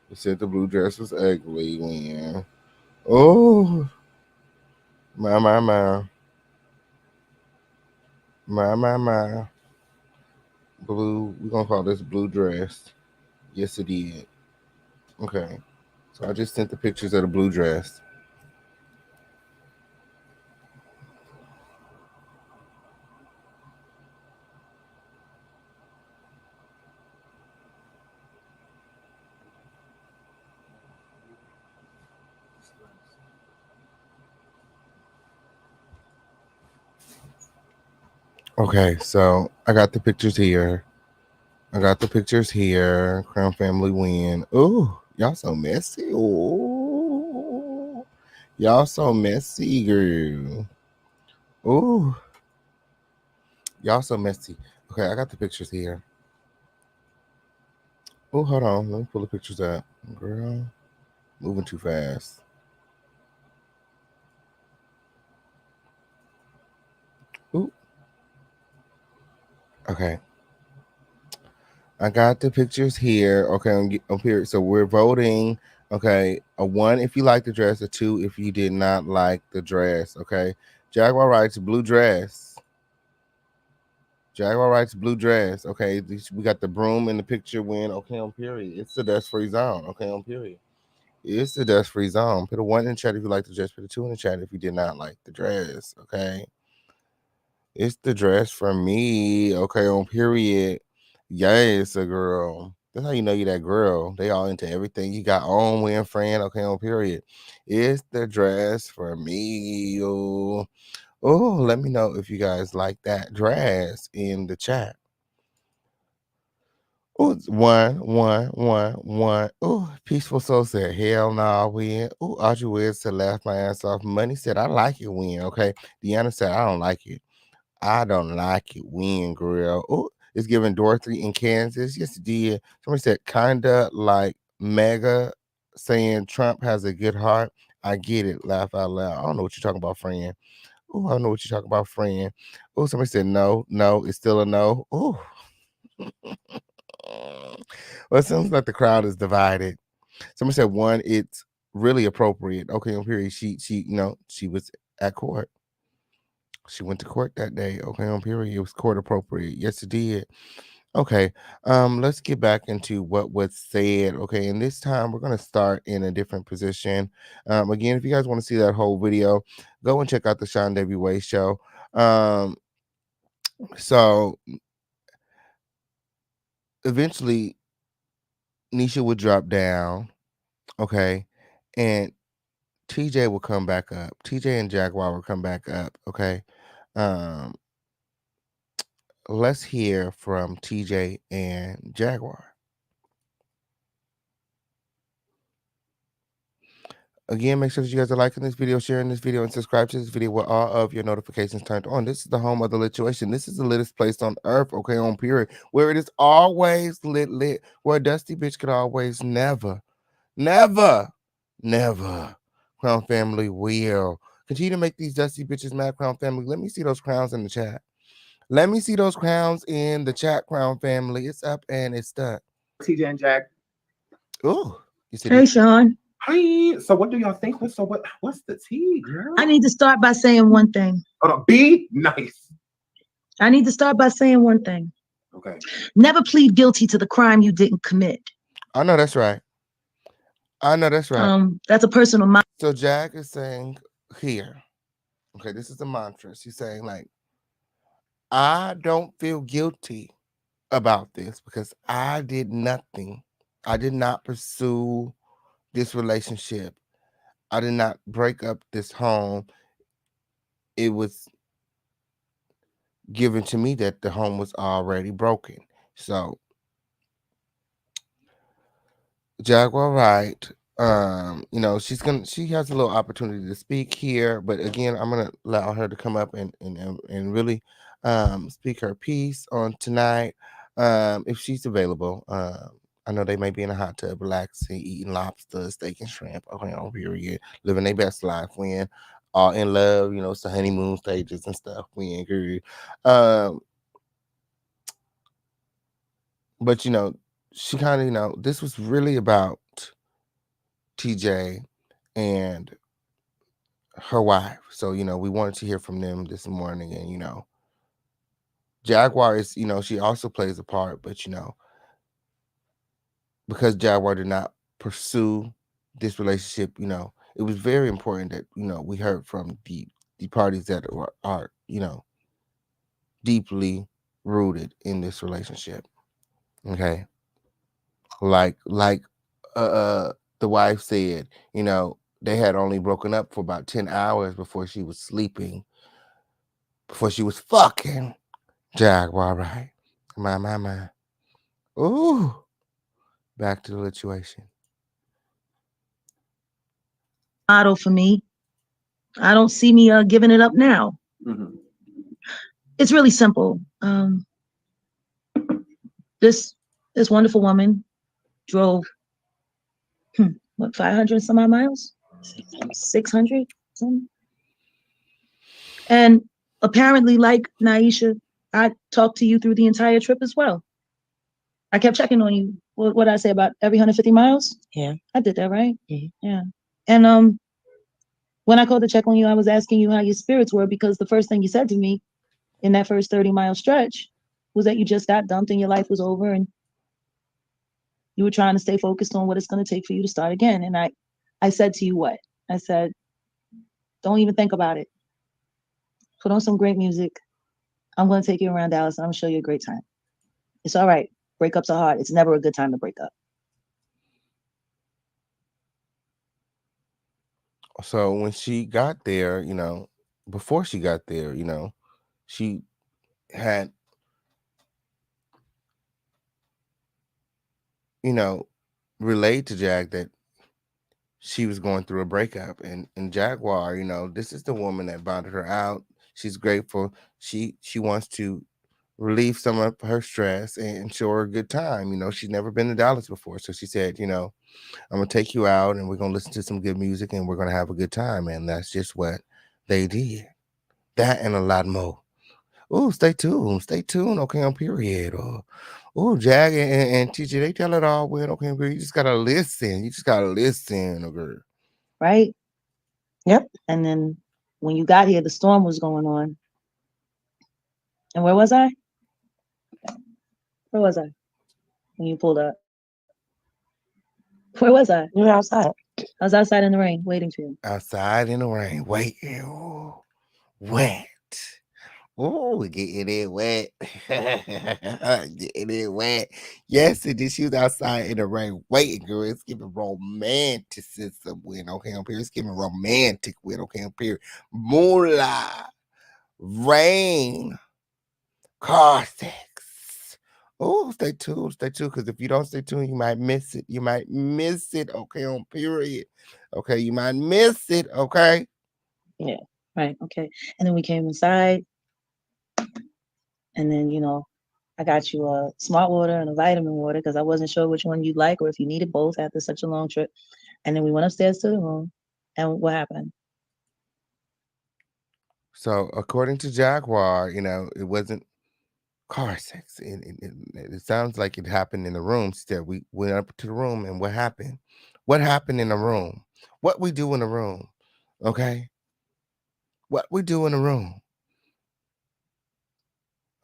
They said the blue dress was ugly. When oh, my. Blue. We're gonna call this blue dress. Yes, it did. Okay. So I just sent the pictures of the blue dress. Okay, so I got the pictures here. Crown Family Win. Oh, y'all so messy. Oh, y'all so messy, girl. Oh, y'all so messy. Okay, I got the pictures here. Oh, hold on. Let me pull the pictures up. Girl, moving too fast. Ooh. Okay. I got the pictures here. Okay, on here. So we're voting Okay, a 1 if you like the dress, a 2 if you did not like the dress. Okay, Jaguar writes blue dress. Jaguar writes blue dress. Okay, we got the broom in the picture. Win. Okay, on period. It's the dust free zone. Okay, on period. It's the dust free zone. Put a 1 in the chat if you like the dress. Put a 2 in the chat if you did not like the dress. Okay, it's the dress for me. Okay, on period. Yes, a girl. That's how you know you that girl. They all into everything you got on, win, friend. Okay, on period. It's the dress for me. Oh, let me know if you guys like that dress in the chat. Oh, it's 1, 1, 1, 1. Oh, Peaceful Soul said, hell nah, win. Oh, Audrey Wiz said, laugh my ass off. Money said, I like it, win. Okay. Deanna said, I don't like it. I don't like it, win, girl. Oh, it's giving Dorothy in Kansas. Yes, it did. Somebody said, kinda like Mega saying Trump has a good heart. I get it. Laugh out loud. I don't know what you're talking about, friend. Oh, I don't know what you're talking about, friend. Oh, somebody said, no, it's still a no. Oh. Well, it seems like the crowd is divided. Somebody said 1, it's really appropriate. Okay, on period. She she was at court. She went to court that day. Okay, on period. It was court appropriate. Yes, it did. Okay. Let's get back into what was said. Okay, and this time we're gonna start in a different position. Again, if you guys want to see that whole video, go and check out the Sean Davy Way show. So eventually Nisha would drop down, okay, and TJ will come back up. TJ and Jaguar will come back up, okay. Let's hear from TJ and Jaguar. Again, make sure that you guys are liking this video, sharing this video, and subscribe to this video with all of your notifications turned on. This is the home of the lituation. This is the littest place on earth, okay, on period, where it is always lit, where a dusty bitch could always never Crown Family will continue to make these dusty bitches mad. Crown Family, let me see those crowns in the chat. Let me see those crowns in the chat, Crown Family. It's up and it's stuck. TJ and Jack. Oh, hey, Sean. Hi. So what do y'all think? What's the tea, girl? I need to start by saying one thing. Hold on. Be nice. I need to start by saying one thing. Okay. Never plead guilty to the crime you didn't commit. I know that's right. That's a personal mind. So Jack is saying here, okay, this is a mantra. She's saying, like, I don't feel guilty about this because I did nothing. I did not pursue this relationship. I did not break up this home. It was given to me that the home was already broken. So Jaguar Wright, she has a little opportunity to speak here, but again, I'm gonna allow her to come up and really speak her piece on tonight. If she's available. I know they may be in a hot tub relaxing, eating lobster, steak, and shrimp. Okay, on period, living their best life when all in love, it's the honeymoon stages and stuff. We agree. But she kind of, this was really about TJ and her wife. So, we wanted to hear from them this morning. And, Jaguar is, she also plays a part, but, because Jaguar did not pursue this relationship, it was very important that, we heard from the parties that are deeply rooted in this relationship. Okay. Like the wife said, they had only broken up for about 10 hours before she was sleeping, before she was fucking Jaguar, right? My. Ooh. Back to the situation. Model for me. I don't see me giving it up now. Mm-hmm. It's really simple. This wonderful woman drove 500 some odd miles, 600 something. And apparently, like Naisha, I talked to you through the entire trip as well. I kept checking on you what did I say about every 150 miles? Yeah. I did that, right? Mhm. Yeah. And when I called to check on you, I was asking you how your spirits were because the first thing you said to me in that first 30-mile stretch was that you just got dumped and your life was over and you were trying to stay focused on what it's going to take for you to start again. And I said to you what? I said, don't even think about it. Put on some great music. I'm going to take you around Dallas and I'm going to show you a great time. It's all right. Breakups are hard. It's never a good time to break up. So when she got there, before she got there, she had, relayed to Jag that she was going through a breakup, and Jaguar, this is the woman that bonded her out. She's grateful. She wants to relieve some of her stress and show her a good time. She's never been to Dallas before, so she said, I'm gonna take you out and we're gonna listen to some good music and we're gonna have a good time. And that's just what they did. That and a lot more. Oh, stay tuned. Okay, on period. Oh, Jag and TJ, they tell it all when okay, girl. You just gotta listen. Girl. Right? Yep. And then when you got here, the storm was going on. And where was I? Where was I when you pulled up? Where was I? You were outside. I was outside in the rain waiting for you. Outside in the rain, waiting. Oh, wet. Oh, getting it wet. Getting it wet. Yes, it did. She was outside in the rain waiting, girl. It's giving romanticism when, okay, on period. It's giving romantic when, okay, on period. Moonlight, rain, car sex. Oh, stay tuned, because if you don't stay tuned, you might miss it. Okay, on period. Okay, you might miss it, okay? Yeah, right, okay. And then we came inside. And then, I got you a smart water and a vitamin water because I wasn't sure which one you'd like or if you needed both after such a long trip. And then we went upstairs to the room. And what happened? So, according to Jaguar, it wasn't car sex. It sounds like it happened in the room. Still, we went up to the room, and what happened? What happened in the room? What we do in the room? Okay, what we do in the room?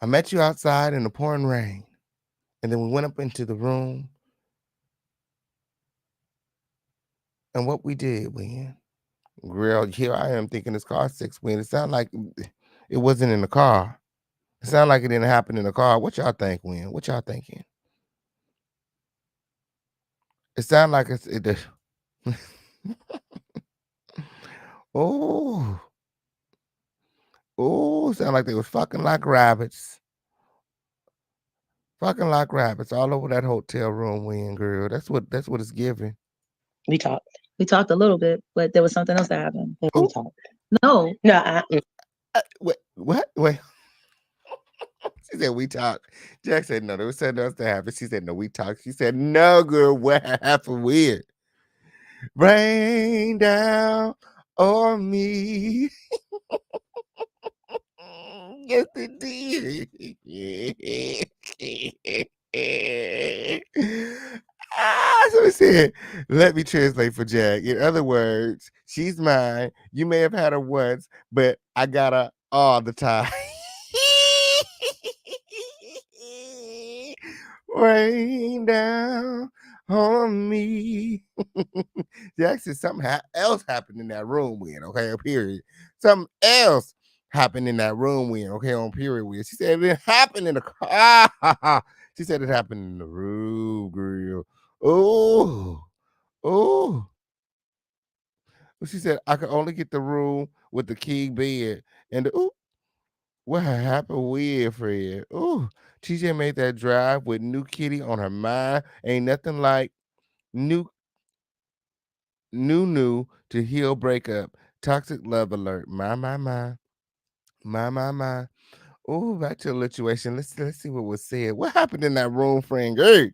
I met you outside in the pouring rain, and then we went up into the room, and what we did, Win? Girl, here I am thinking it's car sex. Win? It sounded like it wasn't in the car. It sounded like it didn't happen in the car. What y'all think, Win? What y'all thinking? It sounded like it. Oh, sound like they was fucking like rabbits. Fucking like rabbits all over that hotel room, Win, girl. That's what it's giving. We talked. We talked a little bit, but there was something else that happened. We talked. No. What? Wait. She said we talked. Jack said no. There was something else that happened. She said no. We talked. She said no, girl. What happened? Weird. Rain down on me. Yes, it did. So it said, let me translate for Jack. In other words, she's mine. You may have had her once, but I got her all the time. Rain down on me. Jack said something else happened in that room with, okay, on period. Something else happened in that room with, okay, on period with. She said it happened in the car. She said it happened in the room, girl. Oh. She said I could only get the room with the king bed and what happened with Fred? TJ made that drive with new kitty on her mind. Ain't nothing like new to heal breakup. Toxic love alert. My. Oh, back to the situation. Let's see what was said. What happened in that room, friend? Hey.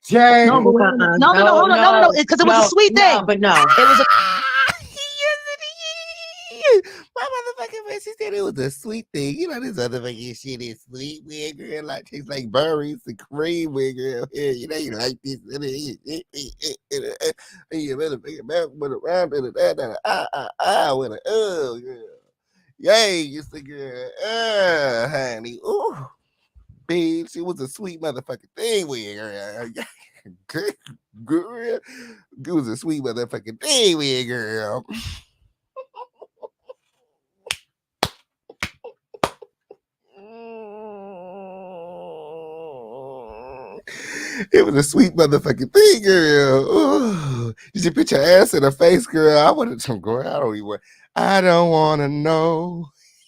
Jay. No, hold on. Because it was a sweet thing. But no. It was a Yes, it is. My She said it was a sweet thing. You know, this other fucking shit is sweet, man, girl. Like, tastes like berries and cream, man, girl. Yeah, you know, you like this. You better make it back with a round and with a, girl. Yay, you see, girl. Honey. Ooh. Bitch, it was a sweet motherfucking thing, with girl. Girl. It was a sweet motherfucking thing, with girl. It was a sweet motherfucking thing, girl. Ooh. You should put your ass in her face, girl. I wanted some girl. I don't want to know.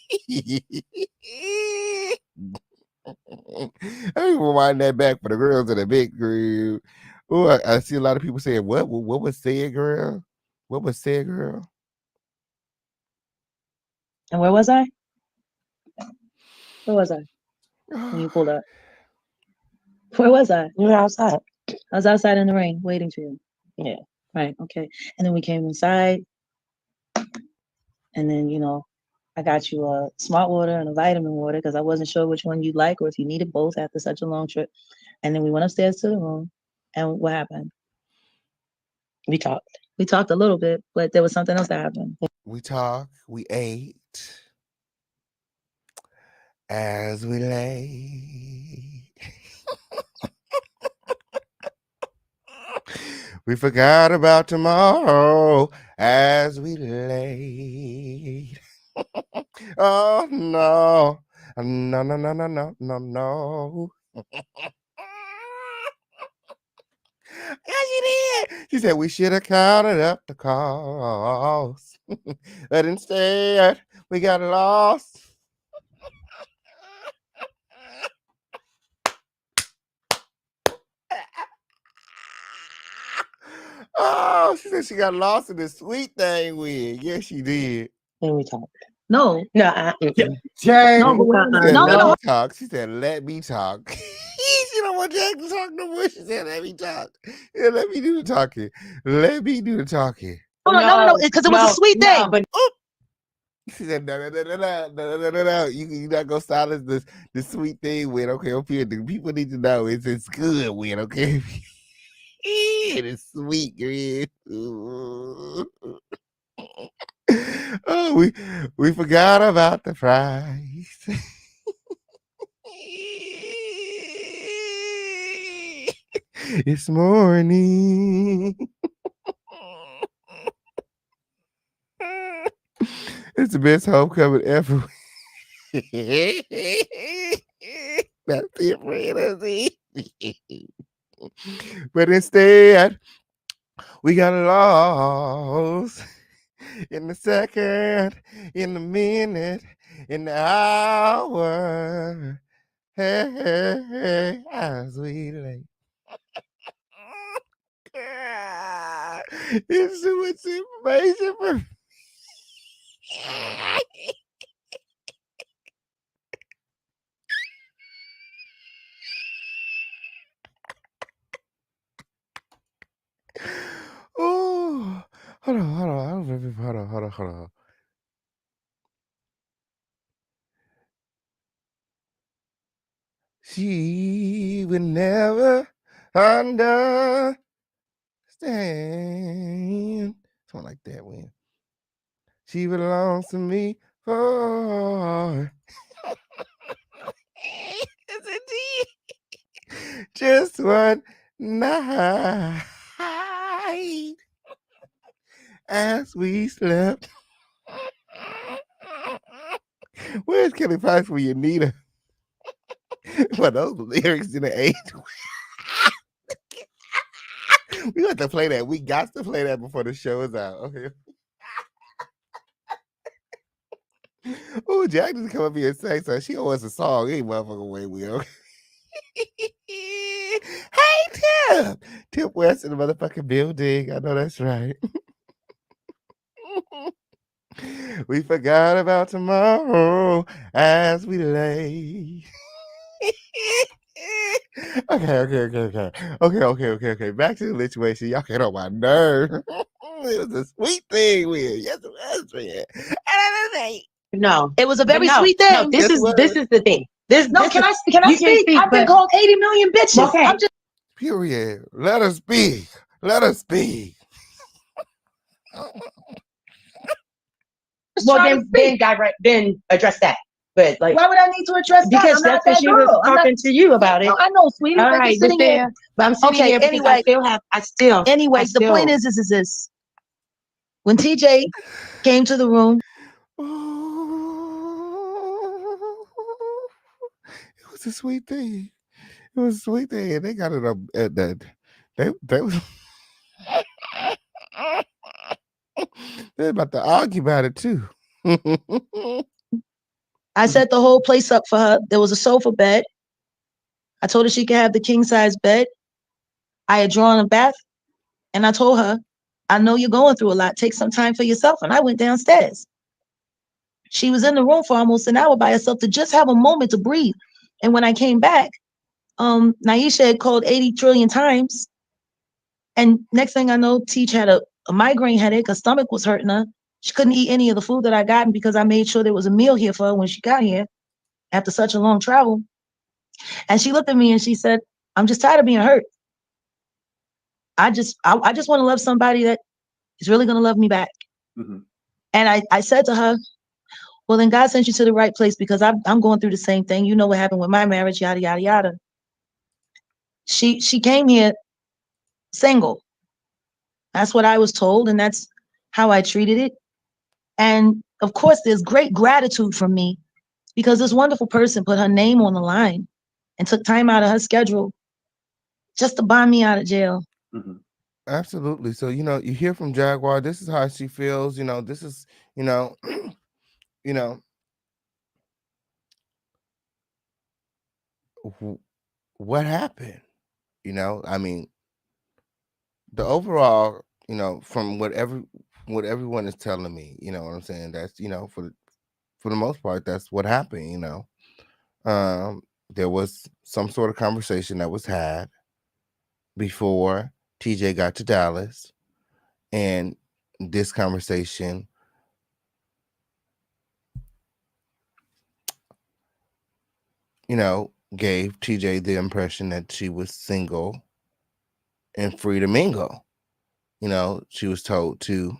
I even rewind that back for the girls in the big group. Oh, I see a lot of people saying, what was said, girl? What was said, girl? And where was I? Where was I when you pulled up? Where was I? You were outside. I was outside in the rain waiting for you. Yeah. Right. Okay. And then we came inside. And then, you know, I got you a smart water and a vitamin water because I wasn't sure which one you'd like or if you needed both after such a long trip. And then we went upstairs to the room. And what happened? We talked. We talked a little bit, but there was something else that happened. We talked. We ate. As we lay. We forgot about tomorrow as we lay. Oh no. No, no, no, no, no, no, no. Yeah, she did. She said we should have counted up the cost. But instead, we got lost. Oh, she said she got lost in this sweet thing with. Yes, she did. And we talked. No. No, Jay. No, but let me talk. She said, let me talk. She don't want Jack to talk no more. She said, let me talk. Yeah, let me do the talking. Let me do the talking. No, because it was a sweet thing. But She said, no. You're not going to silence the sweet thing with, okay, up here. The people need to know it's good with, okay? It is sweet, girl. Oh, we forgot about the fries. It's morning. It's the best homecoming ever. That's it, friend. But instead, we got lost in the second, in the minute, in the hour. Hey, as we lay. It's too much information for me. Oh, hold on. She would never understand. Something like that, when she belongs to me for just one night as we slept. Where's Kelly Price when you need her? Well, those lyrics in the age. We got to play that. We got to play that before the show is out. Okay. Oh, Jack just come up here and say so. She wants a song. Any motherfucking way, Will. Hey, Tip. Tip West in the motherfucking building. I know that's right. We forgot about tomorrow as we lay. Okay. Back to the situation. Y'all get on my nerve. It was a sweet thing, Will. Yes, it was, man. And another thing. No. It was a very No, sweet no, thing. this is the thing. This No, this can is, I you can speak? speak, I've been but called 80 million bitches. Okay. I'm just Period. Let us speak. Let us speak. well trying to then speak. then address that. But like Why would I need to address that? because I'm not that's what that she was girl. I'm not. talking to you about it. No, I know, sweetie. All But right, just sitting here. but I'm sitting Okay. here because Anyway. I The point is this. When TJ came to the room, It was a sweet thing. It was a sweet thing. And they got it up at that. They was they're about to argue about it too. I set the whole place up for her. There was a sofa bed. I told her she could have the king size bed. I had drawn a bath, and I told her, I know you're going through a lot. Take some time for yourself. And I went downstairs. She was in the room for almost an hour by herself to just have a moment to breathe. And when I came back, Naisha had called 80 trillion times. And next thing I know, Teach had a migraine headache. Her stomach was hurting her. She couldn't eat any of the food that I got because I made sure there was a meal here for her when she got here after such a long travel. And she looked at me and she said, I'm just tired of being hurt. I just want to love somebody that is really going to love me back. Mm-hmm. And I said to her, well, then God sent you to the right place because I'm going through the same thing. You know what happened with my marriage, yada, yada, yada. She came here single. That's what I was told. And that's how I treated it. And of course, there's great gratitude from me because this wonderful person put her name on the line and took time out of her schedule just to buy me out of jail. Mm-hmm. Absolutely. So, you hear from Jaguar. This is how she feels. This is, what happened? I mean, the overall, from what everyone is telling me, you know what I'm saying? That's, for the most part, that's what happened, there was some sort of conversation that was had before TJ got to Dallas, and this conversation gave TJ the impression that she was single and free to mingle. She was told to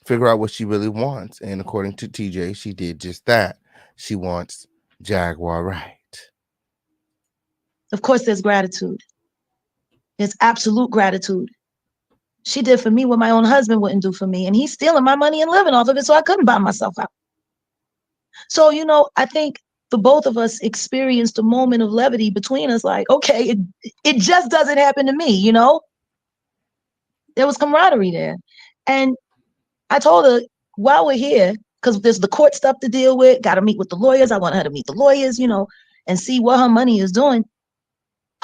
figure out what she really wants, and according to TJ, she did just that. She wants Jaguar Wright. Of course, there's gratitude. There's absolute gratitude. She did for me what my own husband wouldn't do for me, and he's stealing my money and living off of it, so I couldn't buy myself out. So, I think the both of us experienced a moment of levity between us, like, okay, it just doesn't happen to me, There was camaraderie there. And I told her, while we're here, because there's the court stuff to deal with, got to meet with the lawyers. I want her to meet the lawyers, and see what her money is doing.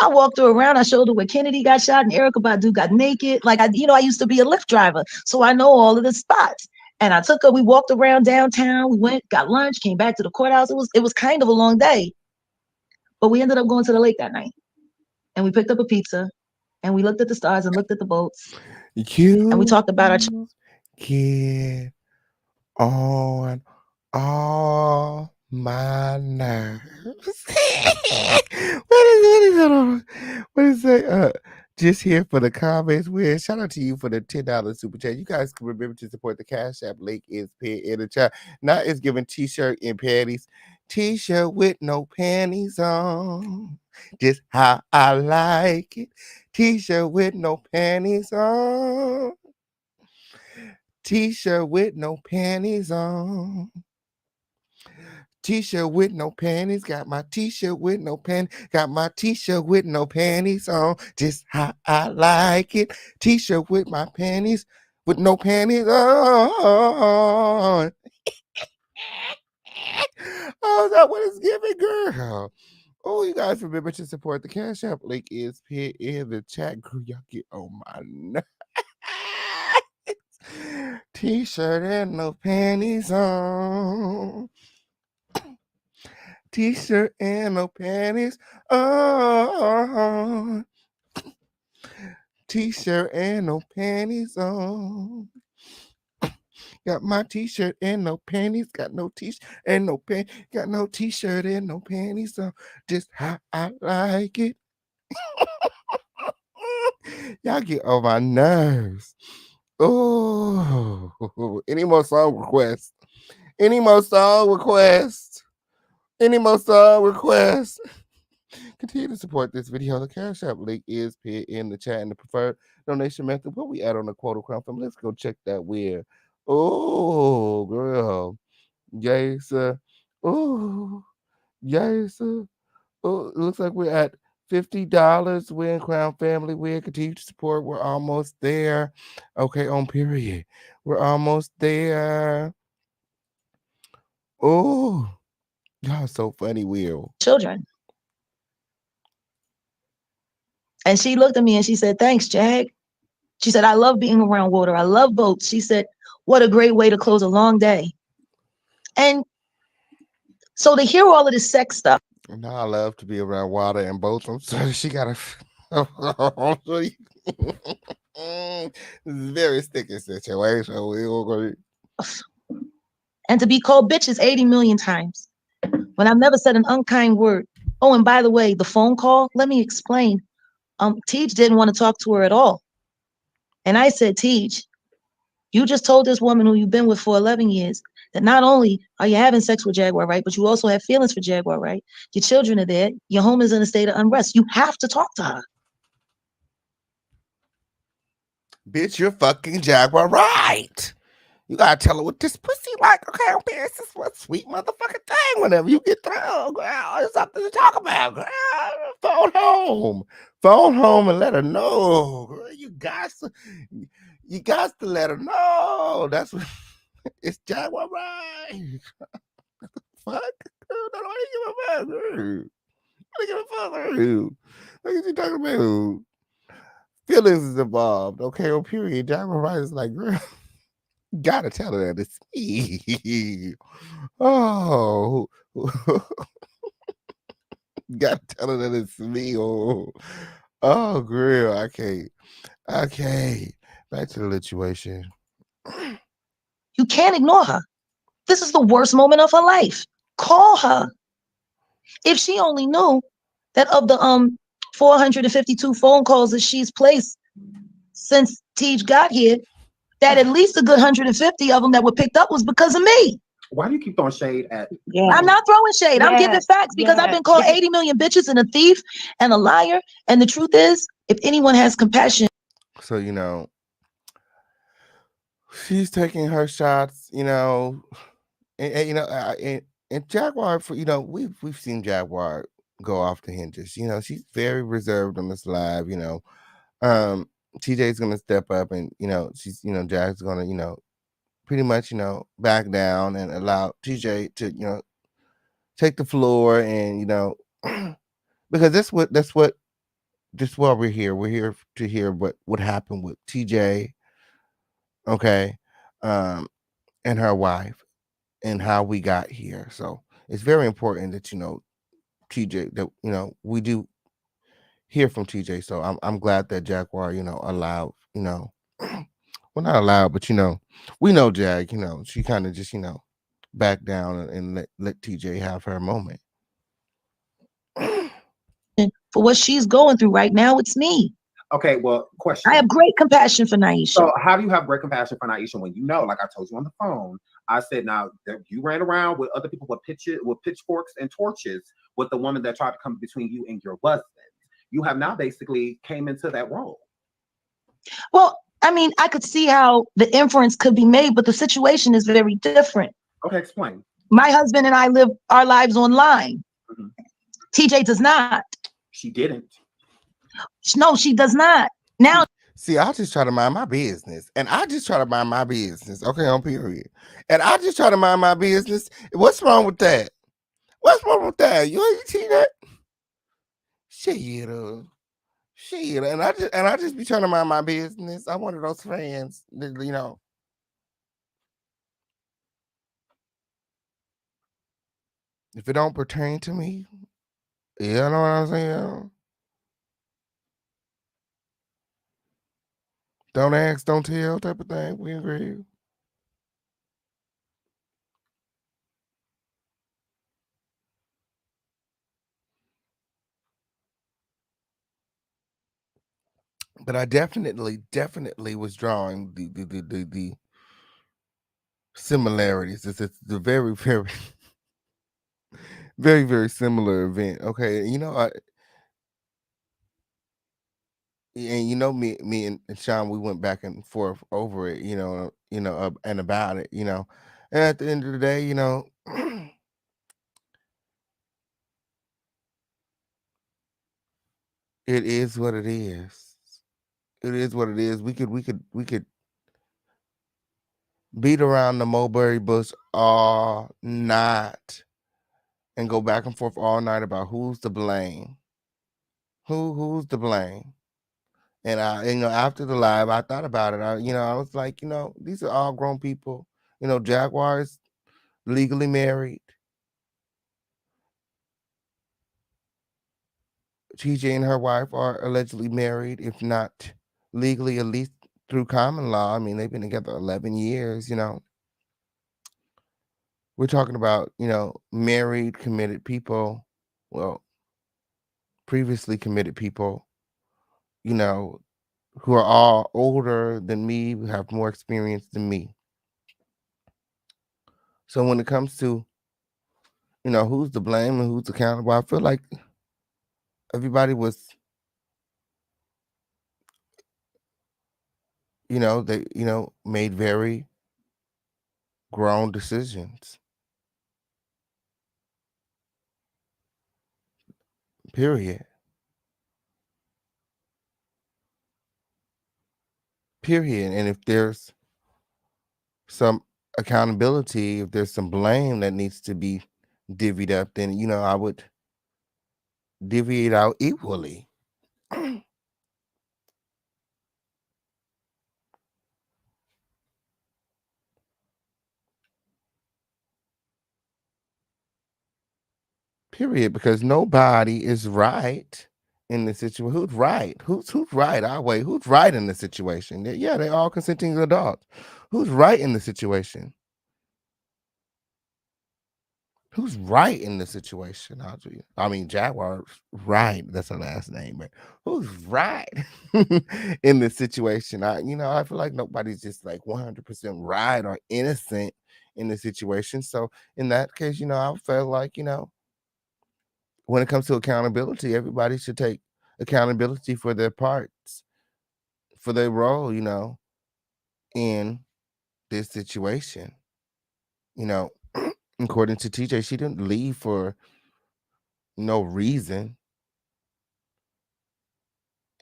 I walked her around. I showed her where Kennedy got shot and Erykah Badu got naked. Like, I used to be a Lyft driver, so I know all of the spots. And I took her. We walked around downtown. We went, got lunch, came back to the courthouse. It was kind of a long day, but we ended up going to the lake that night, and we picked up a pizza, and we looked at the stars and looked at the boats, and we talked about our. Get on all my nerves. What is that? Just here for the comments. Weird. Shout out to you for the $10 super chat. You guys can remember to support the Cash App. Link is pinned in the chat. Now it's giving t-shirt and panties. T-shirt with no panties on. Just how I like it. T-shirt with no panties on. T-shirt with no panties on. T-shirt with no panties. Got my t-shirt with no panties. Got my t-shirt with no panties on. Just how I like it. T-shirt with my panties. With no panties on. Oh, is that what it's giving, girl? Oh, you guys remember to support the Cash App. Link is here in the chat. Girl, y'all get on my nerves. T-shirt and no panties on. T-shirt and no panties on. T-shirt and no panties on. Got my t-shirt and no panties. Got no t-shirt and no pants. Got no t-shirt and no panties. So just how I like it. Y'all get on my nerves. Oh, any more song requests? Any more song requests? Any more song requests? Continue to support this video. The Cash App link is pinned in the chat and the preferred donation method. What we add on the quota crown film. Let's go check that where. Oh, girl. Yes, sir. Oh, yes, sir. Oh, it looks like we're at $50. We're in Crown Family. We continue to support. We're almost there. Okay, on period. We're almost there. Oh, y'all so funny, Will. Children. And she looked at me and she said, thanks, Jag. She said, I love being around water. I love boats. She said, what a great way to close a long day. And so to hear all of this sex stuff. And I love to be around water and boats. I'm sorry, she got a very sticky situation. And to be called bitches 80 million times when I've never said an unkind word. Oh, and by the way, the phone call, let me explain. Teej didn't want to talk to her at all. And I said, Teej, you just told this woman who you've been with for 11 years that not only are you having sex with Jaguar Wright, but you also have feelings for Jaguar Wright. Your children are there. Your home is in a state of unrest. You have to talk to her. Bitch, you're fucking Jaguar Wright. You gotta tell her what this pussy like. Okay, this is what sweet motherfucking thing. Whenever you get through, girl, there's something to talk about. Girl, phone home and let her know. Girl, you got to let her know. That's what it's Jaguar Wright. Fuck, girl, nobody give a fuck. Nobody give a fuck. What are you talking about? Feelings is involved. Okay, on period. Jaguar Wright is like, girl. Gotta tell her that it's me. Oh, gotta tell her that it's me. Oh, girl, I can't. Okay, back to the situation. You can't ignore her. This is the worst moment of her life. Call her. If she only knew that of the 452 phone calls that she's placed since Teej got here, that at least a good 150 of them that were picked up was because of me. Why do you keep throwing shade at? I'm not throwing shade. I'm giving facts because I've been called 80 million bitches and a thief and a liar. And the truth is, if anyone has compassion. So, she's taking her shots, and Jaguar, we've seen Jaguar go off the hinges. She's very reserved on this live, TJ's gonna step up and she's Jack's gonna pretty much back down and allow TJ to take the floor and because that's why we're here. We're here to hear what happened with TJ, okay, and her wife and how we got here. So it's very important that TJ that we do hear from TJ. So I'm glad that Jaguar, allowed, well, not allowed, but we know Jag, she kind of just, back down and let TJ have her moment. For what she's going through right now, it's me. Okay, well, question. I have great compassion for Naisha. So how do you have great compassion for Naisha when like I told you on the phone, I said, now that you ran around with other people with pitchforks and torches with the woman that tried to come between you and your husband. You have now basically came into that role. Well, I mean, I could see how the inference could be made, but the situation is very different. Okay, explain. My husband and I live our lives online. Mm-hmm. TJ does not. She didn't. No, she does not. Now, see, I just try to mind my business, and I just try to mind my business. Okay, on period. And I just try to mind my business. What's wrong with that? What's wrong with that? You ain't see that? Shit, and I just be trying to mind my business. I'm one of those fans that, if it don't pertain to me, you know what I'm saying? Don't ask, don't tell type of thing. We agree. But I definitely was drawing the similarities. It's the very, very, very, very similar event. Okay, me and Sean, we went back and forth over it, and about it, and at the end of the day, it is what it is. It is what it is. We could beat around the mulberry bush all night and go back and forth all night about who's to blame. Who's to blame? And after the live, I thought about it. I was like, these are all grown people. Jaguar is legally married. TJ and her wife are allegedly married, if not legally, at least through common law. I mean, they've been together 11 years, We're talking about, married, committed people. Well, previously committed people, who are all older than me, who have more experience than me. So when it comes to, who's to blame and who's accountable, I feel like everybody was, they, made very grown decisions. Period. And if there's some accountability, if there's some blame that needs to be divvied up, then I would divvy it out equally. Period, because nobody is right in the situation. Who's right? Who's right? Our way. Who's right in the situation? Yeah, they're all consenting adults. Who's right in the situation? Who's right in the situation? I mean, Jaguar right. That's her last name, but who's right in the situation? I feel like nobody's just like 100% right or innocent in the situation. So in that case, I felt like, when it comes to accountability, everybody should take accountability for their parts, for their role, in this situation. According to TJ, she didn't leave for no reason.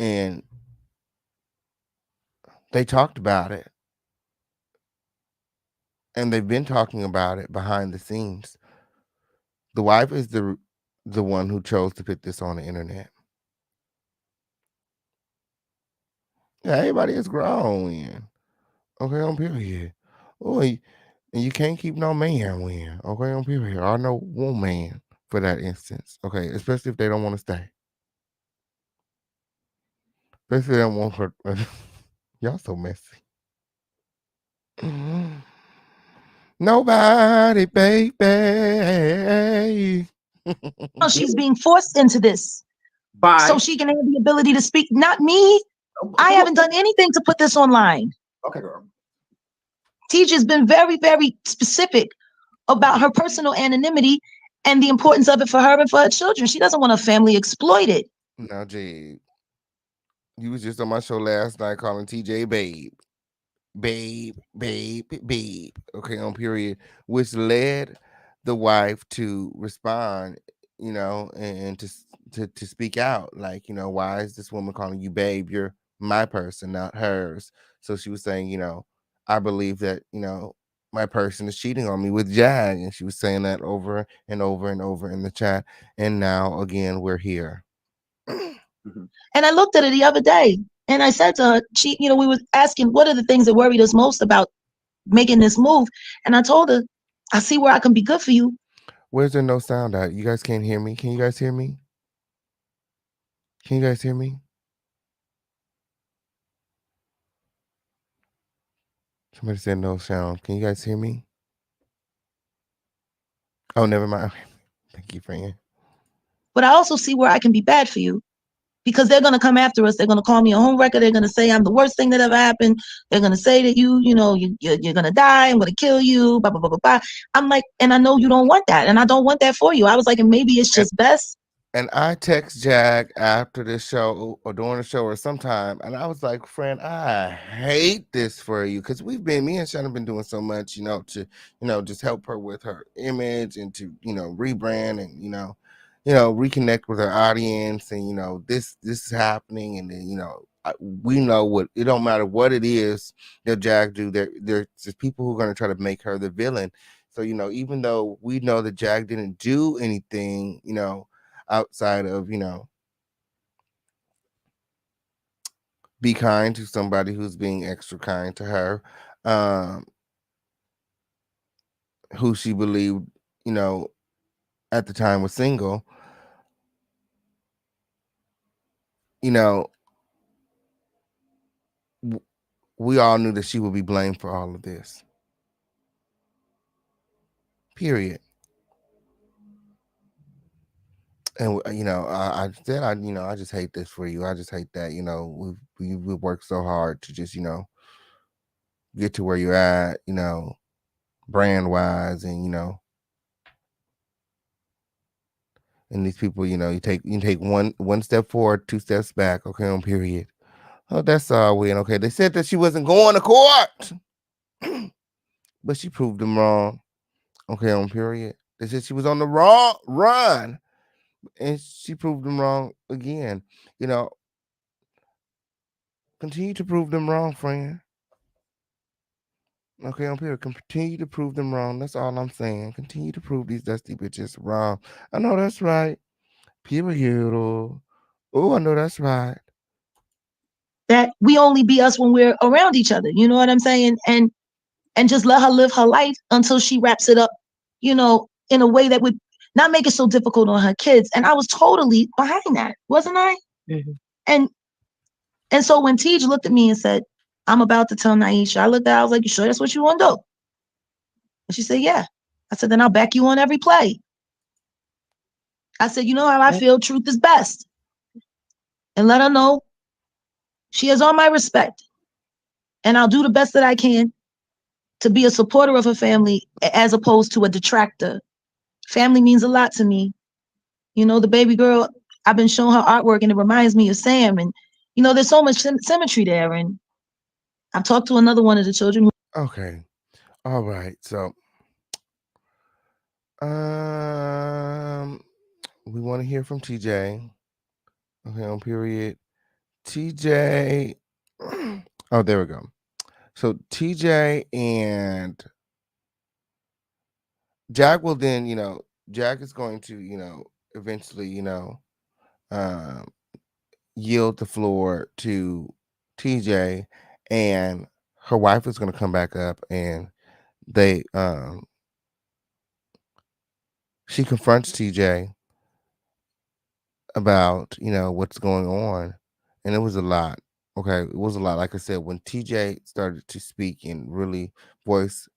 And they talked about it. And they've been talking about it behind the scenes. The wife is the one who chose to put this on the internet. Yeah, everybody is grown in. Okay, on period. Oh, and you can't keep no man win. Okay, on period. Or no woman for that instance. Okay, especially if they don't want to stay. Especially if they don't want her. Y'all so messy. Nobody, baby. No, she's being forced into this so she can have the ability to speak. Not me. I haven't done anything to put this online. Okay, girl. Teacher's been very, very specific about her personal anonymity and the importance of it for her and for her children. She doesn't want her family exploited. Now, Jade, you was just on my show last night calling TJ babe. Babe. Okay, on period, which led the wife to respond, and to speak out, like, why is this woman calling you babe? You're my person, not hers. So she was saying, I believe that, my person is cheating on me with Jag, and she was saying that over and over and over in the chat. And now again, we're here. And I looked at her the other day and I said to her, we were asking what are the things that worried us most about making this move. And I told her, I see where I can be good for you. Where's there no sound at? You guys can't hear me? Can you guys hear me? Can you guys hear me? Somebody said no sound. Can you guys hear me? Oh, never mind. Okay. Thank you, friend. But I also see where I can be bad for you. because they're going to come after us. They're going to call me a homewrecker. They're going to say I'm the worst thing that ever happened. They're going to say that you're going to die. I'm going to kill you. Blah, blah, blah, blah, blah. I'm like, and I know you don't want that. And I don't want that for you. I was like, and maybe it's just best. And I text Jag after the show or during the show or sometime, and I was like, friend, I hate this for you, because me and Sean have been doing so much, to, just help her with her image and to, rebrand and, reconnect with her audience, and, this is happening, and then, we know what, it don't matter what it is that Jag do, there's people who are going to try to make her the villain. So, even though we know that Jag didn't do anything, outside of, be kind to somebody who's being extra kind to her, who she believed, at the time was single, we all knew that she would be blamed for all of this. Period. And I said, I just hate this for you. I just hate that, we worked so hard to just, get to where you're at, brand wise, and and these people, you take one step forward, 2 steps back. Okay, on period. Oh, that's all win. Okay, they said that she wasn't going to court, but she proved them wrong. Okay, on period. They said she was on the wrong run, and she proved them wrong again. Continue to prove them wrong, friend. Okay, on period. Continue to prove them wrong. That's all I'm saying. Continue to prove these dusty bitches wrong. I know that's right. Period. Oh, I know that's right. That we only be us when we're around each other. You know what I'm saying? And just let her live her life until she wraps it up, in a way that would not make it so difficult on her kids. And I was totally behind that, wasn't I? Mm-hmm. And so when Tej looked at me and said, I'm about to tell Naisha, I looked at her, I was like, you sure that's what you want to do? And she said, yeah. I said, then I'll back you on every play. I said, you know how I feel, truth is best. And let her know she has all my respect. And I'll do the best that I can to be a supporter of her family as opposed to a detractor. Family means a lot to me. The baby girl, I've been showing her artwork and it reminds me of Sam. And, there's so much symmetry there. And I've talked to another one of the children. Okay. All right. So, we want to hear from TJ. Okay, on period. TJ. Oh, there we go. So TJ and Jag will then, Jag is going to, eventually, yield the floor to TJ, and her wife is going to come back up, and they, she confronts TJ about, what's going on. And it was a lot. Okay. It was a lot. Like I said, when TJ started to speak and really voice,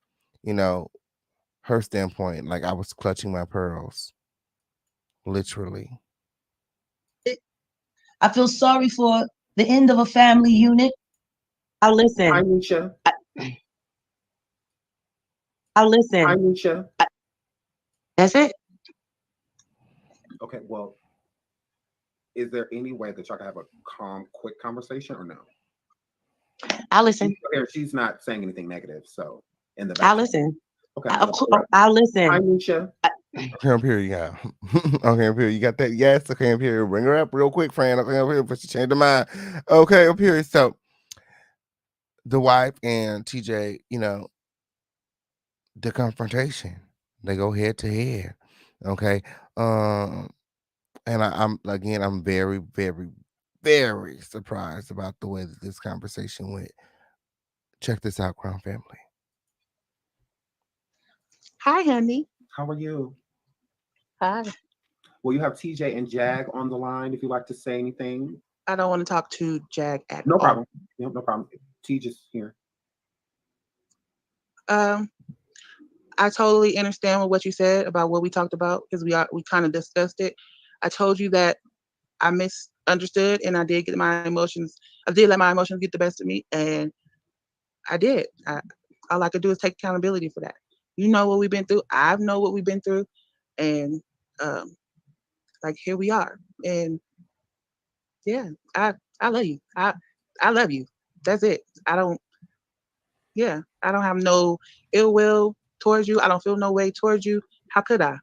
her standpoint, like I was clutching my pearls. Literally. I feel sorry for the end of a family unit. I listen. Hi, Nisha. I listen. Hi, Nisha. That's it. Okay, well, is there any way that y'all can have a calm, quick conversation or no? I listen. She's not saying anything negative, so in the I listen. Okay. I listen. Hi, Nisha. Okay, up here, yeah. Okay, up here, you got that? Yes. Okay, up here, bring her up real quick, friend. Okay, up here, but she changed her mind. Okay, up here. So the wife and TJ, the confrontation, they go head to head. Okay, and I'm very, very, very surprised about the way that this conversation went. Check this out, Crown Family. Hi, honey. How are you? Hi. Well, you have TJ and Jag on the line. If you'd like to say anything. I don't want to talk to Jag at all. all. Problem. No problem. TJ is here. I totally understand what you said about what we talked about because we kind of discussed it. I told you that I miss understood, and I did get my emotions. I did let my emotions get the best of me, and I did. All I could do is take accountability for that. You know what we've been through. I know what we've been through, and um, like here we are. And yeah, I love you. I love you. That's it. I don't. Yeah, I don't have no ill will towards you. I don't feel no way towards you. How could I?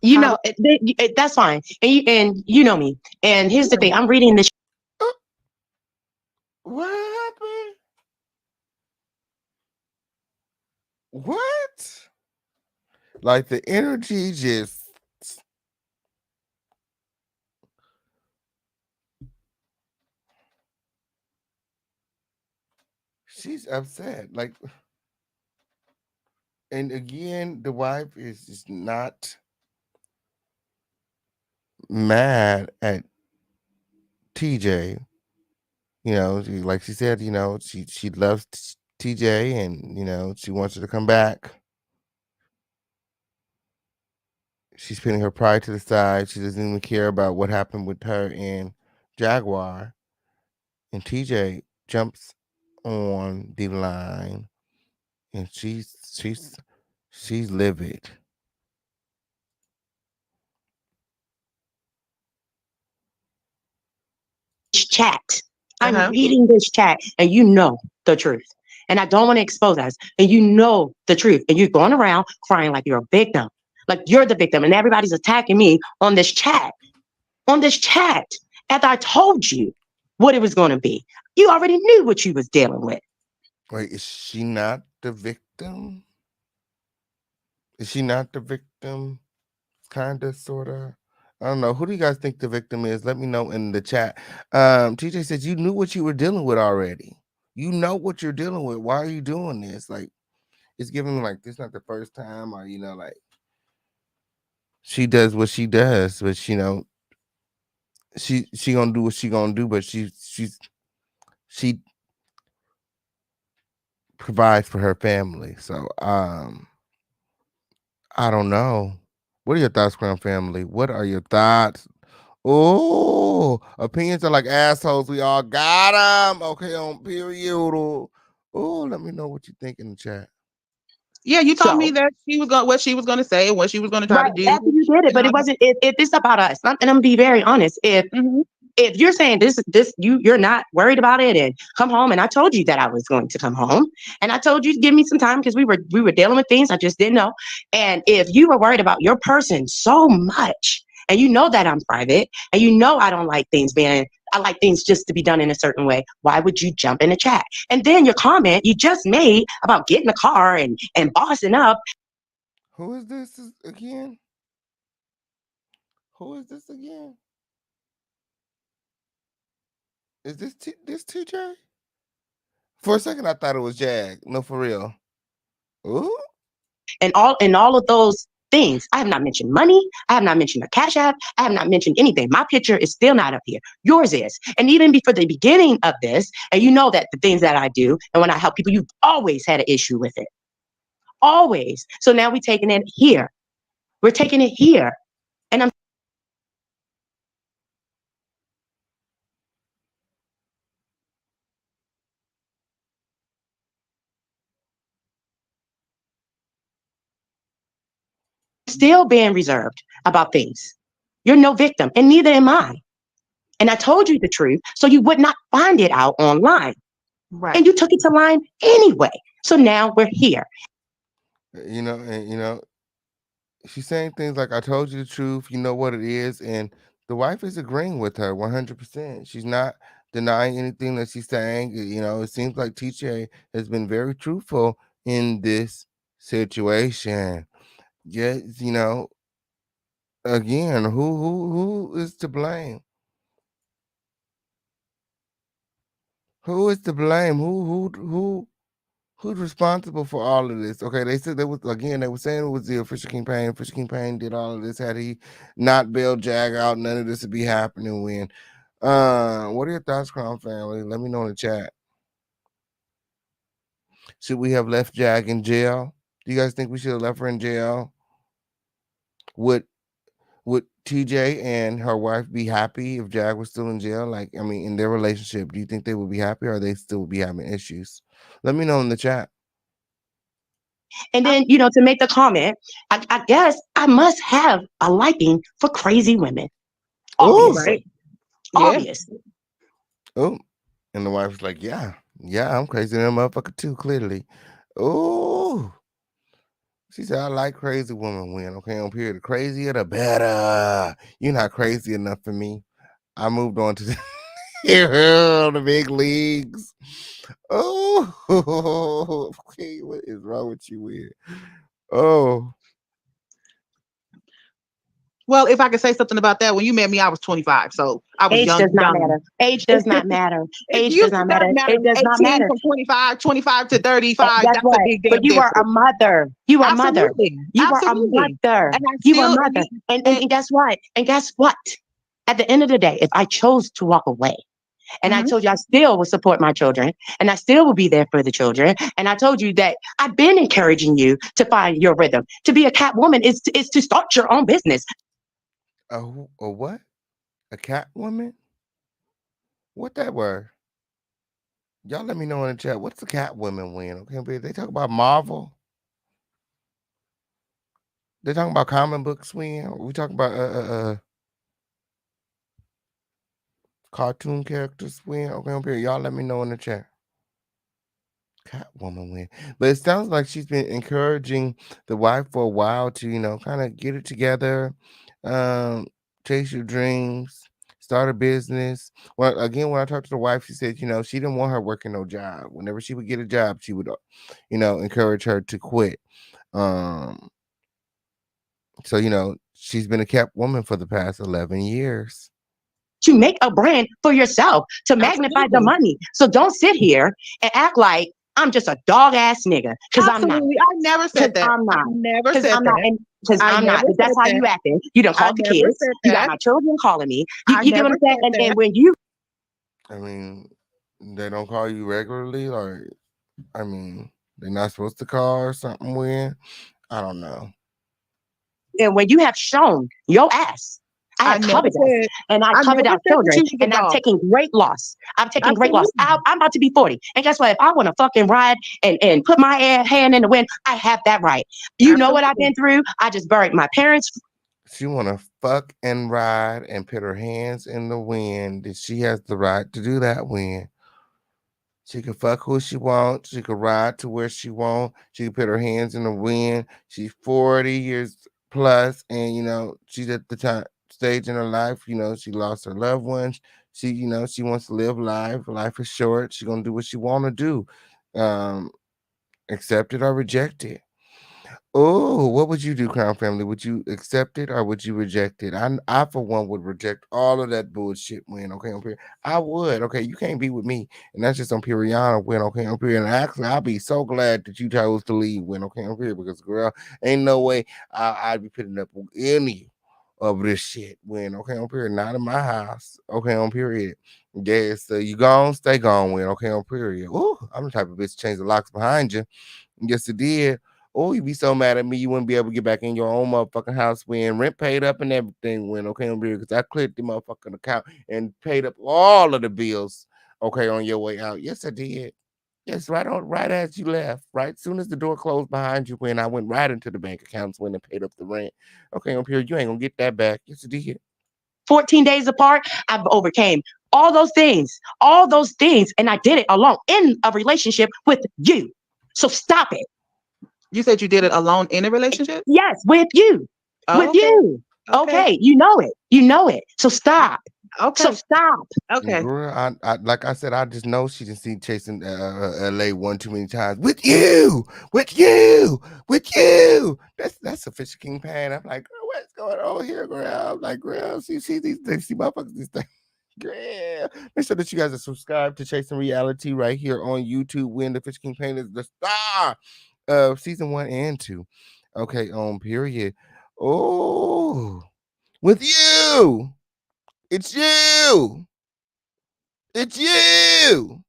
You How? know, that's fine. And you know me. And here's the thing. I'm reading this. What happened? What? Like the energy just. She's upset. Like, and again, the wife is just not mad at TJ. You know, like she said, you know, she loves TJ, and you know, she wants her to come back. She's putting her pride to the side. She doesn't even care about what happened with her and Jaguar. And TJ jumps on the line, and she's livid. Chat. I'm reading this chat, and you know the truth. And I don't want to expose us. And you know the truth. And you're going around crying like you're a victim. Like you're the victim. And everybody's attacking me on this chat. On this chat. After I told you what it was going to be. You already knew what you was dealing with. Wait, is she not the victim? Is she not the victim? Kinda, sorta. I don't know. Who do you guys think the victim is? Let me know in the chat. TJ says you knew what you were dealing with already. You know what you're dealing with. Why are you doing this? Like, it's giving me like this not the first time, or you know, like she does what she does, but you know, she gonna do what she gonna do, but she provides for her family. So I don't know. What are your thoughts, Crown Family? What are your thoughts? Oh, opinions are like assholes. We all got them. Okay, on period. Oh, let me know what you think in the chat. Yeah, you told me that she was going what she was going to say and what she was going to try Right to do. after you did it, but it wasn't. It's about us. And I'm gonna be very honest. If you're saying you're not worried about it, and come home, and I told you that I was going to come home, and I told you to give me some time because we were dealing with things I just didn't know. And if you were worried about your person so much, and you know that I'm private, and you know I don't like things I like things just to be done in a certain way. Why would you jump in the chat? And then your comment you just made about getting a car and bossing up. Who is this again? Who is this again? Is this this TJ? For a second, I thought it was Jag. No, for real. Ooh. And all of those things. I have not mentioned money. I have not mentioned a cash app. I have not mentioned anything. My picture is still not up here. Yours is. And even before the beginning of this, and you know that the things that I do and when I help people, you've always had an issue with it. Always. So now we're taking it here. We're taking it here. And I'm still being reserved about things. You're no victim, and neither am I. And I told you the truth, so you would not find it out online. Right. And you took it to line anyway. So now we're here. You know, and you know, she's saying things like, I told you the truth, you know what it is. And the wife is agreeing with her 100%. She's not denying anything that she's saying. You know, it seems like TJ has been very truthful in this situation. Yes, you know, again, who is to blame? Who is to blame? Who's responsible for all of this? Okay, they said they were saying it was the official King Payne. Official King Payne did all of this. Had he not bailed Jag out, none of this would be happening. When what are your thoughts, Crown Family? Let me know in the chat. Should we have left Jag in jail? Do you guys think we should have left her in jail? would TJ and her wife be happy if Jag was still in jail? Like, I mean, in their relationship, do you think they would be happy, or they still would be having issues? Let me know in the chat. And then, you know, to make the comment, I guess I must have a liking for crazy women. Obviously. Right. Yeah. Obviously. Oh, and the wife's like, yeah, I'm crazy than a motherfucker too, clearly. Oh, she said, I like crazy women when, okay, on period. The crazier, the better. You're not crazy enough for me. I moved on to the big leagues. Oh, okay, what is wrong with you, weird? Oh. Well, if I could say something about that, when you met me, I was 25, so I was Age young. does not matter. Age does not matter. Age does not matter. It does not 18 matter. from 25 to 35. That's That's right. a big damn But you are a difference. mother. You are a mother. Absolutely. You are a Absolutely. mother. And I You are a still, mother. And guess what? And guess what? At the end of the day, if I chose to walk away, and I told you I still will support my children, and I still will be there for the children, and I told you that I've been encouraging you to find your rhythm. To be a cat woman is to start your own business. A what? A cat woman? What that word? Y'all let me know in the chat. What's the cat woman win? Okay, they talk about Marvel. They talking about comic books win. We talking about cartoon characters win. Okay, y'all let me know in the chat. Catwoman win. But it sounds like she's been encouraging the wife for a while to, you know, kind of get it together, chase your dreams, start a business. Well, again, when I talked to the wife, she said, you know, she didn't want her working no job. Whenever she would get a job, she would, you know, encourage her to quit. So, you know, she's been a Catwoman for the past 11 years. To make a brand for yourself, to magnify the money. So don't sit here and act like I'm just a dog ass nigga. Because I'm not. I never said that. I'm not. I never said I'm not. that. Because I'm not. But that's how you acting. You done called the kids. You got my children calling me. You get what I'm saying? And when you. I mean, they don't call you regularly. Like, I mean, they're not supposed to call or something when. I don't know. And when you have shown your ass, I have covered us, and I covered our children, and I'm taking great loss. I'm taking great loss. I'm about to be 40. And guess what? If I want to fucking ride and put my hand in the wind, I have that right. You know what I've been through? I just buried my parents. She want to fuck and ride and put her hands in the wind. She has the right to do that when. She can fuck who she wants. She can ride to where she wants. She can put her hands in the wind. She's 40 years plus, and, you know, she's at the stage in her life, you know, she lost her loved ones. She, you know, she wants to live life. Life is short. She's going to do what she want to do. Accept it or reject it. Oh, what would you do, Crown Family? Would you accept it or would you reject it? I for one, would reject all of that bullshit when, okay, on period. I would. Okay, you can't be with me. And that's just on Periana when, okay, on period. And actually, I'll be so glad that you chose to leave when, okay, on period, because, girl, ain't no way I'd be putting up with any of this shit when, okay, on period. Not in my house, okay, on period. Yes, so you gone, stay gone when, okay, on period. Ooh, I'm the type of bitch to change the locks behind you. Yes, it did. Oh, you'd be so mad at me, you wouldn't be able to get back in your own motherfucking house when rent paid up and everything went, okay, on because I cleared the motherfucking account and paid up all of the bills, okay, on your way out. Yes, I did. Yes, right as you left, right? Soon as the door closed behind you, when I went right into the bank accounts when they paid up the rent. Okay, on period, you ain't gonna get that back. Yes, I did. 14 days apart, I've overcame all those things, and I did it alone in a relationship with you. So stop it. You said you did it alone in a relationship? Yes, with you. Oh, with you. Okay, you know it. You know it. So stop. Okay. So stop. Okay. Girl, I like I said, I just know she didn't see chasing LA one too many times. With you. That's a Fisher King pan. I'm like, girl, what's going on here, girl? I'm like, girl, see these motherfuckers, these things. Girl. Make sure that you guys are subscribed to Chasing Reality right here on YouTube when the Fisher King Pan is the star of season 1 and 2. Okay, on period. Oh, with you. It's you. It's you.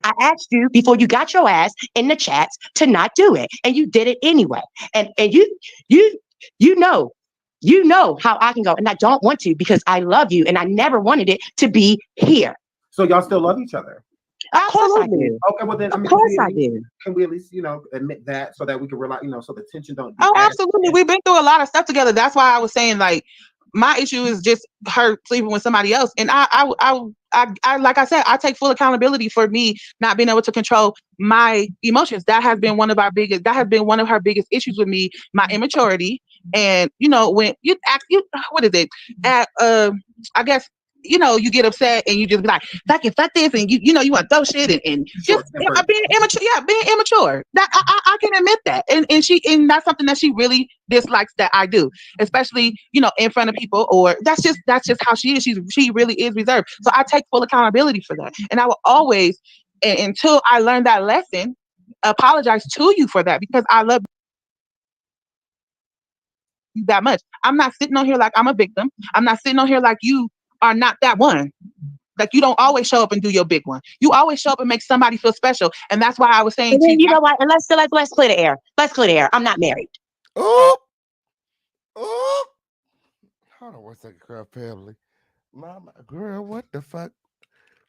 I asked you before you got your ass in the chats to not do it, and you did it anyway. And you know You know how I can go, and I don't want to because I love you, and I never wanted it to be here. So y'all still love each other? Of course I do. Okay, well then, Of course I do. Can we at least, admit that so that we can realize, so the tension don't be Oh, added? absolutely. We've been through a lot of stuff together. That's why I was saying, like, my issue is just her sleeping with somebody else. And I like I said, I take full accountability for me not being able to control my emotions. That has been one of her biggest issues with me, my immaturity. And when you act, what is it? I guess you get upset and you just be like, fuck this, and you want to throw shit and just being immature. Yeah, being immature. That I can admit that, and that's something that she really dislikes that I do, especially in front of people. Or that's just how she is. She really is reserved. So I take full accountability for that, and I will always, until I learn that lesson, apologize to you for that because I love you that much. I'm not sitting on here like I'm a victim. I'm not sitting on here like you are not that one. Like, you don't always show up and do your big one. You always show up and make somebody feel special. And that's why I was saying and then, you know what? And let's clear the air. Let's clear the air. I'm not married. Oh, hold on one second, girl, family. Mama, girl, what the fuck?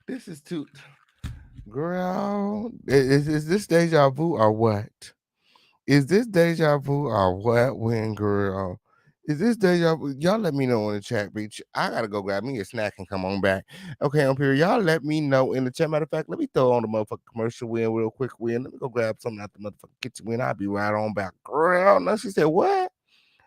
This is too, girl. Is this deja vu or what? Is this deja vu or what? When, girl? Is this deja vu? Y'all let me know in the chat, bitch. I gotta go grab me a snack and come on back. Okay, I'm here. Y'all let me know in the chat. Matter of fact, let me throw on the motherfucking commercial win real quick. Let me go grab something out the motherfucking kitchen win. I'll be right on back. Girl, now she said what?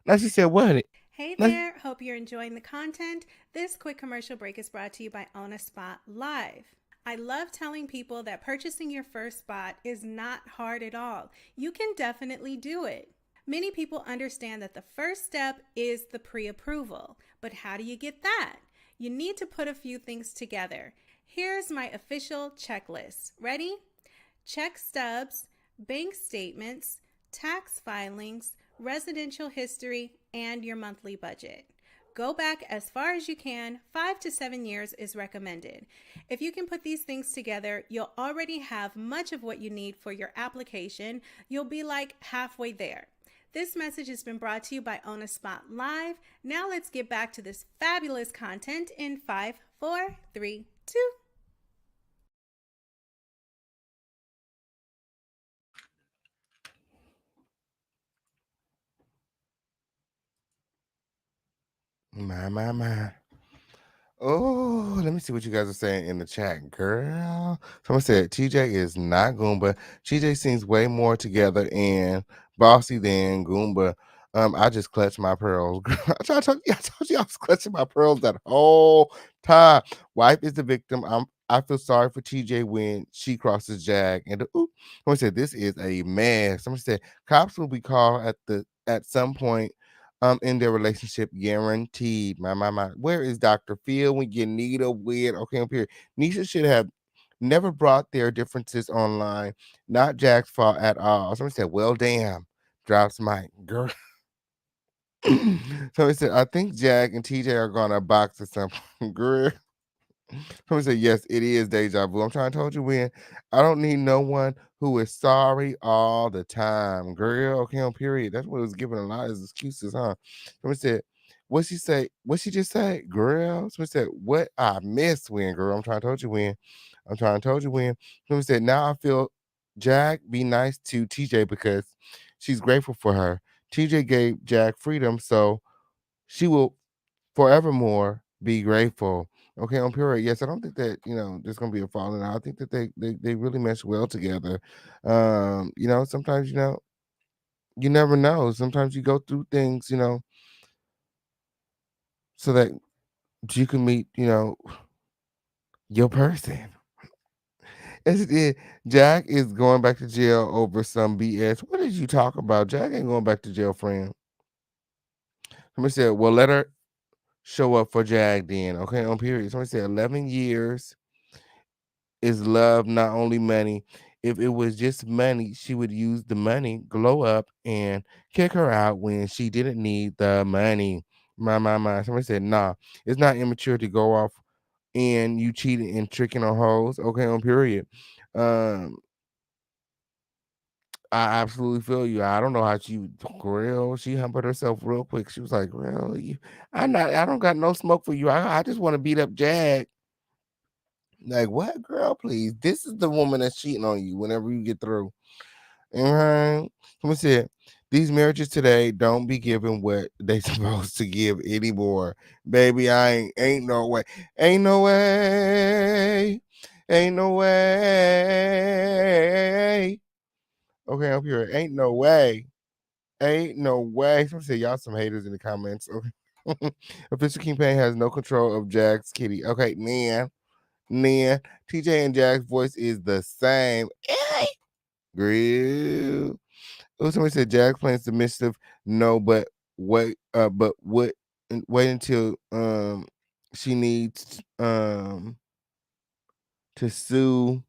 Now she said what? Hey there, hope you're enjoying the content. This quick commercial break is brought to you by On a Spot Live. I love telling people that purchasing your first spot is not hard at all. You can definitely do it. Many people understand that the first step is the pre-approval, but how do you get that? You need to put a few things together. Here's my official checklist. Ready? Check stubs, bank statements, tax filings, residential history, and your monthly budget. Go back as far as you can. 5 to 7 years is recommended. If you can put these things together, you'll already have much of what you need for your application. You'll be like halfway there. This message has been brought to you by On a Spot Live. Now let's get back to this fabulous content in 5, 4, 3, 2. My. Oh, let me see what you guys are saying in the chat, girl. Someone said TJ is not Goomba. TJ seems way more together and bossy than Goomba. I just clutched my pearls. I told you I was clutching my pearls that whole time. Wife is the victim. I feel sorry for TJ when she crosses Jag. And someone said this is a mess. Someone said cops will be called at some point in their relationship, guaranteed. My. Where is Dr. Phil when you need a weird? Okay, I'm here. Nisha should have never brought their differences online. Not Jack's fault at all. Somebody said, well, damn. Drops mic. Girl. Somebody said, I think Jack and TJ are gonna box or something. Girl. Somebody said, yes, it is deja vu. I'm trying to told you when. I don't need no one who is sorry all the time. Girl, okay, on period. That's what it was giving a lot of excuses, huh? Somebody said, what she say? What she just say? Girl. Somebody said, what I missed when, girl. I'm trying to told you when. I'm trying to told you when. Somebody said, now I feel Jack be nice to TJ because she's grateful for her. TJ gave Jack freedom, so she will forevermore be grateful. Okay, on period. Yes, I don't think that there's gonna be a falling out. I think that they really mesh well together. Sometimes you never know. Sometimes you go through things, so that you can meet, your person. As it is, Jack is going back to jail over some BS. What did you talk about? Jack ain't going back to jail, friend. Somebody said, well, let her show up for Jag then. Okay, on period. Somebody said 11 years is love, not only money. If it was just money, she would use the money, glow up, and kick her out when she didn't need the money. My. Somebody said, nah, it's not immature to go off and you cheating and tricking on hoes. Okay, on period. I absolutely feel you. I don't know how she humbled herself real quick. She was like, "Really? I don't got no smoke for you. I just want to beat up Jag." Like, what, girl? Please. This is the woman that's cheating on you whenever you get through. Someone said, these marriages today don't be giving what they supposed to give anymore. Baby, ain't no way. Ain't no way. Ain't no way. Okay, up here. Ain't no way. Ain't no way. Someone said, y'all some haters in the comments. Okay. Official campaign has no control of Jack's kitty. Okay, Nan. TJ and Jack's voice is the same. Grill. Oh, somebody said Jack playing submissive. No, but wait, wait until she needs to sue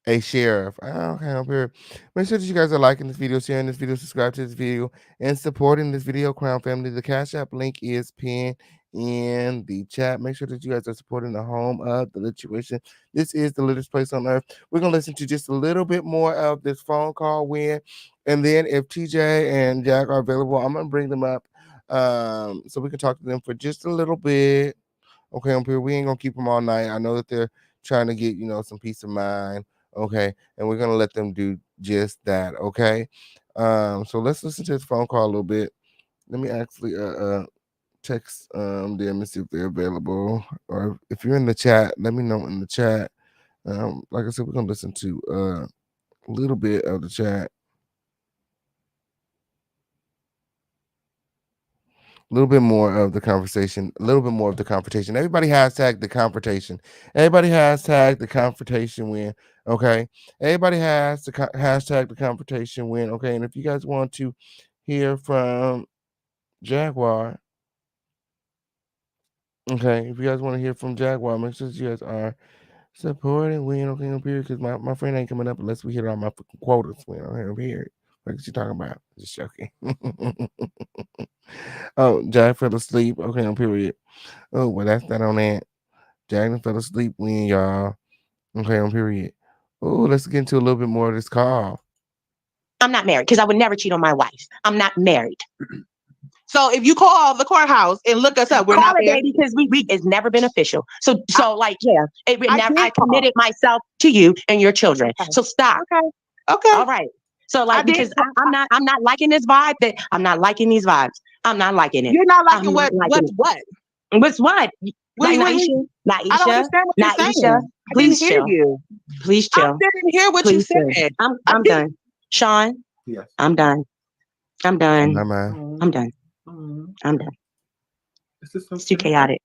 a sheriff. Okay, up here. Make sure that you guys are liking this video, sharing this video, subscribe to this video, and supporting this video, Crown Family. The Cash App link is pinned in the chat. Make sure that you guys are supporting the home of the lituation. This is the littest place on earth. We're gonna listen to just a little bit more of this phone call win, and then if TJ and Jack are available, I'm gonna bring them up so we can talk to them for just a little bit. Okay, up here. We ain't gonna keep them all night. I know that they're trying to get some peace of mind. Okay, and we're gonna let them do just that. Okay, so let's listen to this phone call a little bit. Let me actually text them and see if they're available, or if you're in the chat, let me know in the chat. Like I said, we're gonna listen to a little bit of the chat. A little bit more of the conversation, Everybody hashtag the confrontation. Everybody hashtag the confrontation win. Okay. Everybody has to hashtag the confrontation win. Okay. And if you guys want to hear from Jaguar, okay. If you guys want to hear from Jaguar, make sure you guys are supporting win. Okay. Up here, because my friend ain't coming up unless we hit all my fucking quotas. Win. Okay. Up here. What you talking about? Just joking. Oh, Jack fell asleep. Okay, on period. Oh, well, that's that on that. Jack fell asleep when y'all. Okay, on period. Oh, let's get into a little bit more of this call. I'm not married because I would never cheat on my wife. I'm not married. So if you call the courthouse and look us up, we're not married because we it's never been official. So I committed myself to you and your children. Okay. So stop. Okay. All right. So because I'm not liking this vibe. I'm not liking these vibes. I'm not liking it. You're not liking what? What's what? What's what? Naisha, I don't understand what you're saying. Please chill. Please chill. I didn't hear what you said. I'm done. Sean. Yes. I'm done. I'm done. I'm done. I'm done. It's too chaotic.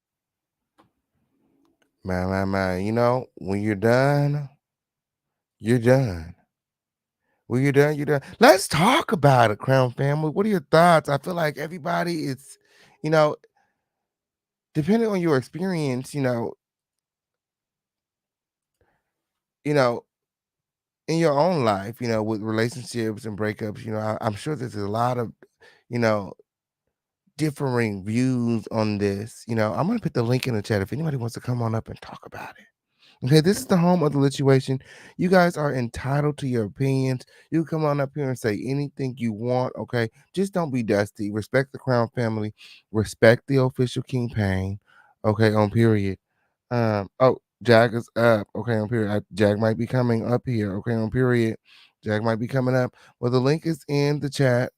Man. When you're done, you're done. When you're done, you're done. Let's talk about it, Crown Family. What are your thoughts? I feel like everybody is, depending on your experience, in your own life, with relationships and breakups, I'm sure there's a lot of, differing views on this. I'm going to put the link in the chat if anybody wants to come on up and talk about it. Okay, this is the home of the lituation. You guys are entitled to your opinions. You come on up here and say anything you want, okay? Just don't be dusty. Respect the Crown Family. Respect the official campaign, okay, on period. Jag is up, okay, on period. Jag might be coming up here, okay, on period. Jag might be coming up. Well, the link is in the chat.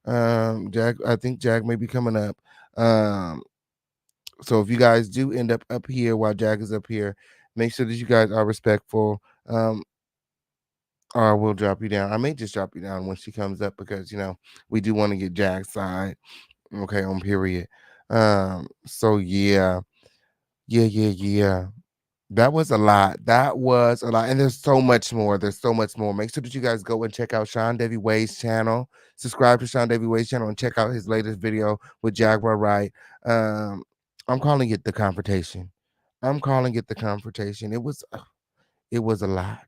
I think Jag may be coming up. So if you guys do end up here while Jag is up here, make sure that you guys are respectful. Or I will drop you down. I may just drop you down when she comes up because we do want to get Jag's side. Okay, on period. So yeah. That was a lot. And there's so much more. Make sure that you guys go and check out Sean Davy Wade's channel. Subscribe to Sean Davy Wade's channel and check out his latest video with Jaguar Wright. I'm calling it the confrontation. It was a lot.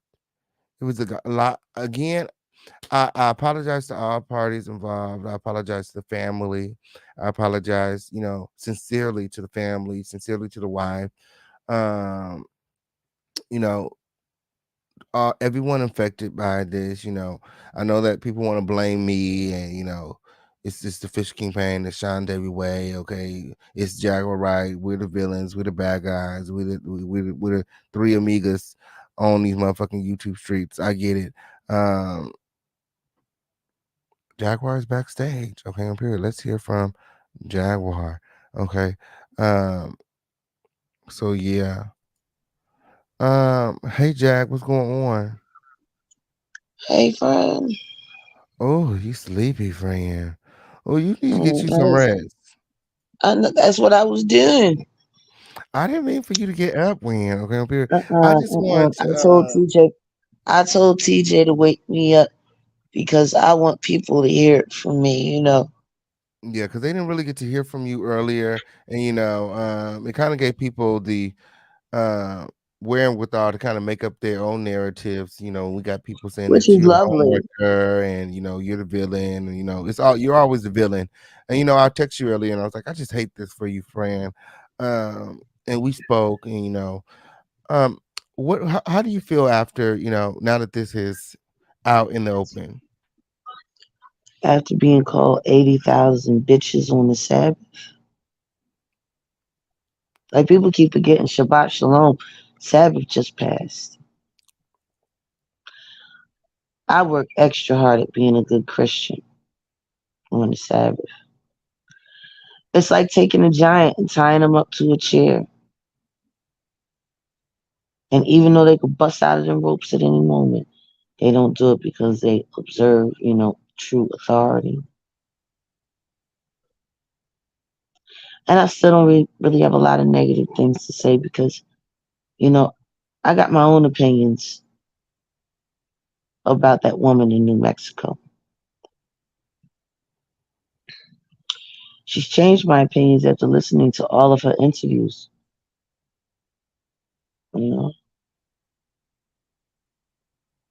It was a lot. Again, I apologize to all parties involved. I apologize to the family. I apologize, sincerely to the family, sincerely to the wife. everyone infected by this. I know that people want to blame me, and it's just the Fish King Pain, the Sean Davy Way. Okay, it's Jaguar Wright. We're the villains. We're the bad guys. We're the three amigas on these motherfucking YouTube streets. I get it. Jaguar is backstage. Okay, I'm here. Let's hear from Jaguar. Okay. So yeah. Hey Jack, what's going on? Hey, friend. Oh, you sleepy, friend. Oh, you need to get you some That's, rest. that's what I was doing. I didn't mean for you to get up, when. Okay, I'm here. I just want I to. told TJ. I told TJ to wake me up because I want people to hear it from me. Yeah, because they didn't really get to hear from you earlier, and it kind of gave people the uh wherewithal to kind of make up their own narratives. We got people saying Which that is you're the lovely. homeworker, and you're the villain, and it's all you're always the villain. And I text you earlier, and I was like, I just hate this for you, friend. And we spoke, and um, how do you feel after now that this is out in the open? After being called 80,000 bitches on the Sabbath. Like people keep forgetting Shabbat Shalom. Sabbath just passed. I work extra hard at being a good Christian on the Sabbath. It's like taking a giant and tying him up to a chair. And even though they could bust out of them ropes at any moment, they don't do it because they observe, true authority. And I still don't really have a lot of negative things to say because, I got my own opinions about that woman in New Mexico. She's changed my opinions after listening to all of her interviews. You know,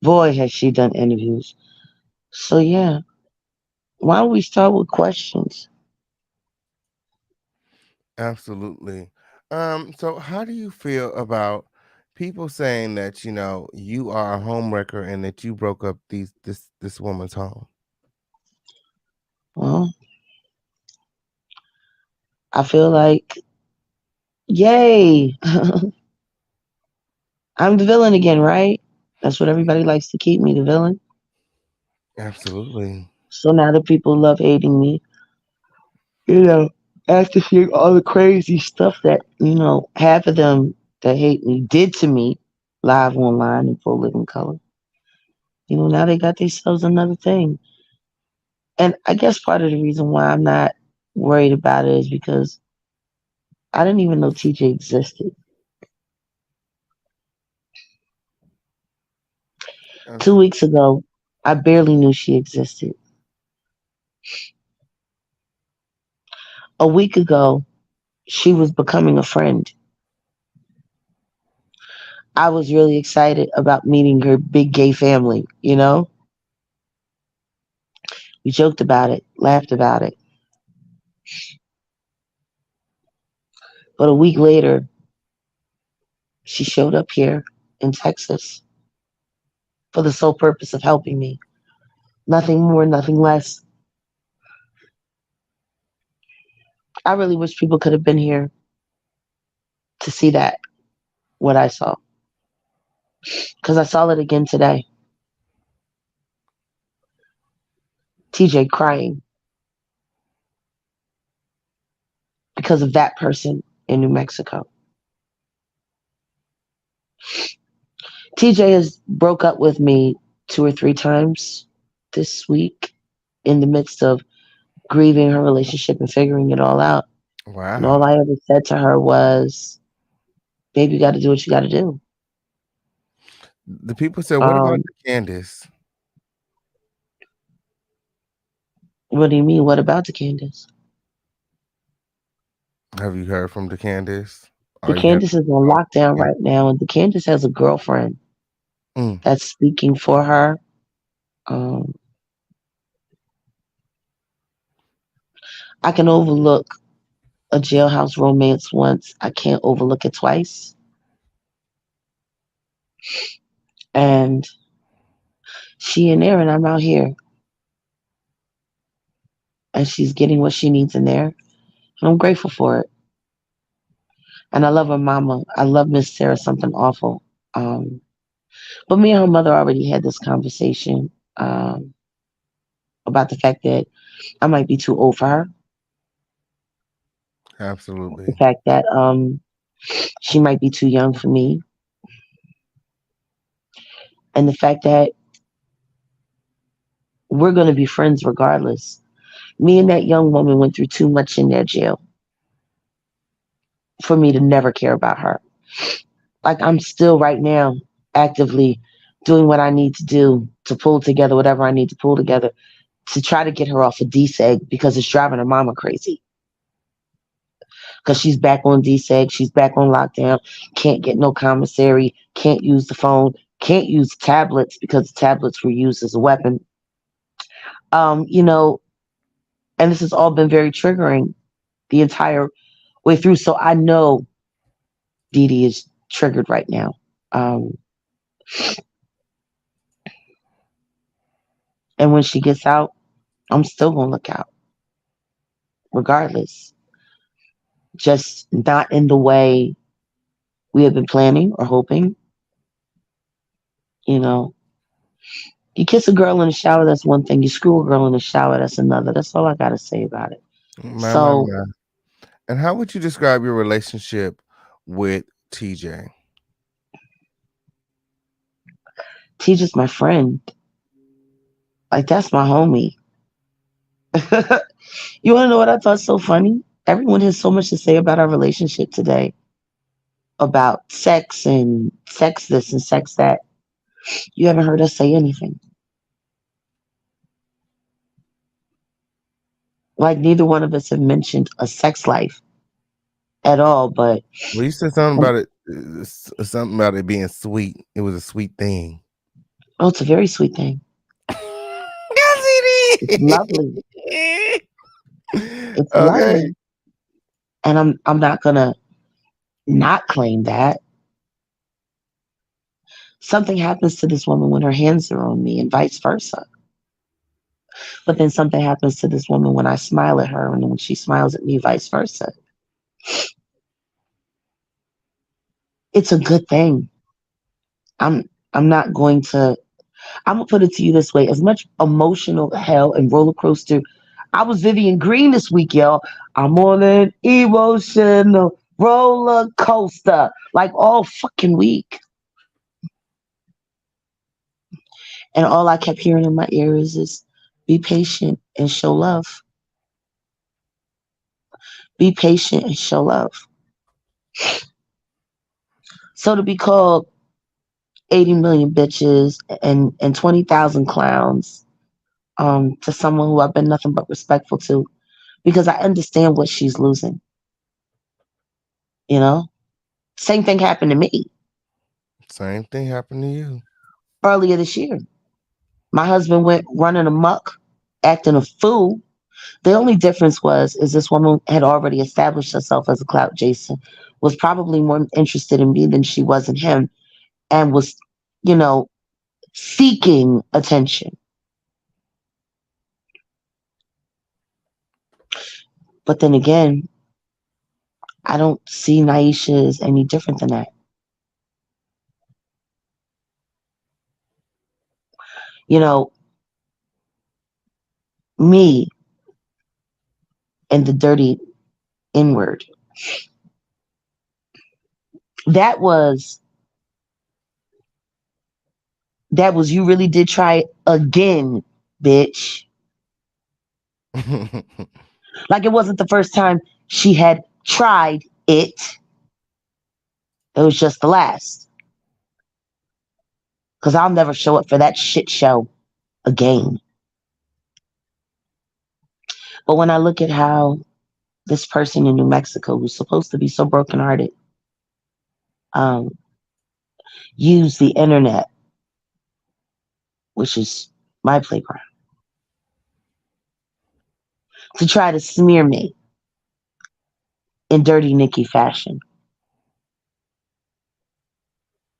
boy, has she done interviews. So yeah, why don't we start with questions? Absolutely. So how do you feel about people saying that you are a homewrecker and that you broke up this woman's home? Well, I feel like, yay, I'm the villain again, right? That's what everybody likes to keep me, the villain. Absolutely. So now the people love hating me. After seeing all the crazy stuff that, half of them that hate me did to me live online in full living color. Now they got themselves another thing. And I guess part of the reason why I'm not worried about it is because I didn't even know TJ existed. 2 weeks ago, I barely knew she existed. A week ago, she was becoming a friend. I was really excited about meeting her big gay family, We joked about it, laughed about it. But a week later, she showed up here in Texas for the sole purpose of helping me. Nothing more, nothing less. I really wish people could have been here to see that, what I saw. Because I saw it again today. TJ crying because of that person in New Mexico. TJ has broke up with me 2 or 3 times this week in the midst of grieving her relationship and figuring it all out. Wow. And all I ever said to her was, baby, you got to do what you got to do. The people said, what about the Candace? What do you mean? What about the Candace? Have you heard from the Candace? The Candace is on lockdown right now, and the Candace has a girlfriend that's speaking for her. I can overlook a jailhouse romance once. I can't overlook it twice. And she in there and I'm out here. And she's getting what she needs in there. And I'm grateful for it. And I love her mama. I love Miss Sarah something awful. But me and her mother already had this conversation about the fact that I might be too old for her. The Absolutely. fact that she might be too young for me. And the fact that we're going to be friends regardless. Me and that young woman went through too much in that jail for me to never care about her. Like I'm still right now actively doing what I need to do to pull together whatever I need to pull together to try to get her off of DSEG because it's driving her mama crazy. Because she's back on DSEG, she's back on lockdown, can't get no commissary, can't use the phone, can't use tablets because the tablets were used as a weapon. You know, and this has all been very triggering the entire way through. So I know Dee Dee is triggered right now. And when she gets out, I'm still gonna look out, regardless. Just not in the way we have been planning or hoping. You know, you kiss a girl in the shower, that's one thing. You screw a girl in the shower, that's another. That's all I gotta say about it. So My. And how would you describe your relationship with TJ? TJ's my friend. Like that's my homie. You wanna know what I thought so funny? Everyone has so much to say about our relationship today. About sex and sex this and sex that. You haven't heard us say anything. Like neither one of us have mentioned a sex life at all, but Well, you said something about it being sweet. It was a sweet thing. oh, it's a very sweet thing. Yes, it It's is. lovely. It's Okay. lovely. And I'm not gonna not claim that. Something happens to this woman when her hands are on me and vice versa. But then something happens to this woman when I smile at her and when she smiles at me, vice versa. It's a good thing. I'm not going to I'm gonna put it to you this way. As much emotional hell and roller coaster. I was Vivian Green this week, y'all. I'm on an emotional roller coaster. Like all fucking week. And all I kept hearing in my ears is be patient and show love. Be patient and show love. So to be called 80 million bitches and 20,000 clowns to someone who I've been nothing but respectful to because I understand what she's losing. You know? Same thing happened to me. Same thing happened to you. Earlier this year. My husband went running amok, acting a fool. The only difference is this woman had already established herself as a clout chaser, was probably more interested in me than she was in him, and was, you know, seeking attention. But then again, I don't see Naisha as any different than that. You know, me and the dirty inward. That was you really did try it again, bitch. Like it wasn't the first time she had tried it. It was just the last. Because I'll never show up for that shit show again. But when I look at how this person in New Mexico, who's supposed to be so brokenhearted, used the internet, which is my playground, to try to smear me in dirty Nikki fashion.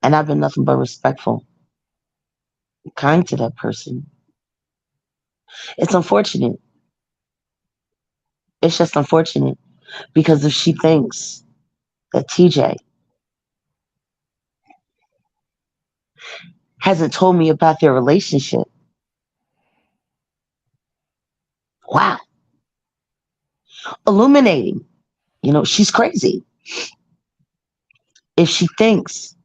And I've been nothing but respectful kind to that person. It's unfortunate. It's just unfortunate because if she thinks that TJ hasn't told me about their relationship, wow, illuminating. She's crazy. If she thinks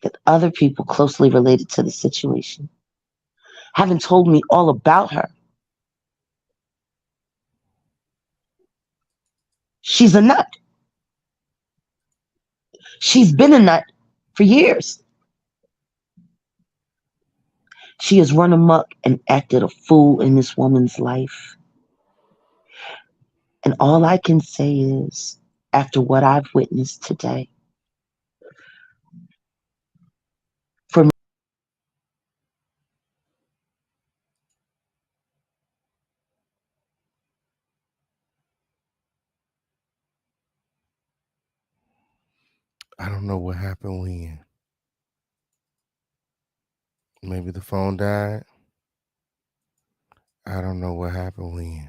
that other people closely related to the situation haven't told me all about her, she's a nut. She's been a nut for years. She has run amok and acted a fool in this woman's life. And all I can say is, after what I've witnessed today, for me, I don't know what happened when. Maybe the phone died. I don't know what happened when.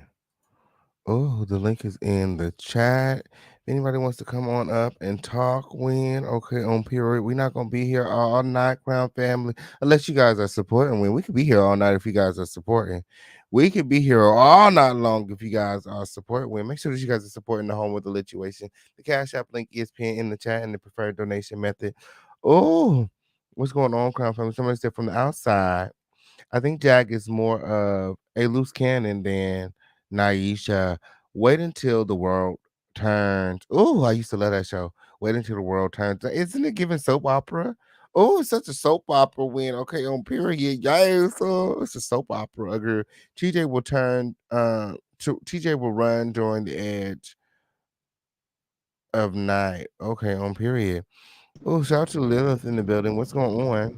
Oh, the link is in the chat. If anybody wants to come on up and talk, Win, okay, on period. We're not gonna be here all night, Crown Family, unless you guys are supporting Win. We could be here all night if you guys are supporting. We could be here all night long if you guys are supporting Win. Make sure that you guys are supporting the Home with the Lituation. The Cash App link is pinned in the chat and the preferred donation method. Oh, what's going on, Crown Family? Somebody said from the outside. I think Jag is more of a loose cannon than Naisha. Wait until the world turns. Oh, I used to love that show. Wait until the world turns. Isn't it giving soap opera? Oh, it's such a soap opera win. Okay, on period. Yes, it's a soap opera. Agree. TJ will turn. TJ will run during the edge of night. Okay, on period. Oh, shout out to Lilith in the building. What's going on?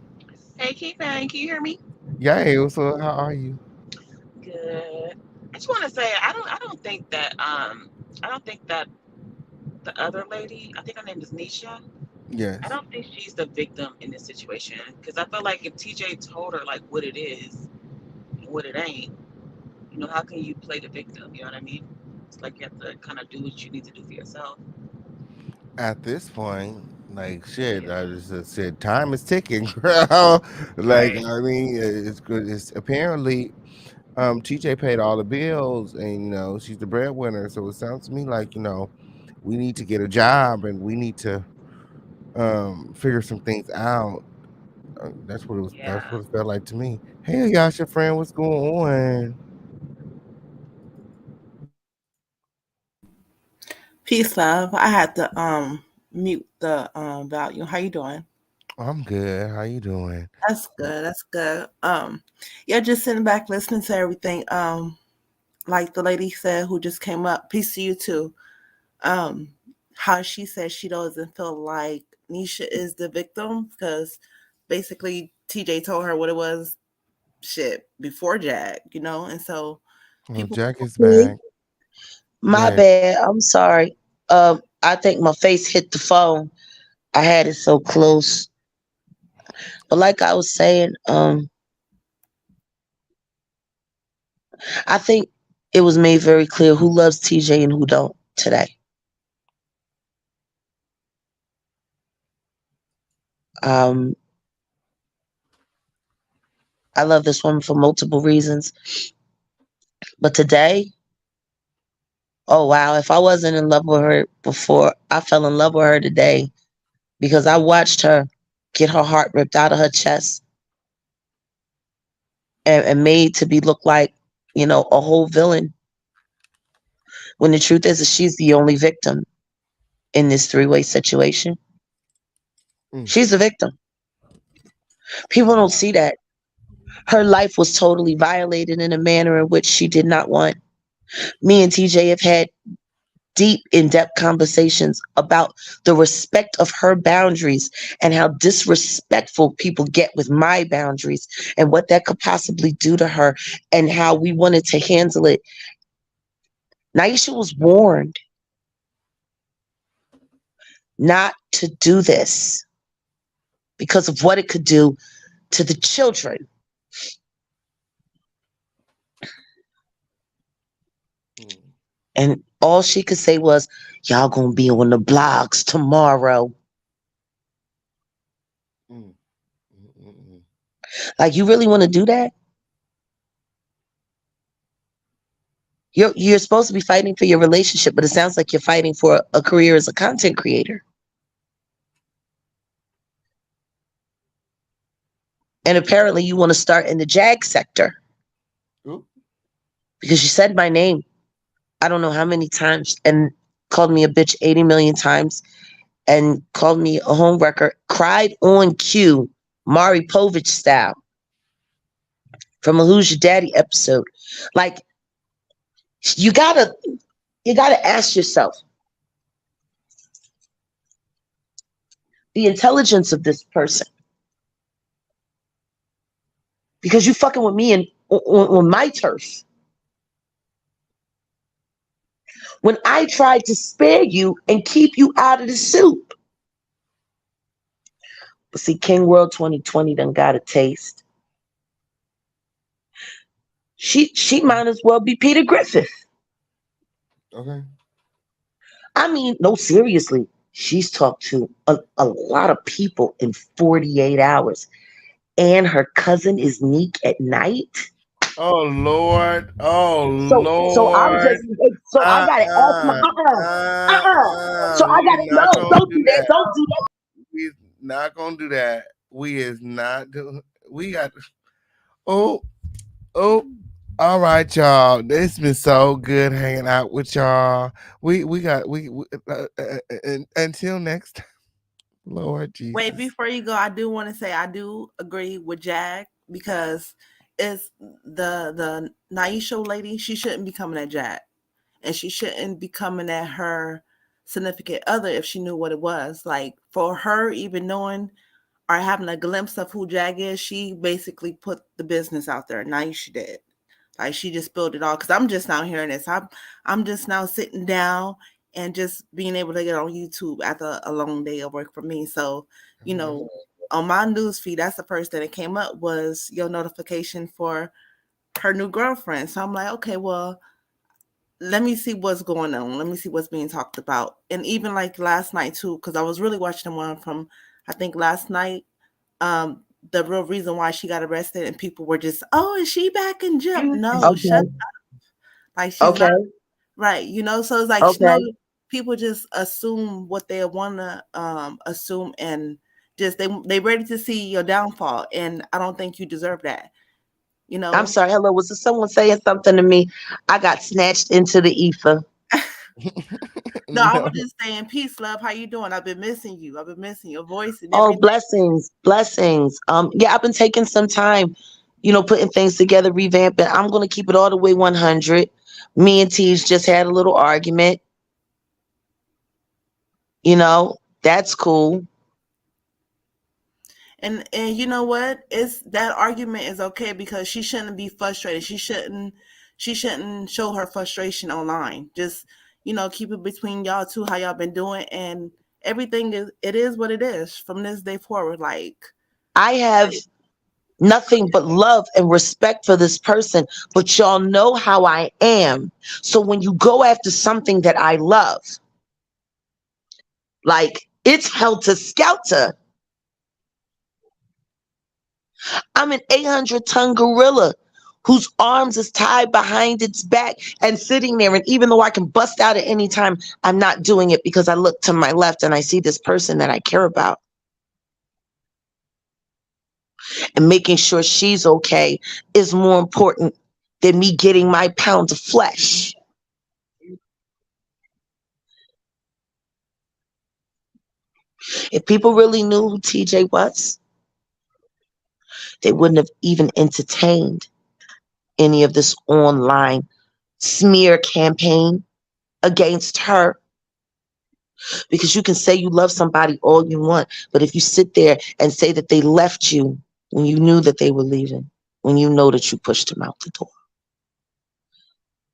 Hey, K-Fan, can you hear me? Yeah, so how are you? Good. I just want to say I don't think that the other lady, I think her name is Nisha. Yes. I don't think she's the victim in this situation because I feel like if TJ told her like what it is and what it ain't, how can you play the victim? You know what I mean? It's like you have to kind of do what you need to do for yourself. At this point, like shit, I just said time is ticking, bro. Like Right. I mean, it's good. It's apparently TJ paid all the bills, and she's the breadwinner. So it sounds to me like we need to get a job, and we need to figure some things out. That's what it was. That's Yeah. what it felt like to me. Hey, Yasha, friend, what's going on? Peace, love. I had to mute the volume. How you doing? I'm good. How you doing? That's good. That's good. Yeah, just sitting back listening to everything. Like the lady said who just came up. Peace to you too. How she said she doesn't feel like Nisha is the victim because basically TJ told her what it was shit before Jag, and so Well, people Jack is back. my Yeah. bad. I'm sorry. I think my face hit the phone. I had it so close. But like I was saying, I think it was made very clear who loves TJ and who don't today. Um, I love this woman for multiple reasons. But today, oh wow, if I wasn't in love with her before, I fell in love with her today because I watched her get her heart ripped out of her chest and made to be look like, a whole villain. When the truth is that she's the only victim in this three-way situation. She's the victim. People don't see that. Her life was totally violated in a manner in which she did not want. Me and TJ have had deep, in-depth conversations about the respect of her boundaries and how disrespectful people get with my boundaries and what that could possibly do to her and how we wanted to handle it. Naisha was warned not to do this because of what it could do to the children. And all she could say was, y'all gonna be on the blogs tomorrow. Like, you really want to do that? You're supposed to be fighting for your relationship, but it sounds like you're fighting for a career as a content creator. And apparently you want to start in the JAG sector. Ooh. Because you said my name, I don't know how many times, and called me a bitch 80 million times, and called me a homewrecker, cried on cue, Maury Povich style, from a Who's Your Daddy episode. Like, you gotta ask yourself, the intelligence of this person. Because you fucking with me and on my turf. When I tried to spare you and keep you out of the soup. But see, King World 2020 done got a taste. She might as well be Peter Griffith. Okay. I mean, no, seriously. She's talked to a lot of people in 48 hours. And her cousin is Neek at night. Oh Lord. Oh So I'm Lord. just I gotta ask my So I gotta Not no, gonna don't do that. Don't do that. We not gonna do that. We is not doing. We got. Oh, all right, y'all. It's been so good hanging out with y'all. We until next time. Lord Jesus. Wait, before you go, I do want to say I do agree with Jag because it's the Naisha lady. She shouldn't be coming at Jag, and she shouldn't be coming at her significant other if she knew what it was. Like, for her even knowing or having a glimpse of who Jag is, she basically put the business out there. Naisha did. Like, she just spilled it all. Because I'm just now hearing this. I'm just now sitting down and just being able to get on YouTube after a long day of work for me. So, you know, on my news feed, that's the first thing that came up was your notification for her new girlfriend. So I'm like, okay, well, let me see what's going on. Let me see what's being talked about. And even like last night too, because I was really watching one from, I think last night, the real reason why she got arrested and people were just, oh, is she back in jail? No, shut up. Like, she's not right, you know. So it's like, people just assume what they want to assume, and just they ready to see your downfall, and I don't think you deserve that. You know. I'm sorry. Hello, was there someone saying something to me? I got snatched into the ether. No, I was just saying, peace, love. How you doing? I've been missing you. I've been missing your voice and Oh, everything. blessings. Yeah, I've been taking some time, putting things together, revamping. I'm gonna keep it all the way 100. Me and Teej just had a little argument. That's cool. And you know what? It's that argument is okay because she shouldn't be frustrated. She shouldn't show her frustration online. Just, keep it between y'all two, how y'all been doing, and everything is what it is from this day forward. Like, I have nothing but love and respect for this person, but y'all know how I am. So when you go after something that I love, like, it's helter skelter. I'm an 800-ton gorilla whose arms is tied behind its back and sitting there. And even though I can bust out at any time, I'm not doing it because I look to my left and I see this person that I care about. And making sure she's okay is more important than me getting my pound of flesh. If people really knew who TJ was, they wouldn't have even entertained any of this online smear campaign against her. Because you can say you love somebody all you want, but if you sit there and say that they left you when you knew that they were leaving, when you know that you pushed them out the door,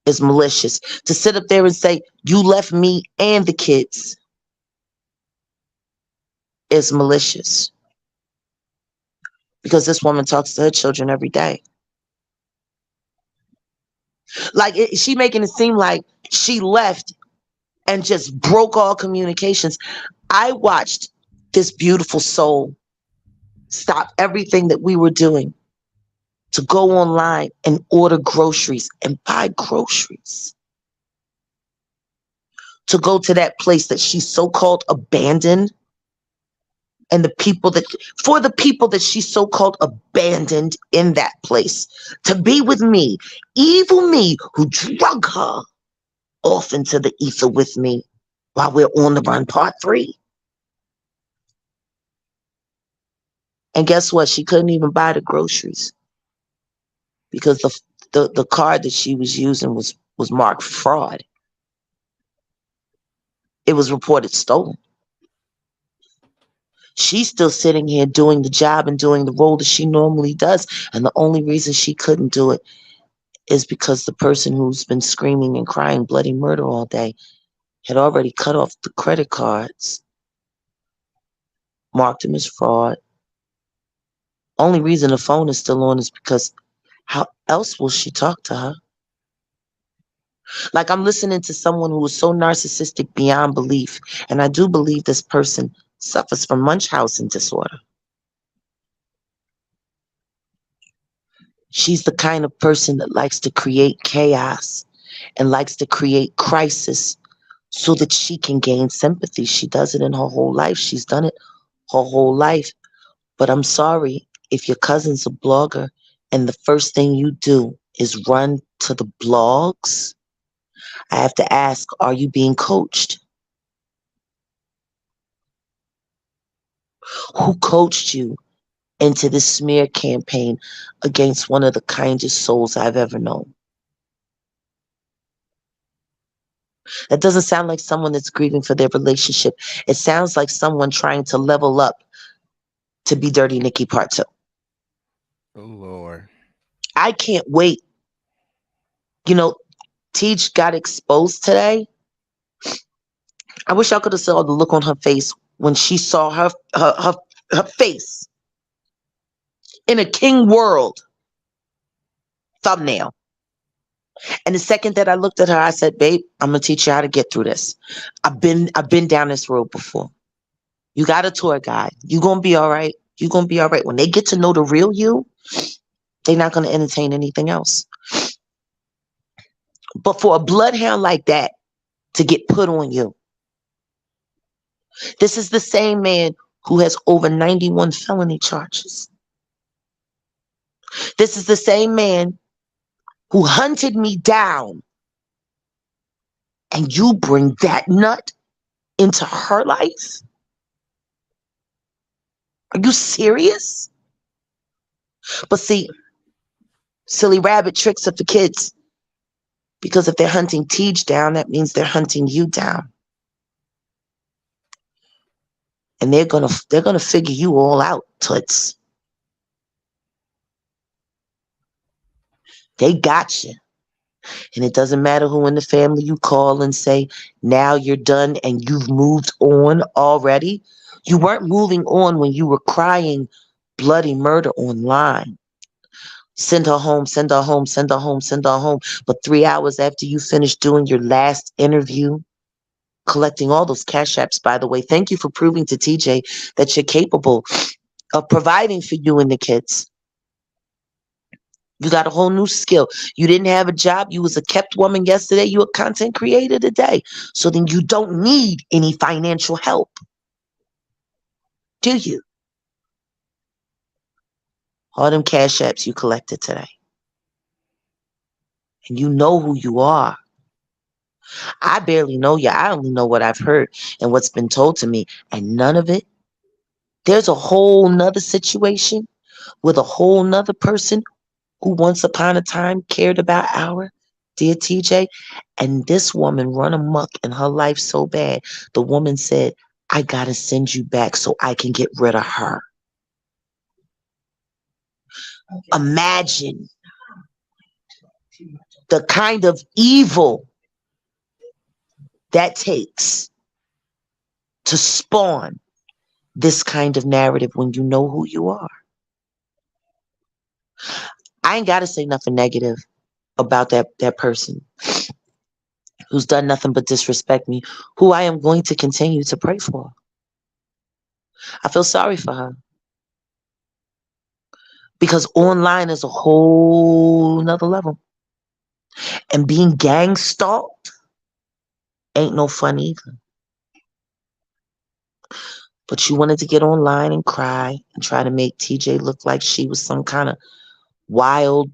it's malicious. To sit up there and say you left me and the kids is malicious. because this woman talks to her children every day. Like she making it seem like she left and just broke all communications. I watched this beautiful soul stop everything that we were doing to go online and order groceries and buy groceries. To go to that place that she so-called abandoned, and the people that she so-called abandoned in that place, to be with me, evil me, who drug her off into the ether with me while we're on the run, part 3. And guess what? She couldn't even buy the groceries because the card that she was using was marked fraud. It was reported stolen. She's still sitting here doing the job and doing the role that she normally does. And the only reason she couldn't do it is because the person who's been screaming and crying bloody murder all day had already cut off the credit cards, marked them as fraud. Only reason the phone is still on is because how else will she talk to her? Like, I'm listening to someone who is so narcissistic beyond belief. And I do believe this person suffers from Munchausen disorder. She's the kind of person that likes to create chaos and likes to create crisis so that she can gain sympathy. She does it in her whole life. She's done it her whole life. But I'm sorry, if your cousin's a blogger and the first thing you do is run to the blogs, I have to ask, are you being coached? Who coached you into this smear campaign against one of the kindest souls I've ever known? That doesn't sound like someone that's grieving for their relationship. It sounds like someone trying to level up to be Dirty Nikki Part 2. Oh, Lord. I can't wait. You know, Teach got exposed today. I wish I could have saw the look on her face when she saw her face in a King World thumbnail. And the second that I looked at her, I said, babe, I'm going to teach you how to get through this. I've been down this road before. You got a tour guide. You're going to be all right. You're going to be all right. When they get to know the real you, they're not going to entertain anything else. But for a bloodhound like that to get put on you, this is the same man who has over 91 felony charges. This is the same man who hunted me down. And you bring that nut into her life? Are you serious? But see, silly rabbit tricks are for kids. Because if they're hunting Tej down, that means they're hunting you down. And they're gonna figure you all out, Toots. They got you. And it doesn't matter who in the family you call and say, now you're done and you've moved on already. You weren't moving on when you were crying bloody murder online. Send her home, send her home, send her home, send her home. But 3 hours after you finished doing your last interview, collecting all those cash apps, by the way, thank you for proving to TJ that you're capable of providing for you and the kids. You got a whole new skill. You didn't have a job. You was a kept woman yesterday. You a content creator today. So then you don't need any financial help. Do you? All them cash apps you collected today. And you know who you are. I barely know you. I only know what I've heard and what's been told to me. And none of it. There's a whole nother situation with a whole nother person who once upon a time cared about our dear TJ. And this woman run amok in her life so bad. The woman said, I got to send you back so I can get rid of her. Okay. Imagine the kind of evil that takes to spawn this kind of narrative when you know who you are. I ain't got to say nothing negative about that person who's done nothing but disrespect me, who I am going to continue to pray for. I feel sorry for her because online is a whole nother level. And being gang stalked ain't no fun either. But you wanted to get online and cry and try to make TJ look like she was some kind of wild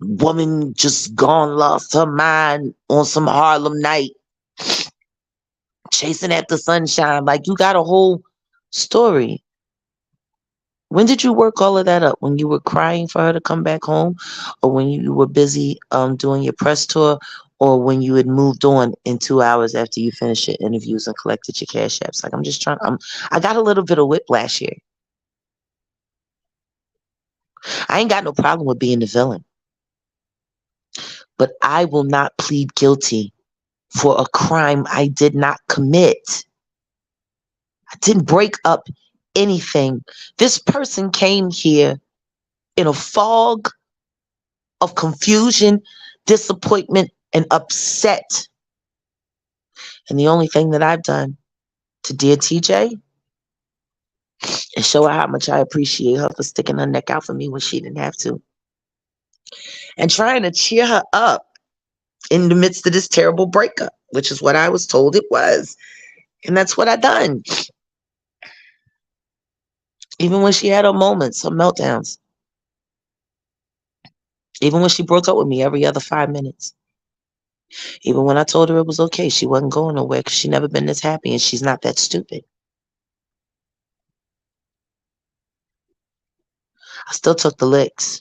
woman just gone lost her mind on some Harlem night, chasing after sunshine. Like, you got a whole story. When did you work all of that up? When you were crying for her to come back home, or when you were busy doing your press tour, or when you had moved on in 2 hours after you finished your interviews and collected your cash apps? Like, I'm just trying. I got a little bit of whiplash here. I ain't got no problem with being the villain, but I will not plead guilty for a crime I did not commit. I didn't break up anything. This person came here in a fog of confusion, disappointment, and upset. And the only thing that I've done to dear TJ is show her how much I appreciate her for sticking her neck out for me when she didn't have to. And trying to cheer her up in the midst of this terrible breakup, which is what I was told it was. And that's what I done. Even when she had her moments, her meltdowns. Even when she broke up with me every other 5 minutes. Even when I told her it was okay, she wasn't going nowhere because she never been this happy and she's not that stupid. I still took the licks.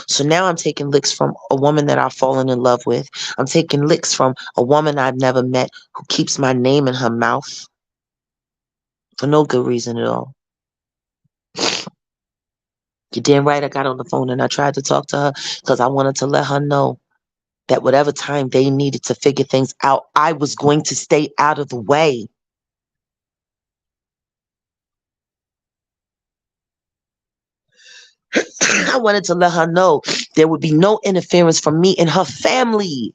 So now I'm taking licks from a woman that I've fallen in love with. I'm taking licks from a woman I've never met who keeps my name in her mouth for no good reason at all. You're damn right I got on the phone and I tried to talk to her because I wanted to let her know that whatever time they needed to figure things out, I was going to stay out of the way. I wanted to let her know there would be no interference from me and her family.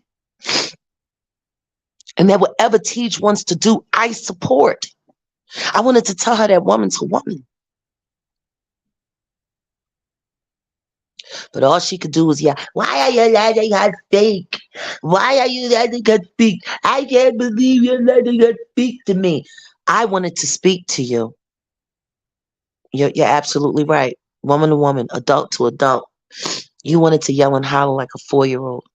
And that whatever Tej wants to do, I support. I wanted to tell her that woman to woman. But all she could do was, yeah, why are you letting her speak? Why are you letting her speak? I can't believe you're letting her speak to me. I wanted to speak to you. You're absolutely right. Woman to woman, adult to adult. You wanted to yell and holler like a 4-year-old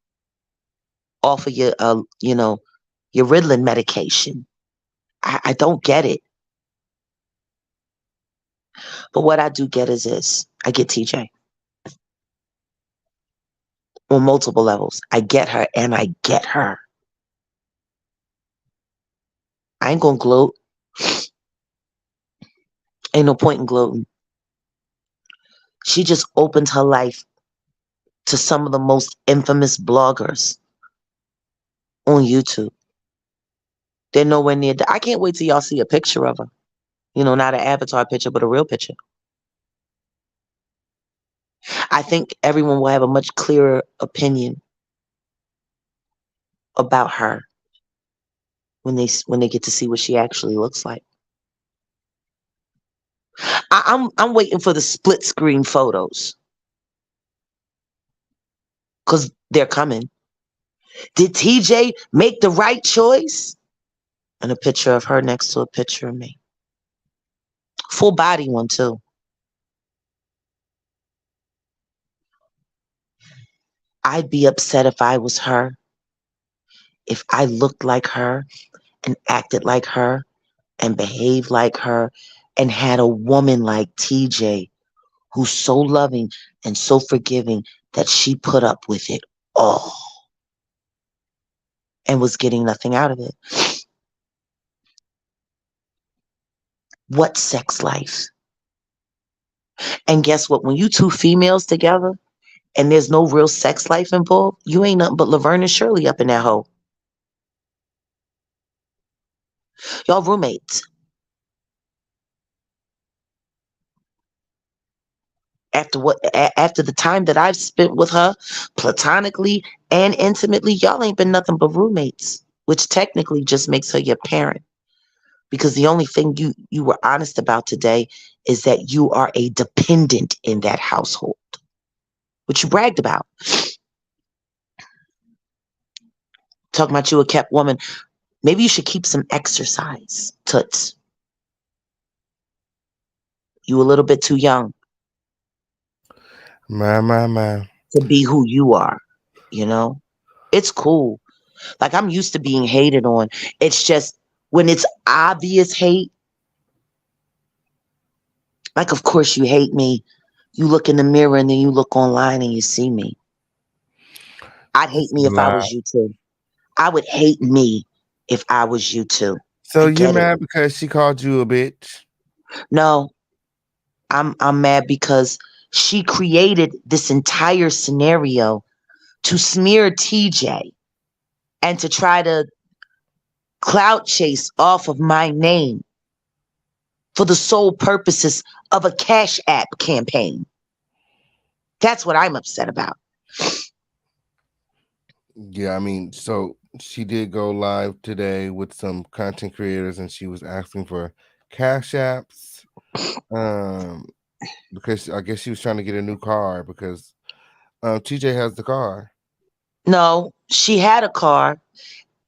off of your, your Ritalin medication. I don't get it. But what I do get is this. I get TJ. On multiple levels. I get her and I get her. I ain't gonna gloat. Ain't no point in gloating. She just opened her life to some of the most infamous bloggers on YouTube. They're nowhere near. I can't wait till y'all see a picture of her. Not an avatar picture, but a real picture. I think everyone will have a much clearer opinion about her when they get to see what she actually looks like. I'm waiting for the split screen photos because they're coming. Did TJ make the right choice? And a picture of her next to a picture of me. Full body one too. I'd be upset if I was her, if I looked like her and acted like her and behaved like her and had a woman like TJ who's so loving and so forgiving that she put up with it all and was getting nothing out of it. What sex life? And guess what? When you two females together and there's no real sex life involved, you ain't nothing but Laverne and Shirley up in that hole. Y'all roommates. after the time that I've spent with her, platonically and intimately, y'all ain't been nothing but roommates, which technically just makes her your parent. Because the only thing you were honest about today is that you are a dependent in that household, which you bragged about. Talking about you a kept woman. Maybe you should keep some exercise, toots. You a little bit too young. My. To be who you are, you know? It's cool. Like, I'm used to being hated on. It's just when it's obvious hate, like, of course you hate me. You look in the mirror and then you look online and you see me. I'd hate me if I was you too. I would hate me if I was you too. So you're mad because she called you a bitch? No, I'm mad because she created this entire scenario to smear TJ and to try to clout chase off of my name for the sole purposes of a Cash App campaign. That's what I'm upset about. Yeah, I mean, so she did go live today with some content creators and she was asking for Cash Apps. Because I guess she was trying to get a new car because TJ has the car. No, she had a car,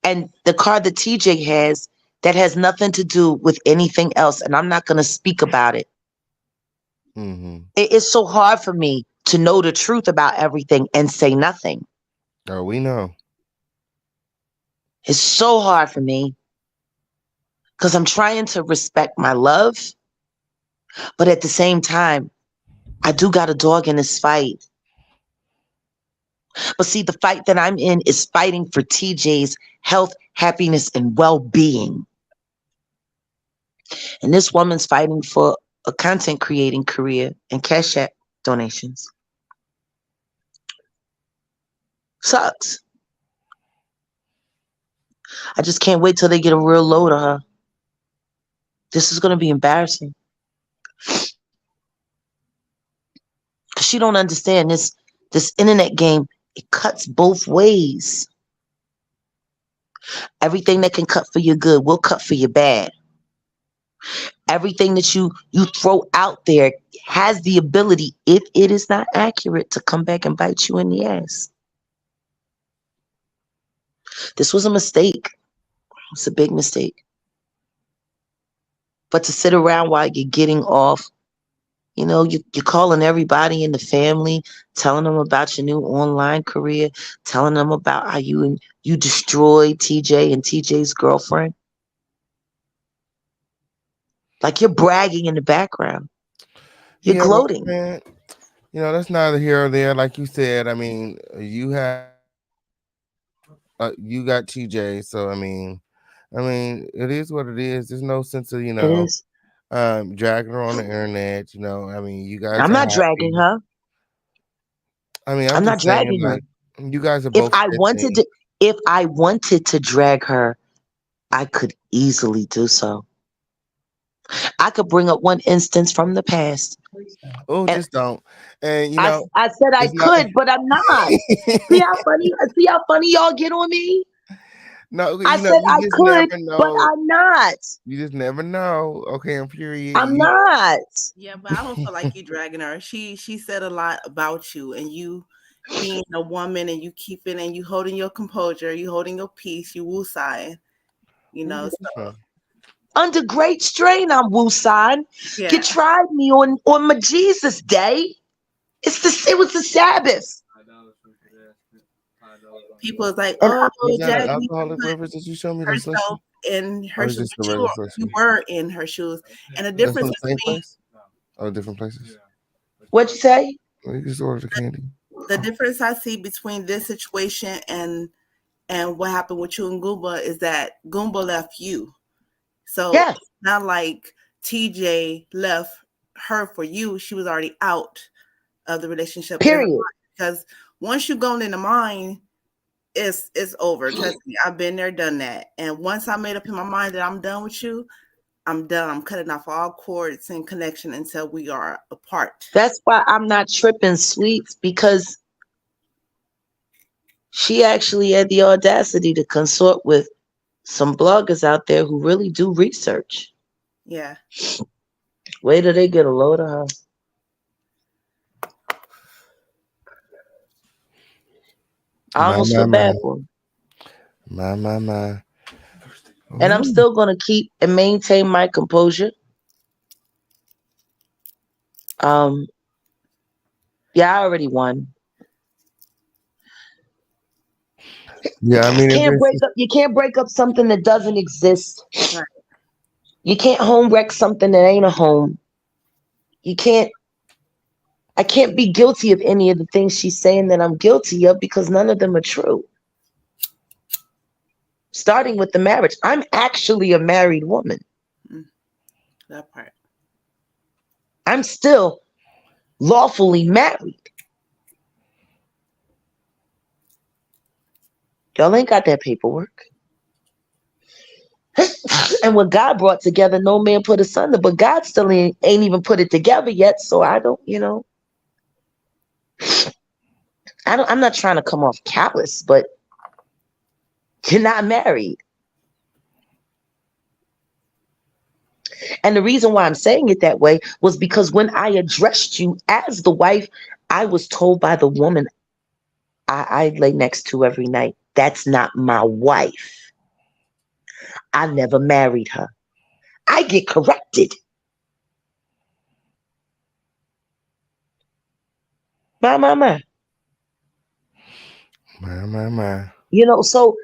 and the car that TJ has, that has nothing to do with anything else, and I'm not going to speak about it. It's so hard for me to know the truth about everything and say nothing. Oh, we know. It's so hard for me because I'm trying to respect my love, but at the same time, I do got a dog in this fight. But see, the fight that I'm in is fighting for TJ's health, happiness, and well-being. And this woman's fighting for a content creating career and Cash App donations. Sucks. I just can't wait till they get a real load of her. This is going to be embarrassing. She don't understand this internet game. It cuts both ways. Everything that can cut for your good will cut for your bad. Everything that you throw out there has the ability, if it is not accurate, to come back and bite you in the ass. This was a mistake. It's a big mistake. But to sit around while you're getting off, you know, you're calling everybody in the family, telling them about your new online career, telling them about how you destroyed TJ and TJ's girlfriend. Like, you're bragging in the background. You're gloating. Man, you know, that's neither here or there. Like you said, I mean, you got TJ, so I mean, it is what it is. There's no sense of, dragging her on the internet. You know, I mean, you guys. I'm not dragging her. I mean, I'm not dragging her. You guys are both. If I wanted to drag her, I could easily do so. I could bring up one instance from the past. Oh, just don't. And you know, I said I could, but I'm not. See how funny y'all get on me? No, I said I could, but I'm not. You just never know. Okay, I'm period. I'm not. Yeah, but I don't feel like you dragging her. She said a lot about you, and you being a woman, and you keeping and you holding your composure, you holding your peace, you woosahing, you know. So. Under great strain, I'm woosahing. Yeah. You tried me on my Jesus day. It was the Sabbath. People is like, oh, Jack, alcoholic beverage that you showed me herself in her shoes. You were in her shoes, and the difference between different places. What'd you say? You just ordered the candy. The difference I see between this situation and what happened with you and Goomba is that Goomba left you. So it's not like TJ left her for you. She was already out of the relationship. Period. Because once you go into mine, it's over. Trust me, I've been there, done that. And once I made up in my mind that I'm done with you, I'm done. I'm cutting off all cords and connection until we are apart. That's why I'm not tripping, Sweets, because she actually had the audacity to consort with some bloggers out there who really do research. Yeah. Wait till they get a load of her. I almost feel bad for her. My. And I'm still gonna keep and maintain my composure. Yeah, I already won. Yeah, I mean, You can't break up something that doesn't exist. Right. You can't home wreck something that ain't a home. I can't be guilty of any of the things she's saying that I'm guilty of because none of them are true. Starting with the marriage. I'm actually a married woman. That part. I'm still lawfully married. Y'all ain't got that paperwork. And what God brought together, no man put asunder. But God still ain't even put it together yet. So I don't, I'm not trying to come off callous, but you're not married. And the reason why I'm saying it that way was because when I addressed you as the wife, I was told by the woman I lay next to every night, that's not my wife. I never married her. I get corrected. My. My. So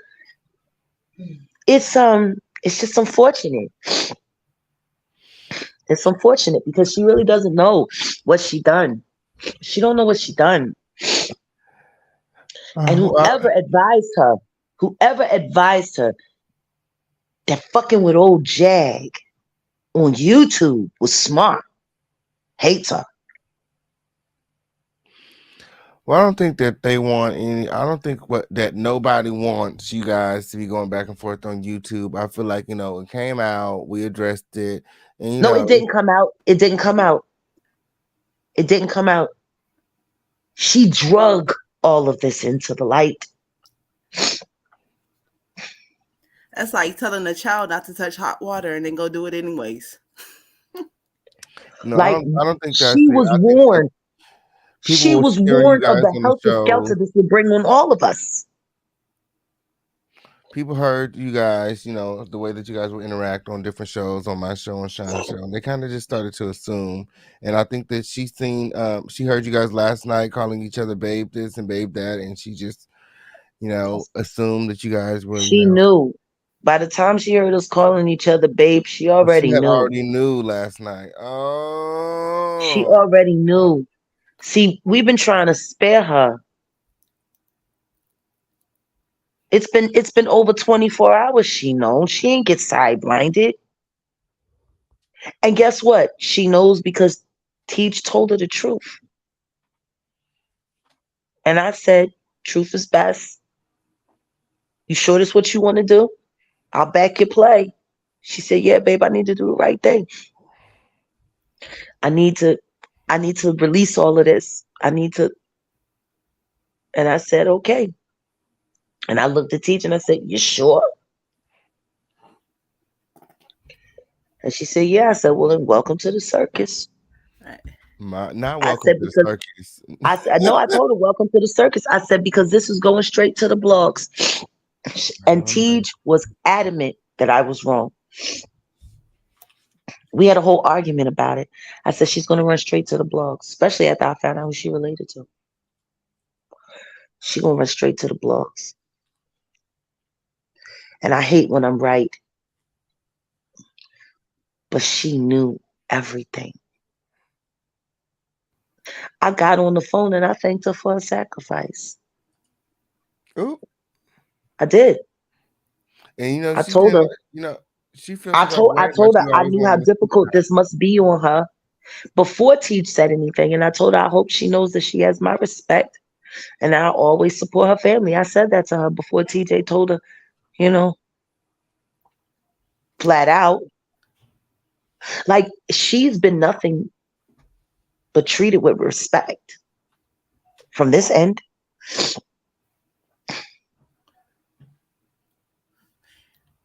it's just unfortunate. It's unfortunate because she really doesn't know what she done. She don't know what she done. And whoever advised her that fucking with old Jag on YouTube was smart, hates her. Well, I don't think that they want any. I don't think that nobody wants you guys to be going back and forth on YouTube. I feel like it came out, we addressed it, and it didn't come out. It didn't come out. It didn't come out. She drug all of this into the light. That's like telling a child not to touch hot water and then go do it anyways. No, I don't think that's she was warned. She was warned of the helter skelter this would bring on all of us. People heard you guys, the way that you guys would interact on different shows, on my show, on Shine's show. And they kind of just started to assume. And I think that she heard you guys last night calling each other babe this and babe that. And she just, assumed that you guys were. She knew. By the time she heard us calling each other babe, she already knew. Already knew last night. Oh. She already knew. See, we've been trying to spare her. It's been over 24 hours. She knows. She ain't get side blinded. And guess what? She knows because Teach told her the truth. And I said, truth is best. You sure this what you want to do? I'll back your play. She said, yeah, babe, I need to do the right thing. I need to release all of this. And I said, okay. And I looked at Teach and I said, you sure? And she said, yeah. I said, well, then welcome to the circus. Not welcome to the circus. I said, no, I told her, welcome to the circus. I said, because this is going straight to the blogs. And Teach was adamant that I was wrong. We had a whole argument about it. I said, she's going to run straight to the blogs, especially after I found out who she related to. She's going to run straight to the blogs. And I hate when I'm right. But she knew everything. I got on the phone and I thanked her for her sacrifice. Ooh. I did. And I told her. She feels. I told her I knew how difficult this must be on her before Teach said anything. And I told her I hope she knows that she has my respect. And I always support her family. I said that to her before TJ told her, flat out. Like, she's been nothing but treated with respect from this end.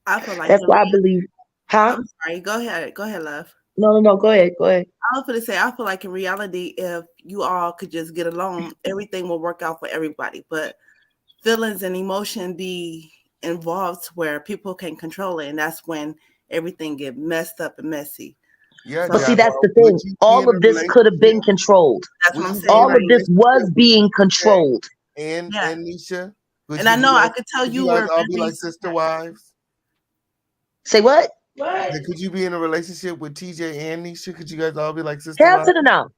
I feel like That's why I believe, huh? I'm sorry. Go ahead, love. No, go ahead. I was going to say, I feel like in reality, if you all could just get along, everything will work out for everybody. But feelings and emotion be involved where people can control it, and that's when everything get messed up and messy. Yeah, But see, Jaguar, that's the would thing. you be All in a of this could have been relationship? controlled. That's Would what I'm you be saying. in a All of this was relationship with being TJ controlled. and Nisha? And I know I could tell Could you you guys were all be very like sister wives? Say what? Could you be in a relationship with TJ and Nisha? Could you guys all be like sister Hell wives? to the no.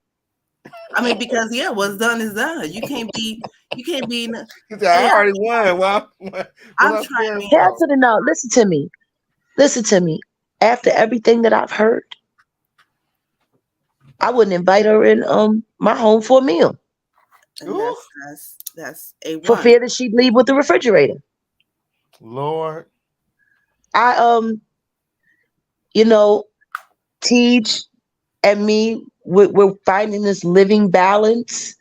I mean, because what's done is done. You can't be. He said, I already won. Well, what I'm else trying scared to. Hell for? to the no. Listen to me. After everything that I've heard, I wouldn't invite her in my home for a meal And that's for A1. fear that she'd leave with the refrigerator. Lord. I you know, Teach and me, we're finding this living balance.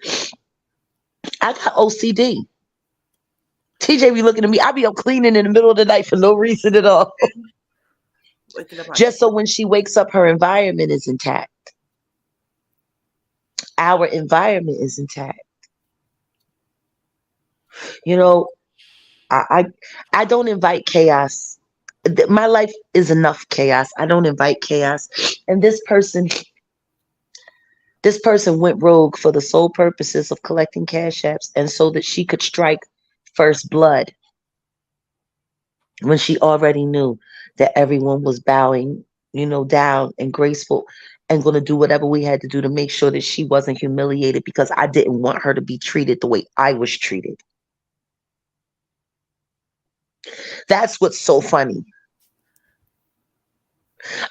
I got OCD. TJ be looking at me. I be up cleaning in the middle of the night for no reason at all. Waking up Just so when she wakes up, her environment is intact. Our environment is intact. You know, I don't invite chaos. My life is enough chaos. I don't invite chaos. And this person went rogue for the sole purposes of collecting cash apps and so that she could strike first blood when she already knew that everyone was bowing, down and graceful and going to do whatever we had to do to make sure that she wasn't humiliated because I didn't want her to be treated the way I was treated. That's what's so funny.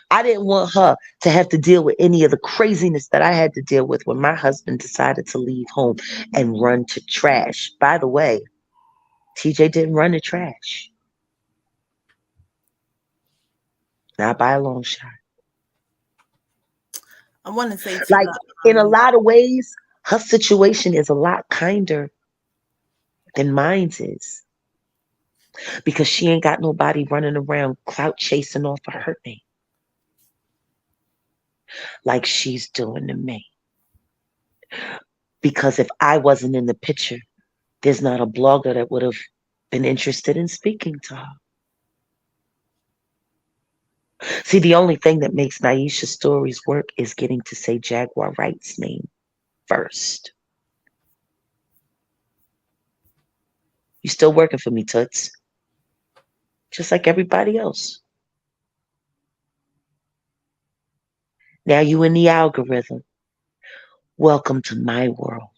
I didn't want her to have to deal with any of the craziness that I had to deal with when my husband decided to leave home and run to trash. By the way, TJ didn't run to trash. Not by a long shot. I want to say like in a lot of ways, her situation is a lot kinder than mine's is. Because she ain't got nobody running around clout chasing off of her name like she's doing to me. Because if I wasn't in the picture, there's not a blogger that would have been interested in speaking to her. See, the only thing that makes Naisha's stories work is getting to say Jaguar Wright's name first. You still working for me, Toots. Just like everybody else. Now you in the algorithm. Welcome to my world.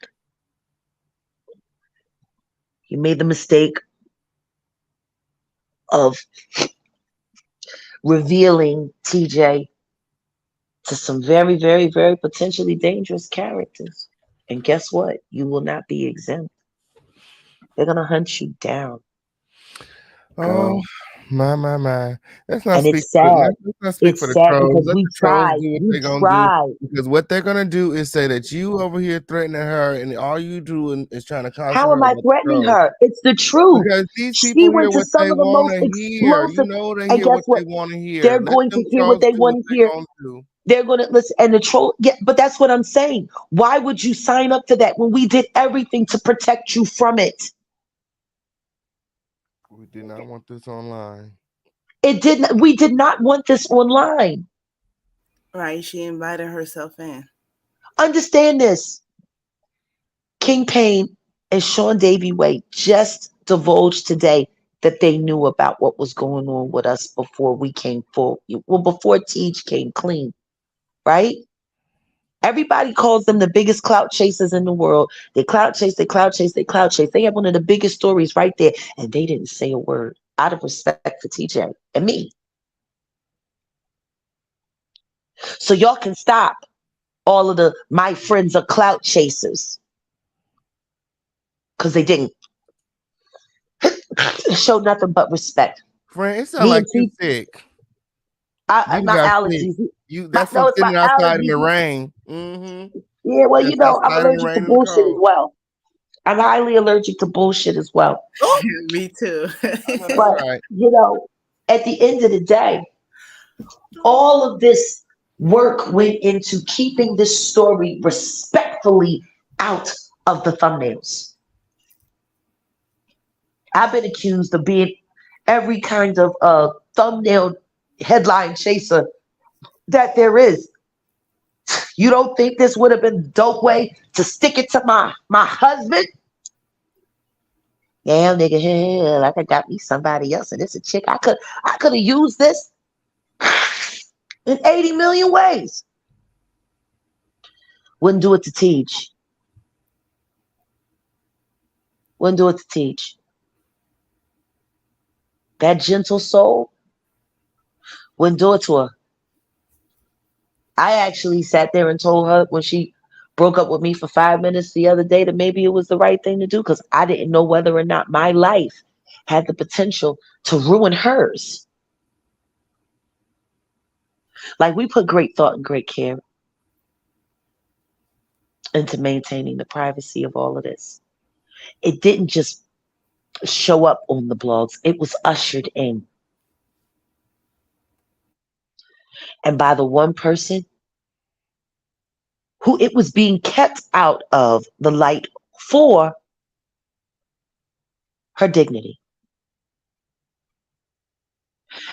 You made the mistake of revealing TJ to some very, very, very potentially dangerous characters. And guess what? You will not be exempt. They're going to hunt you down. Oh, my. Let's not And speak it's for the, sad. let's not speak for It's the sad trolls. because Let we the trolls tried. do what We they're going to do. tried. Because what they're going to do is say that you over here threatening her and all you doing is trying to cancel How her am I about the threatening trolls. her? It's the truth. Because these She people hear went to what some they of the want most to hear. You explosive. know they And hear guess what what? they want to hear. They're Let going them to hear what trolls they do what want to they're hear. going to do. They're going to listen. And the troll, yeah, but that's what I'm saying. Why would you sign up for that when we did everything to protect you from it? We did not want this online. We did not want this online. Right, she invited herself in. Understand this. King Payne and Sean Davy Way just divulged today that they knew about what was going on with us before we came full. Well, before Teach came clean, right? Everybody calls them the biggest clout chasers in the world. They clout chase, they clout chase, they clout chase. They have one of the biggest stories right there, and they didn't say a word out of respect for TJ and me. So y'all can stop all of the my friends are clout chasers. Because they didn't show nothing but respect. Friend, it sounds Me like and you T. sick. I You my got sick. allergies. That's from No, it's my sitting outside in the allergies. rain. Mm-hmm. Yeah, well, Just I'm outside in the allergic to rain and the bullshit as cold. well. I'm highly allergic to bullshit as well. Me too. I know that's But right. at the end of the day, all of this work went into keeping this story respectfully out of the thumbnails. I've been accused of being every kind of thumbnail headline chaser that there is. You don't think this would have been a dope way to stick it to my husband? Damn, nigga, hell, I could got me somebody else, and it's a chick. I could have used this in 80 million ways. Wouldn't do it to teach. Wouldn't do it to teach. That gentle soul wouldn't do it to her. I actually sat there and told her when she broke up with me for 5 minutes the other day that maybe it was the right thing to do because I didn't know whether or not my life had the potential to ruin hers. Like, we put great thought and great care into maintaining the privacy of all of this. It didn't just show up on the blogs. It was ushered in. And by the one person who it was being kept out of the light for her dignity.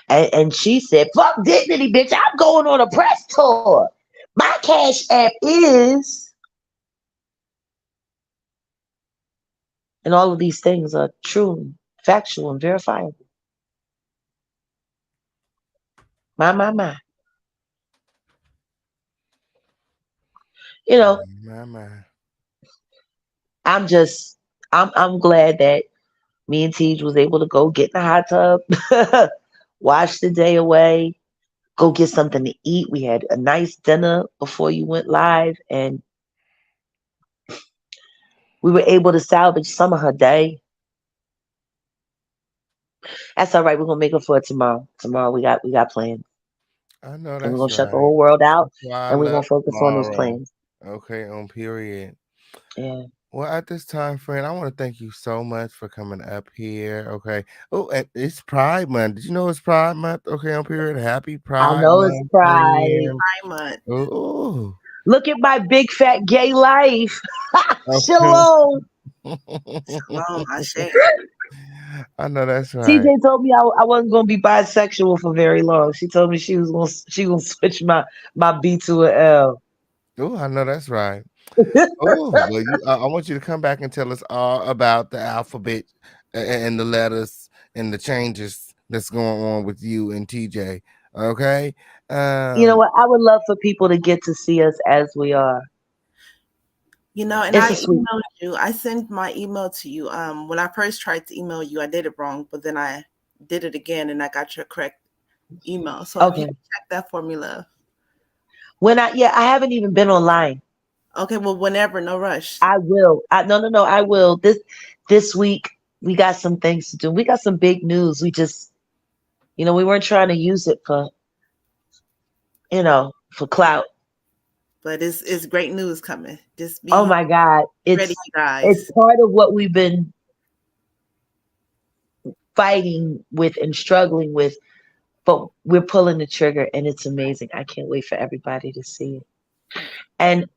And she said, fuck dignity, bitch. I'm going on a press tour. My Cash App is. And all of these things are true, factual, and verifiable. My. My. I'm glad that me and Tej was able to go get in the hot tub, wash the day away, go get something to eat. We had a nice dinner before you went live, and we were able to salvage some of her day. That's all right. We're gonna make up for it tomorrow. Tomorrow we got plans. I know And we're that's gonna shut the right. whole world out, That's why I and we're gonna love focus on those tomorrow. plans. Okay, on period. Yeah. Well, at this time, friend, I want to thank you so much for coming up here. Okay. Oh, and it's Pride Month. Did you know it's Pride Month? Okay, on period. Happy Pride I know it's Month, Pride. friend. Pride Month. Oh. Look at my big fat gay life. Okay. Shalom. Shalom, Ashe. I know that's right. TJ told me I wasn't gonna be bisexual for very long. She told me she gonna switch my B to an L. Oh, I know that's right. Oh, well, I want you to come back and tell us all about the alphabet and the letters and the changes that's going on with you and TJ. Okay. You know what? I would love for people to get to see us as we are. And I emailed you. I sent my email to you. When I first tried to email you, I did it wrong, but then I did it again and I got your correct email. So if you can check that for me, love. I haven't even been online. Okay, well, whenever, no rush. I will. No, I will. This week we got some things to do. We got some big news. We just, we weren't trying to use it for clout. But it's great news coming. Just be oh my God. ready, guys. It's part of what we've been fighting with and struggling with, but we're pulling the trigger and it's amazing. I can't wait for everybody to see it. And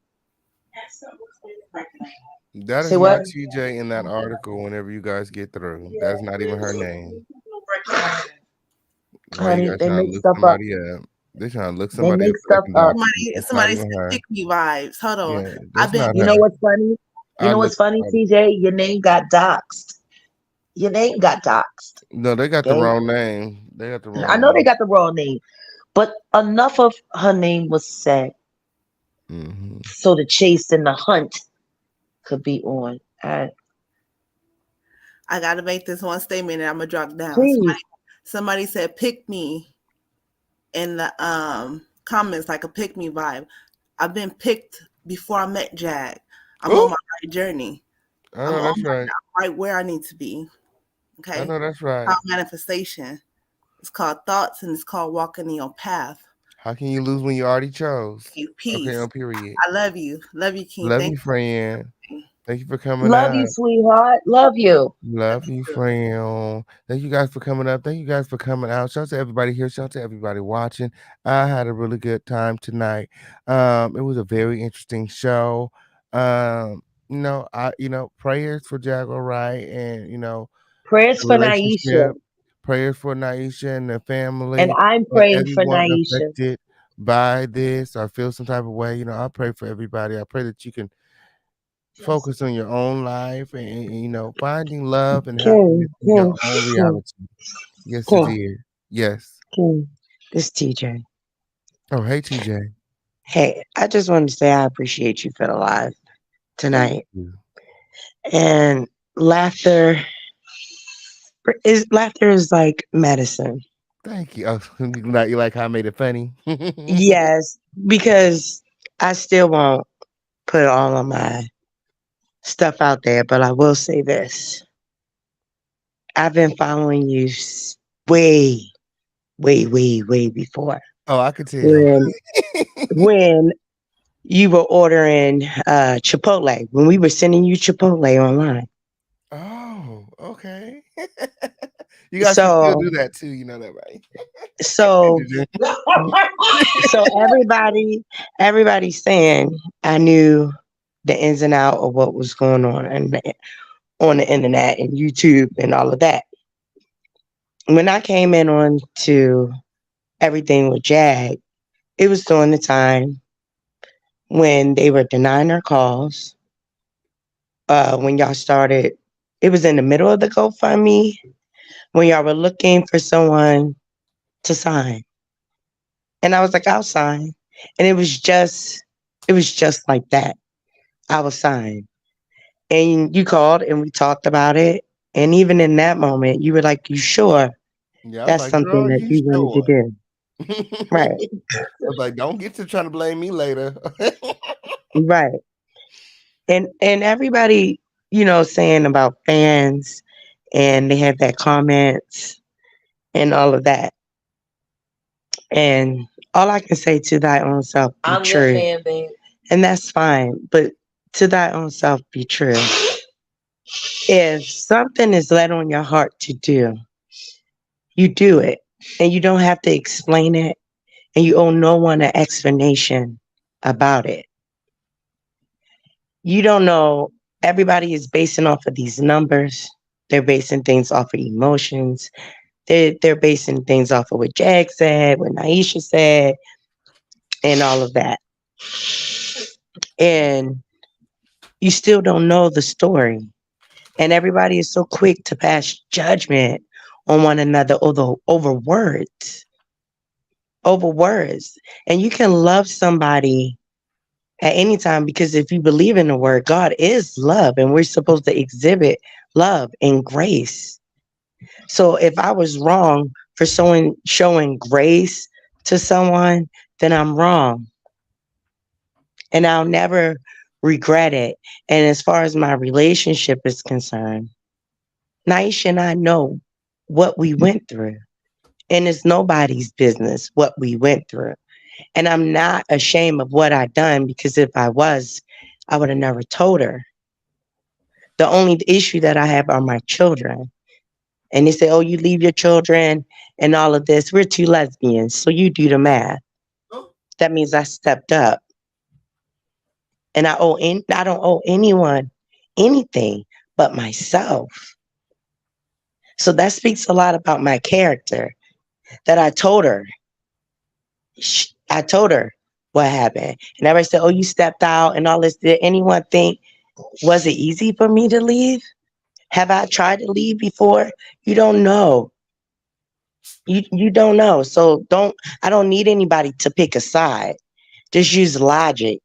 that is not TJ in that article whenever you guys get through. That's not even her name. Honey, they make look stuff somebody up. up. They're trying to look They somebody make up. stuff up. Somebody said pick me vibes. Hold on. Yeah, You know what's funny? What's funny, TJ? Your name got doxxed. Your name got doxxed. No, they got the wrong name. They got the wrong I know they got the wrong name, but enough of her name was said so the chase and the hunt could be on. I gotta make this one statement and I'm gonna drop down. Somebody said pick me in the comments, like a pick me vibe. I've been picked before I met Jag. I'm on my right journey. I know that's right. Right where I need to be. Okay. I know that's right. About manifestation. It's called Thoughts, and it's called Walking in Your Path. How can you lose when you already chose? You peace. Okay, on period. I love you. Love you, King. Love Thank you, friend. Thank you for coming Love up. you, sweetheart. Love you. Love you, friend. Thank you guys for coming up. Thank you guys for coming out. Shout out to everybody here. Shout out to everybody watching. I had a really good time tonight. It was a very interesting show. Prayers for Jaguar Wright and Prayers the for Naisha. relationship. Prayers for Naisha and the family And I'm and praying for everyone Naisha. affected by this or feel some type of way. I pray for everybody. I pray that you can focus on your own life and finding love and happiness in your own reality. Yes, it is. Yes. This TJ. Oh, hey, TJ. Hey, I just wanted to say I appreciate you for the live tonight. You. And laughter is like medicine. Thank you. Oh, you like how I made it funny? Yes, because I still won't put all of my stuff out there, but I will say this. I've been following you way, way before. Oh, I could tell. When you were ordering Chipotle, when we were sending you Chipotle online. Oh, okay. You guys can still do that too, you know that, right? So everybody's saying I knew the ins and out of what was going on the internet and YouTube and all of that. When I came in on to everything with Jag, it was during the time when they were denying our calls. When y'all started, it was in the middle of the GoFundMe when y'all were looking for someone to sign. And I was like, I'll sign. And it was just like that. I was signed. And you called and we talked about it. And even in that moment, you were like, you sure that's like, something that you wanted to do? Right. I was like, don't get to trying to blame me later. Right. And everybody, saying about fans and they had that comments and all of that. And all I can say to thy own self be I'm true. your fan, babe. And that's fine. But to thy own self be true. If something is laid on your heart to do, you do it. And you don't have to explain it. And you owe no one an explanation about it. You don't know. Everybody is basing off of these numbers. They're basing things off of emotions. They're basing things off of what Jag said, what Naisha said, and all of that. And you still don't know the story. And everybody is so quick to pass judgment on one another over words. Over words. And you can love somebody at any time, because if you believe in the word, God is love, and we're supposed to exhibit love and grace. So if I was wrong for showing grace to someone, then I'm wrong. And I'll never regret it. And as far as my relationship is concerned, Naisha and I know what we went through. And it's nobody's business what we went through. And I'm not ashamed of what I done, because if I was, I would have never told her. The only issue that I have are my children. And they say, oh, you leave your children and all of this. We're two lesbians, so you do the math. That means I stepped up. And I don't owe anyone anything but myself. So that speaks a lot about my character, that I told her. I told her what happened. And everybody said, oh, you stepped out and all this. Did anyone think, was it easy for me to leave? Have I tried to leave before? You don't know. You don't know. So I don't need anybody to pick a side. Just use logic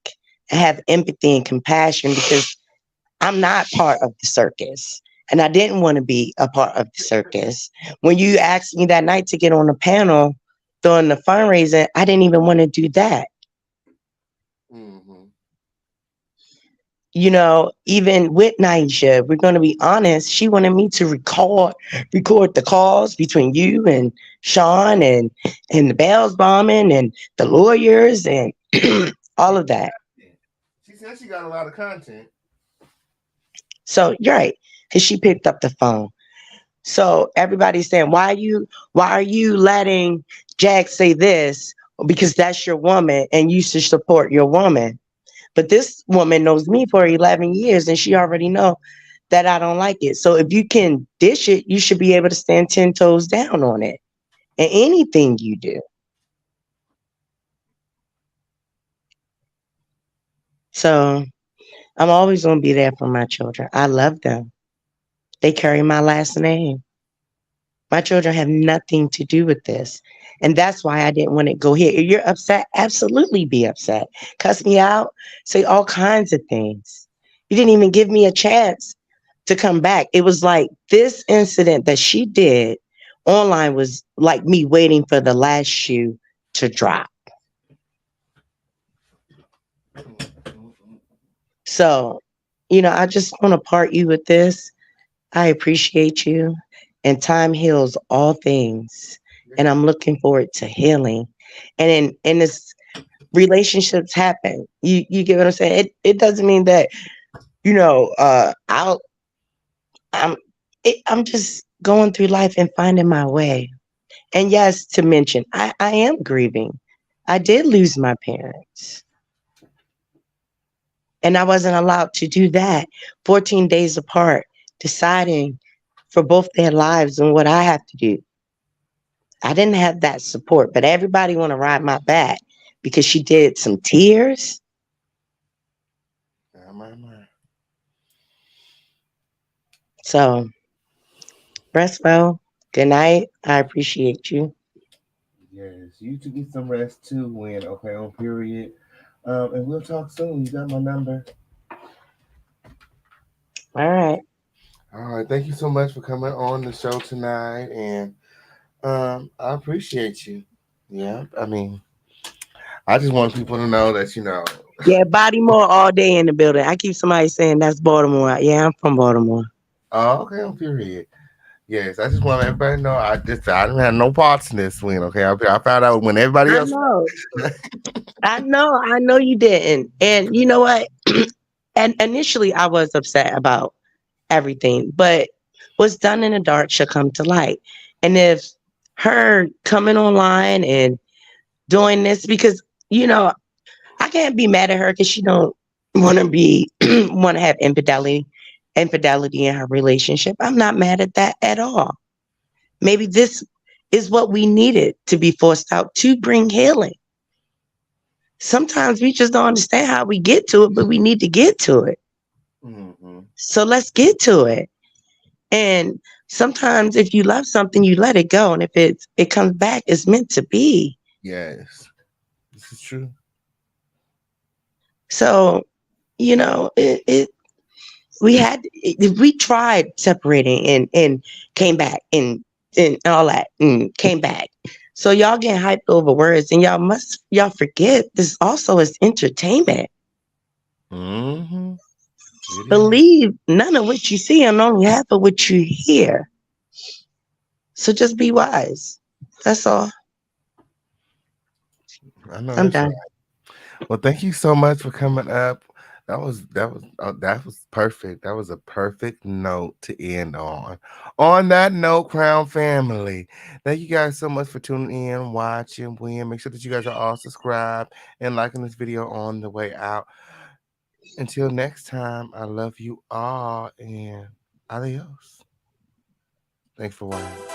and have empathy and compassion, because I'm not part of the circus. And I didn't want to be a part of the circus. When you asked me that night to get on the panel during the fundraising, I didn't even want to do that. Mm-hmm. you know, even with Naisha, we're going to be honest, she wanted me to record the calls between you and Sean and the Bells bombing and the lawyers and all of that. She said she got a lot of content. So you're right, because she picked up the phone. So everybody's saying, why are you letting Jack say this? Because that's your woman and you should support your woman. But this woman knows me for 11 years and she already know that I don't like it. So if you can dish it, you should be able to stand 10 toes down on it and anything you do. So I'm always going to be there for my children. I love them. They carry my last name. My children have nothing to do with this. And that's why I didn't want to go here. If you're upset, absolutely be upset. Cuss me out, say all kinds of things. You didn't even give me a chance to come back. It was like this incident that she did online was like me waiting for the last shoe to drop. So, you know, I just want to part you with this. I appreciate you. And time heals all things. And I'm looking forward to healing. And in this relationships happen. You get what I'm saying? It doesn't mean that, you know, I'm just going through life and finding my way. And yes, to mention, I am grieving. I did lose my parents. And I wasn't allowed to do that 14 days apart, deciding for both their lives and what I have to do. I didn't have that support, but everybody want to ride my back because she did some tears. So rest well. Good night. I appreciate you. Yes, you to get some rest too, Win. Okay, on period. And we'll talk soon. You got my number. All right. All right. Thank you so much for coming on the show tonight, and I appreciate you. Yeah, I mean, I just want people to know that you know. Yeah, Baltimore all day in the building. I keep somebody saying that's Baltimore. Yeah, I'm from Baltimore. Oh, okay, on period. Yes, I just want everybody to know I didn't have no parts in this win. Okay, I found out when everybody I else. know. I know you didn't. And you know what? And initially I was upset about everything, but what's done in the dark shall come to light. And if her coming online and doing this, because you know, I can't be mad at her because she don't want to have infidelity in her relationship. I'm not mad at that at all. Maybe this is what we needed to be forced out to bring healing. Sometimes we just don't understand how we get to it, but we need to get to it. Mm-hmm. So let's get to it. And sometimes if you love something, you let it go. And if it comes back, it's meant to be. Yes, this is true. So, you know, we tried separating and came back and all that and came back. So y'all getting hyped over words and y'all forget this also is entertainment. Mm-hmm. Believe none of what you see and only half of what you hear. So just be wise. That's all. I know I'm that's done. right. Well, thank you so much for coming up. That was perfect. That was a perfect note to end on. On that note, Crown family, thank you guys so much for tuning in, watching, Win. Make sure that you guys are all subscribed and liking this video on the way out. Until next time, I love you all and adios. Thanks for watching.